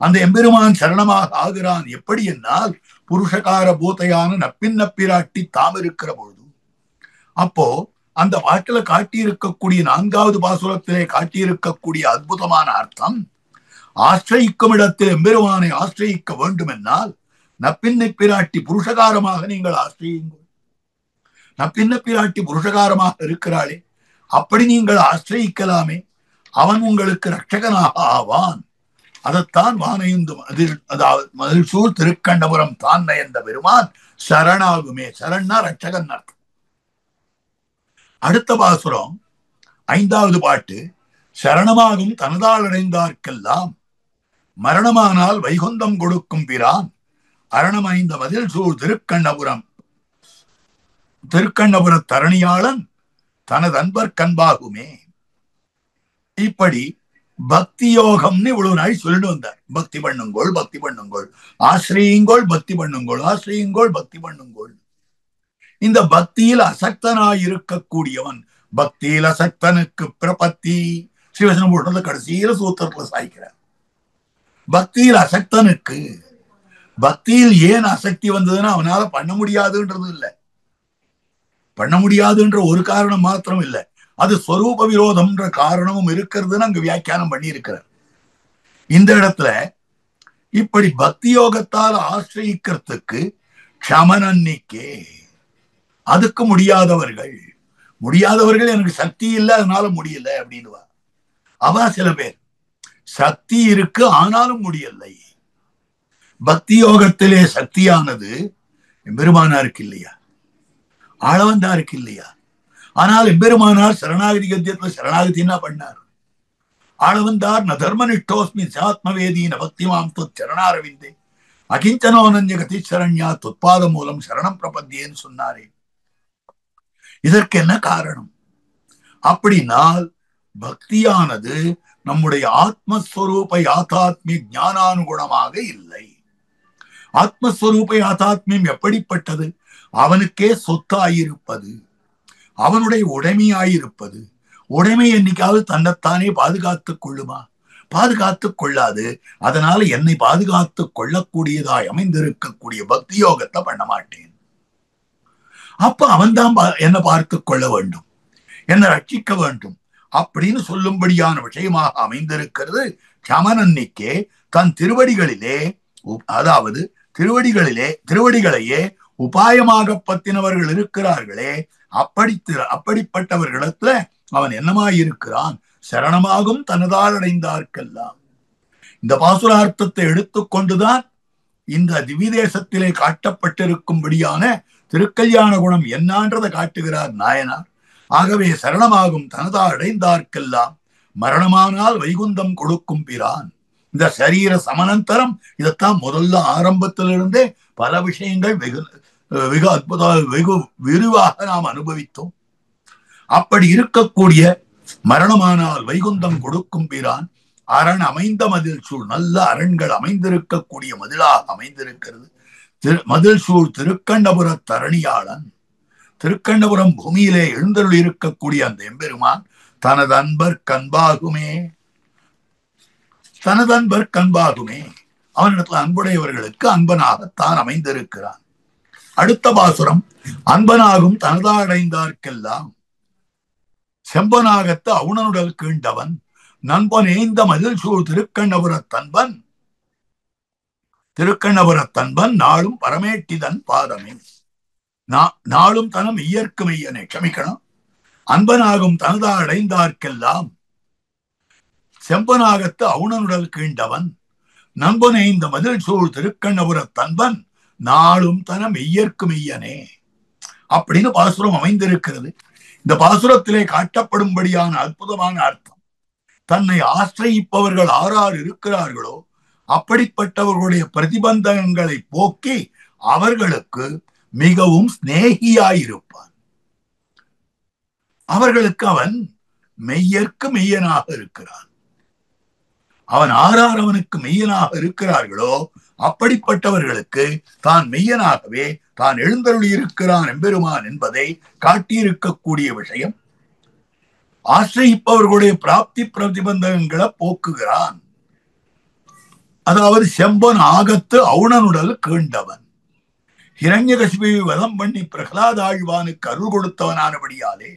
Speaker 2: அந்த எம்பெருமான் சரணமாக ஆகிறான். எப்படி என்னால் புருஷகார பூத்தையான நப்பின் நப்பிராட்டி தாம் இருக்கிற பொழுது. அப்போ அந்த பாட்டில காட்டியிருக்கக்கூடிய 4வது பாசுரத்திலே காட்டியிருக்கக்கூடிய அற்புதமான அர்த்தம், ஆசிரியிக்கும் இடத்தில் எம்பெருமானை ஆசிரியிக்க வேண்டும் என்னால் நப்பின்னை பிராட்டி புருஷகாரமாக நீங்கள் ஆசிரியுங்கள். நப்பின்ன பிராட்டி புருஷகாரமாக இருக்கிறாளே, அப்படி நீங்கள் ஆசிரியிக்கலாமே. அவன் உங்களுக்கு ரட்சகனாக ஆவான். அதைத்தான் வானையுந்து மதில் சூழ் திருக்கண்ணபுரம் தான் நயந்த பெருமான் சரணாகுமே. சரண்னா ரட்சகன் அர்த்தம். அடுத்த பாசுரம் 5வது பாட்டு, சரணமாகும் தனதால் அடைந்தார்க்கெல்லாம் மரணமானால் வைகுந்தம் கொடுக்கும் பிரான் அரணமைந்த மதில் சூழ் திருக்கண்ணபுர தரணியாளன் தனது அன்பர் கண்பாகுமே. இப்படி பக்தி யோகம்னு இவ்வளவு நாள் சொல்லிட்டு வந்தார். பக்தி பண்ணுங்கோள், பக்தி பண்ணுங்கோள், ஆசிரியுங்கோள், பக்தி பண்ணுங்கோள், ஆசிரியுங்கோள், பக்தி பண்ணுங்கோள். இந்த பக்தியில் அசக்தனாய் இருக்கக்கூடியவன், பக்தியில் அசக்தனுக்கு பிரபத்தி ஸ்ரீவசனம் போடுறத கடைசியில சூத்திரத்துல சாய்க்கிறார். பக்தியில் அசக்தனுக்கு, பக்தியில் ஏன் அசக்தி வந்ததுன்னா அவனால பண்ண முடியாதுன்றது இல்லை, பண்ண முடியாதுன்ற ஒரு காரணம் மாத்திரம் இல்லை, அது ஸ்வரூப விரோதம்ன்ற காரணமும் இருக்கிறதுன்னு அங்க வியாக்கியானம் பண்ணி இருக்கிறார். இந்த இடத்துல இப்படி பக்தி யோகத்தால் ஆசிரியிக்கிறதுக்கு க்ஷமனன்னிக்கே, அதுக்கு முடியாதவர்கள் எனக்கு சக்தி இல்லை அதனால முடியல அப்படின்னுவா. அவ சில பேர் சக்தி இருக்கு ஆனாலும் முடியலை. பக்தி யோகத்திலே சக்தியானது எம்பெருமானாருக்கு இல்லையா, ஆளவந்தாருக்கு இல்லையா? ஆனால் எம்பெருமானார் சரணாகதி கத்தியத்துல சரணாகதி என்ன பண்ணார்? ஆளவந்தார் ந தர்மனிஷ்டோஸ்மி சாத்மவேதி ந பக்திமாம் துத் சரணாரவிந்தே அகிஞ்சனோனன்ய கதி சரண்யா துத்பாத மூலம் சரணம் பிரபத்தியேன்னு சொன்னாரே. இதற்கு என்ன காரணம்? அப்படினால் பக்தியானது நம்முடைய ஆத்மஸ்வரூப யாதாத்மிய ஞானானுகுணமாக இல்லை. ஆத்மஸ்வரூப யாதாத்மியம் எப்படிப்பட்டது? அவனுக்கே சொத்தாயிருப்பது, அவனுடைய உடைமையாயிருப்பது. உடைமை என்னைக்காவது தன்னைத்தானே பாதுகாத்துக் கொள்ளுமா? பாதுகாத்துக் கொள்ளாது. அதனால என்னை பாதுகாத்துக் கொள்ளக்கூடியதாய் அமைந்திருக்கக்கூடிய பக்தி யோகத்தை பண்ண மாட்டேன். அப்ப அவன்தான் என்னை பார்த்து கொள்ள வேண்டும், என்னை ரட்சிக்க வேண்டும் அப்படின்னு சொல்லும்படியான விஷயமாக அமைந்திருக்கிறது. க்ஷமனன்னிக்கே தன் திருவடிகளிலே, அதாவது திருவடிகளையே உபாயமாக பத்தினவர்கள் இருக்கிறார்களே, அப்படிப்பட்டவர்களிடத்துல அவன் என்னமாயிருக்கிறான்? சரணமாகும் தனதால் அடைந்தார்க்கெல்லாம். இந்த பாசுரார்த்தத்தை எடுத்துக்கொண்டுதான் இந்த திவ்யதேசத்திலே காட்டப்பட்டிருக்கும்படியான திருக்கல்யாண குணம் என்னான்றதை காட்டுகிறார் நாயனார். ஆகவே சரணமாகும் தனதால் அடைந்தார்க்கெல்லாம் மரணமானால் வைகுந்தம் கொடுக்கும் பிரான். இந்த சரீர சமனந்தரம் இதைத்தான் முதல்ல ஆரம்பத்திலிருந்தே பல விஷயங்கள் வெகு அற்புத வெகு விரிவாக நாம் அனுபவித்தோம். அப்படி இருக்கக்கூடிய மரணமானால் வைகுந்தம் கொடுக்கும் பிரான் அரண் அமைந்த மதில் சூழ், நல்ல அரண்கள் அமைந்திருக்கக்கூடிய மதிலாக அமைந்திருக்கிறது. மதில் சூழ் திருக்கண்டபுர தரணியாளன், திருக்கண்டபுரம் பூமியிலே எழுந்தருள் இருக்கக்கூடிய அந்த எம்பெருமான் தனது அன்பர் கண்பாகுமே, அவனிடத்துல அன்புடையவர்களுக்கு அன்பனாகத்தான் அமைந்திருக்கிறான். அடுத்த பாசுரம், அன்பனாகும் தனதாடைந்தார்க்கெல்லாம் செம்பனாகத்து அவுணனுடல் கீண்டவன் நண்பனேந்த மதில் சூழ் திருக்கண்ணபுரத்தன்பன் நாளும் பரமேட்டிதன் பாதமே. நாளும் தனம் இயற்கு மெய்யனை, க்ஷமிக்கணும், அன்பனாகும் தனதா அடைந்தார்க்கெல்லாம் செம்பனாகத்து அவுணனுடல் கீண்டவன் நண்பனேந்த மதில் சூழ் திருக்கண்ணபுரத்தன்பன் நாளும் தனம் இயற்கு மெய்யனே அப்படின்னு பாசுரம் அமைந்திருக்கிறது. இந்த பாசுரத்திலே காட்டப்படும்படியான அற்புதமான அர்த்தம், தன்னை ஆசிரியிப்பவர்கள் ஆறார் இருக்கிறார்களோ அப்படிப்பட்டவர்களுடைய பிரதிபந்தகங்களை போக்கி அவர்களுக்கு மிகவும் சிநேகியாயிருப்பான். அவர்களுக்கு அவன் மெய்யற்கு மெய்யனாக இருக்கிறான். அவன் ஆறார் அவனுக்கு மெய்யனாக இருக்கிறார்களோ அப்படிப்பட்டவர்களுக்கு தான் மெய்யனாகவே தான் எழுந்தருளி இருக்கிறான் எம்பெருமான் என்பதை காட்டியிருக்கக்கூடிய விஷயம். ஆசிரியிப்பவர்களுடைய பிராப்தி பிரதிபந்தகங்களை போக்குகிறான். அதாவது செம்பன் ஆகத்து அவுணனுடல் கீண்டவன், ஹிரண்யகசிபுவை வதம் பண்ணி பிரகலாத ஆழ்வானுக்கு அருள் கொடுத்தவனானபடியாலே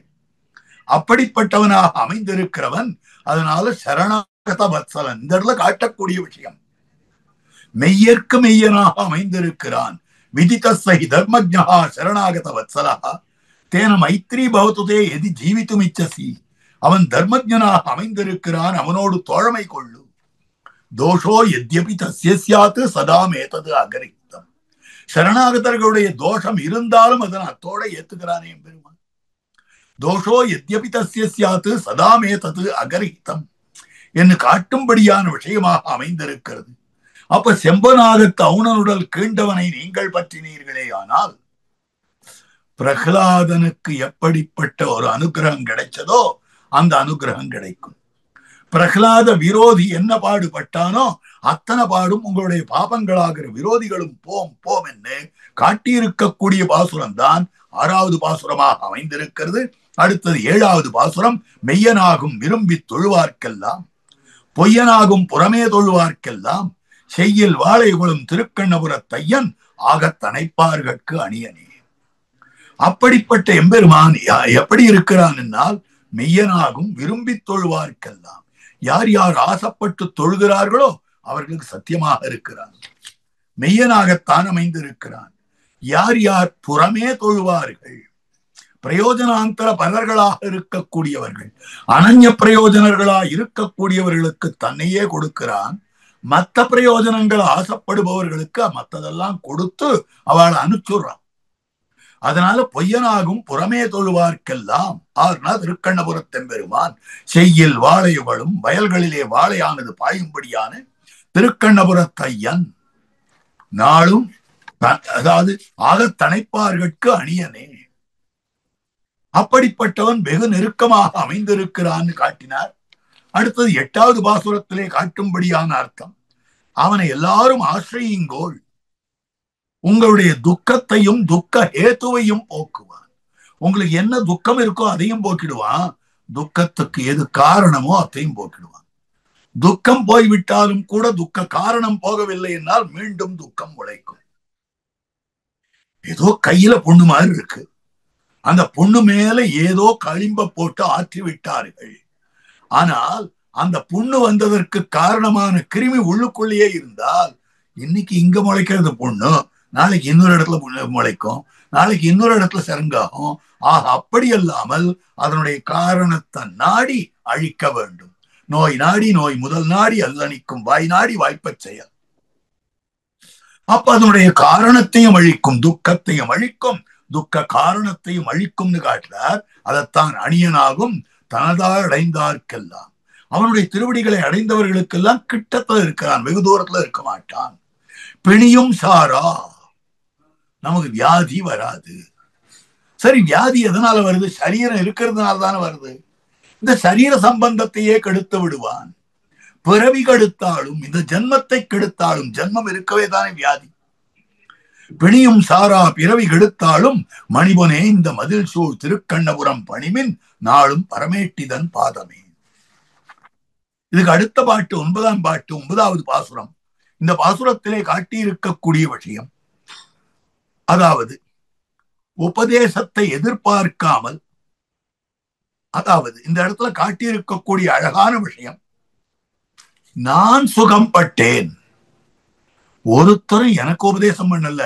Speaker 2: அப்படிப்பட்டவனாக அமைந்திருக்கிறவன். அதனால சரணாகத வத்சலன் இந்த இடத்துல காட்டக்கூடிய விஷயம், மெய்யற்கு மெய்யனாக அமைந்திருக்கிறான். விதிதஸ்ஸஹி தர்மஜ்ஞா சரணாகத வத்சலா தேன மைத்ரி பவதுதே எதி ஜீவித்துமிச்சசி. அவன் தர்மஜ்ஞனாக அமைந்திருக்கிறான், அவனோடு தோழமை கொள்ளு. தோஷோ எத்யபி தஸ்ய ஸ்யாத் சதா மேதது அகரித்தம். சரணாகதர்களுடைய தோஷம் இருந்தாலும் அதன் அத்தோட ஏத்துக்கிறானே எம்பெருமான். தோஷோ எத்யபி தஸ்ய ஸ்யாத் சதா மேதது அகரித்தம் என்று காட்டும்படியான விஷயமாக அமைந்திருக்கிறது. அப்ப செம்பனாகத்து அவுணனுடல் கீண்டவனை நீங்கள் பற்றினீர்களே, ஆனால் பிரகலாதனுக்கு எப்படிப்பட்ட ஒரு அனுகிரகம் கிடைச்சதோ அந்த அனுகிரகம் கிடைக்கும். பிரகலாத விரோதி என்ன பாடுபட்டானோ அத்தனை பாடும் உங்களுடைய பாபங்களாகிற விரோதிகளும் போம் போம் என்று காட்டியிருக்கக்கூடிய பாசுரம் தான் 6வது பாசுரமாக அமைந்திருக்கிறது. அடுத்தது 7வது பாசுரம், மெய்யனாகும் விரும்பி தொழுவார்க்கெல்லாம் பொய்யனாகும் புறமே தொழுவார்க்கெல்லாம் செய்யில் வாழை குளும் திருக்கண்ணபுர தையன் ஆகத்தனைப்பார்கட்கு அணியனே. அப்படிப்பட்ட எம்பெருமான் எப்படி இருக்கிறான் என்னால் மெய்யனாகும் விரும்பி தொழுவார்க்கெல்லாம், யார் யார் ஆசைப்பட்டு தொழுகிறார்களோ அவர்களுக்கு சத்தியமாக இருக்கிறான், மெய்யனாகத்தான் அமைந்திருக்கிறான். யார் யார் புறமே தொழுவார்கள், பிரயோஜனாந்தர பலர்களாக இருக்கக்கூடியவர்கள், அனன்ய பிரயோஜனர்களாக இருக்கக்கூடியவர்களுக்கு தன்னையே கொடுக்கிறான். மற்ற பிரயோஜனங்கள் ஆசைப்படுபவர்களுக்கு மற்றதெல்லாம் கொடுத்து அவளை அனுப்பிச்சுடுறான். அதனால பொய்யனாகும் புறமே தொழுவார்க்கெல்லாம் ஆர்னா திருக்கண்ணபுரத்தெம்பெருமான் செய்யில் வாழையுகளும் வயல்களிலே வாழையானது பாயும்படியான திருக்கண்ணபுரத்தையன் நாளும் அதாவது ஆகத்தனைப்பார்கட்கு அணியனே, அப்படிப்பட்டவன் வெகு நெருக்கமாக அமைந்திருக்கிறான்னு காட்டினார். அடுத்தது 8வது பாசுரத்திலே காட்டும்படியான அர்த்தம், அவனை எல்லாரும் ஆசிரியுங்கோள், உங்களுடைய துக்கத்தையும் துக்க ஹேத்துவையும் போக்குவான். உங்களுக்கு என்ன துக்கம் இருக்கோ அதையும் போக்கிடுவான், துக்கத்துக்கு எது காரணமோ அதையும் போக்கிடுவான். துக்கம் போய்விட்டாலும் கூட துக்க காரணம் போகவில்லை என்றால் மீண்டும் துக்கம் உழைக்கும். ஏதோ கையில பொண்ணு மாதிரி இருக்கு, அந்த பொண்ணு மேல ஏதோ களிம்ப போட்டு ஆற்றி விட்டார்கள். ஆனால் அந்த புண்ணு வந்ததற்கு காரணமான கிருமி உள்ளுக்குள்ளேயே இருந்தால் இன்னைக்கு இங்க முளைக்கிறது பொண்ணு, நாளைக்கு இன்னொரு இடத்துல முளைக்கும், நாளைக்கு இன்னொரு இடத்துல சரங்காகும். ஆக அப்படி அல்லாமல் அதனுடைய காரணத்தை நாடி அழிக்க வேண்டும். நோய் நாடி நோய் முதல் நாடி அல்லணிக்கும், வாய் நாடி வாய்ப்பச் செயல். அப்ப அதனுடைய காரணத்தையும் அழிக்கும், துக்கத்தையும் அழிக்கும், துக்க காரணத்தையும் அழிக்கும்னு காட்டுறார். அதைத்தான் அணியனாகும் தனதால் அடைந்தார்க்கெல்லாம், அவனுடைய திருவடிகளை அடைந்தவர்களுக்கெல்லாம் கிட்டத்துல இருக்கிறான், வெகு தூரத்துல இருக்க மாட்டான். பிணியும் சாரா, நமக்கு வியாதி வராது. சரி, வியாதி எதனால வருது? சரீரம் இருக்கிறதுனால தானே வருது. இந்த சரீர சம்பந்தத்தையே கெடுத்து விடுவான். பிறவி கெடுத்தாலும் இந்த ஜென்மத்தை கெடுத்தாலும், ஜென்மம் இருக்கவே தானே வியாதி. பிணியும் சாரா பிறவி கெடுத்தாலும் மணிபொனே இந்த மதில் சூழ் திருக்கண்ணபுரம் பணிமின் நாளும் பரமேட்டிதன் பாதமே. இதுக்கு அடுத்த பாட்டு 9ஆம் பாட்டு 9வது பாசுரம். இந்த பாசுரத்திலே காட்டியிருக்கக்கூடிய விஷயம், அதாவது உபதேசத்தை எதிர்பார்க்காமல், அதாவது இந்த இடத்துல காட்டியிருக்கக்கூடிய அழகான விஷயம், நான் சுகம் பட்டேன், ஒருத்தரும் எனக்கு உபதேசம் பண்ணல,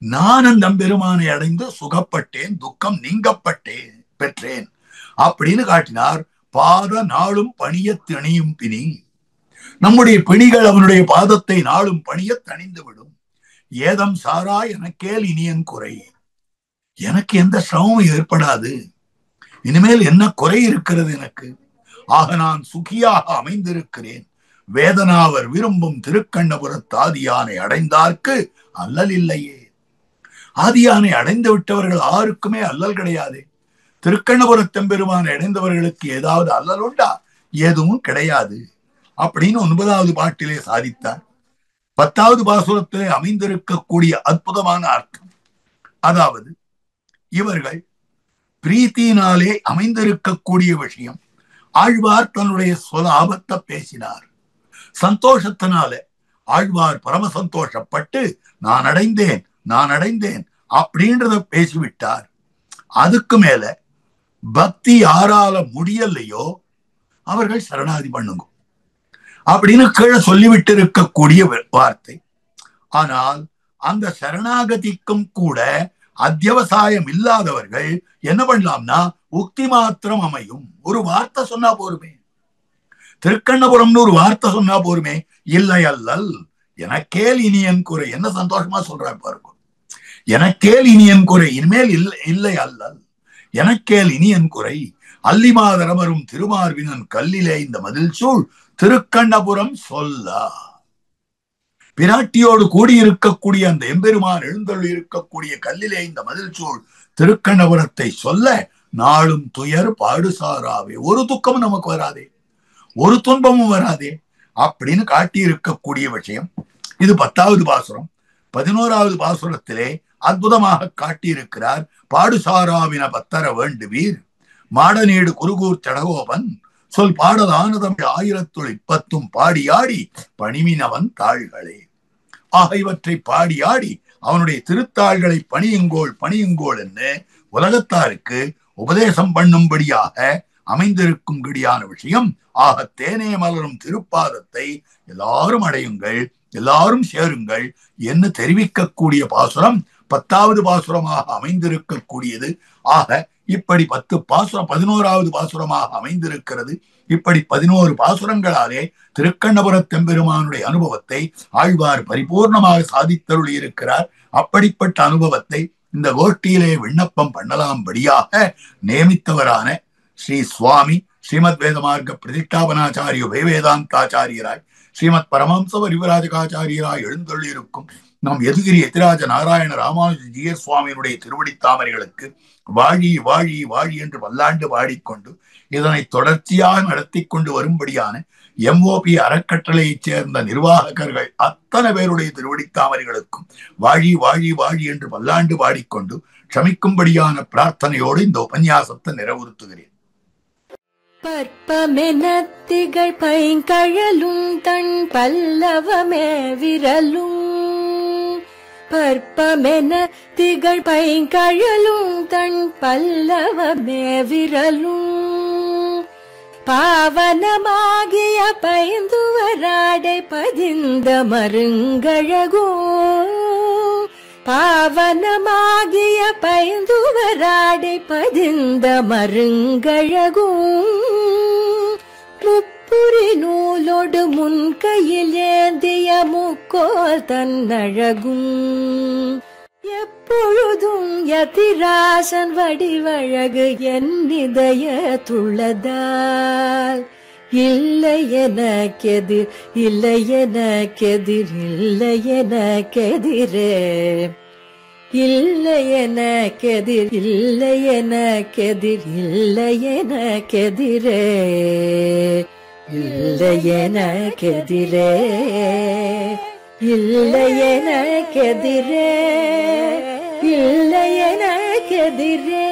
Speaker 2: நான் அந்த பெருமானை அடைந்து சுகப்பட்டேன், துக்கம் நீங்கப்பட்டேன் பெற்றேன் அப்படின்னு காட்டினார். பாத நாளும் பணிய தணியும் பிணி, நம்முடைய பிணிகள் அவனுடைய பாதத்தை நாளும் பணிய தணிந்து விடும். ஏதம் சாரா எனக்கேல் இனியன் குறை, எனக்கு எந்த சிரமமும் ஏற்படாது, இனிமேல் என்ன குறை இருக்கிறது எனக்கு? ஆக நான் சுகியாக அமைந்திருக்கிறேன். வேதனாவர் விரும்பும் திருக்கண்ணபுரத்து ஆதியானை அடைந்தார்க்கு அல்லல் இல்லையே. ஆதியானை அடைந்து விட்டவர்கள் யாருக்குமே அல்லல் கிடையாது. திருக்கண்ணபுரத்தெம்பெருமானை அடைந்தவர்களுக்கு ஏதாவது அல்லல் உண்டா? எதுவும் கிடையாது அப்படின்னு 9வது பாட்டிலே சாதித்தார். 10வது பாசுரத்திலே அமைந்திருக்கக்கூடிய அற்புதமான அர்த்தம், அதாவது இவர்கள் பிரீத்தினாலே அமைந்திருக்கக்கூடிய விஷயம். ஆழ்வார் தன்னுடைய சொலாபத்தை பேசினார். சந்தோஷத்தினால ஆழ்வார் பரம சந்தோஷப்பட்டு நான் அடைந்தேன் நான் அடைந்தேன் அப்படின்றத பேசிவிட்டார். அதுக்கு மேல பக்தி யாரால முடியலையோ அவர்கள் சரணாதி பண்ணுங்க அப்படின்னு கீழே சொல்லிவிட்டு இருக்கக்கூடிய வார்த்தை. ஆனால் அந்த சரணாகதிக்கும் கூட அத்தியவசாயம் இல்லாதவர்கள் என்ன பண்ணலாம்னா உக்தி மாத்திரம் அமையும். ஒரு வார்த்தை சொன்னா போருமே, திருக்கண்ணபுரம்னு ஒரு வார்த்தை சொன்னா போருமே. இல்லை அல்லல் எனக்கேல் இனியன் குறை, என்ன சந்தோஷமா சொல்றாரு பாருங்க. எனக்கேல் இனியன் குறை, இனிமேல் இல்லை அல்லல் எனக்கேல் இனியன் குறை. அல்லிமாதரமரும் திருமார்பினன் கல்லிலே இந்த மதில் சூழ் திருக்கண்ணபுரம் சொல்ல. பிராட்டியோடு கூடியிருக்கக்கூடிய அந்த எம்பெருமான் எழுந்தருள் இருக்கக்கூடிய கல்லிலே இந்த மதில் சூழ் திருக்கண்ணபுரத்தை சொல்ல நாளும் துயர் பாடுசாராவே, ஒரு துக்கமும் நமக்கு வராதே, ஒரு துன்பமும் வராதே அப்படின்னு காட்டி இருக்கக்கூடிய விஷயம். இது 10வது பாசுரம். 11வது பாசுரத்திலே அற்புதமாக காட்டியிருக்கிறார். பாடுசாராவின பத்தர வேண்டுவீர் மாடநீடு குருகூர் சடகோபன் சொல் பாடதானதம் 1020 பாடியாடி பணிமினவன் தாள்களே. ஆக இவற்றை பாடியாடி அவனுடைய திருத்தாள்களை பணியுங்கோள் பணியுங்கோள் என்று உலகத்தாருக்கு உபதேசம் பண்ணும்படியாக அமைந்திருக்கும்படியான விஷயம். ஆக தேனே மலரும் திருப்பாதத்தை எல்லாரும் அடையுங்கள், எல்லாரும் சேருங்கள் என்று தெரிவிக்கக்கூடிய பாசுரம் 10வது பாசுரமாக அமைந்திருக்கக்கூடியது. ஆக இப்படி 10 பாசுரம் 11வது பாசுரமாக அமைந்திருக்கிறது. இப்படி 11 பாசுரங்களாலே திருக்கண்ணபுரத் தெம்பெருமானுடைய அனுபவத்தை ஆழ்வார் பரிபூர்ணமாக சாதித்தருளி இருக்கிறார். அப்படிப்பட்ட அனுபவத்தை இந்த கோஷ்டியிலே விண்ணப்பம் பண்ணலாம்படியாக நியமித்தவரான ஸ்ரீ சுவாமி ஸ்ரீமத் வேதமார்க்க பிரதிஷ்டாபனாச்சாரிய வேதாந்தாச்சாரியராய் ஸ்ரீமத் பரமஹம்ச பரிவிராஜகாச்சாரியராய் எழுந்தொள்ளியிருக்கும் நம் எதுகிரி எதிராஜ நாராயண ராமானுஜ ஜீயர் சுவாமியினுடைய திருவடி தாமரைகளுக்கு வாழி வாழி வாழி என்று பல்லாண்டு பாடிக்கொண்டு இதனை தொடர்ச்சியாக நடத்தி கொண்டு வரும்படியான MOP அறக்கட்டளையைச் சேர்ந்த நிர்வாகர்கள் அத்தனை பேருடைய திருவடி தாமரைகளுக்கும் வாழி வாழி வாழி என்று பல்லாண்டு பாடிக்கொண்டு க்ஷமிக்கும்படியான பிரார்த்தனையோடு இந்த உபன்யாசத்தை நிறைவுறுத்துகிறேன்.
Speaker 1: பற்பமெனத்திகள் பைங்கழலும் தன் பல்லவமே விரலும் பற்பமென திகழ் பைங்கழலும் தன் பல்லவமே விரலும் பாவனமாகிய பைந்துவராடை பதிந்த மருங்கழகோ பாவனமாகிய பைந்துவராடை பதிந்த மருங்கழகோ முப்புரி நூலோடு முன்கையில் ஏந்திய முக்கோல் தன்னழகும் எப்பொழுதும் யதிராசன் வடிவழகு என் இதயத்துள்ளதால் இல்லை எனக்கெதிர் இல்லை எனக்கெதிர் இல்லை எனக்கெதிரே இல்லை எனக்கெதிர் இல்லை எனக்கெதிர் இல்லை எனக்கெதிரே இல்லை எனக்கெதிரே இல்லை எனக்கெதிரே இல்லை எனக்கெதிரே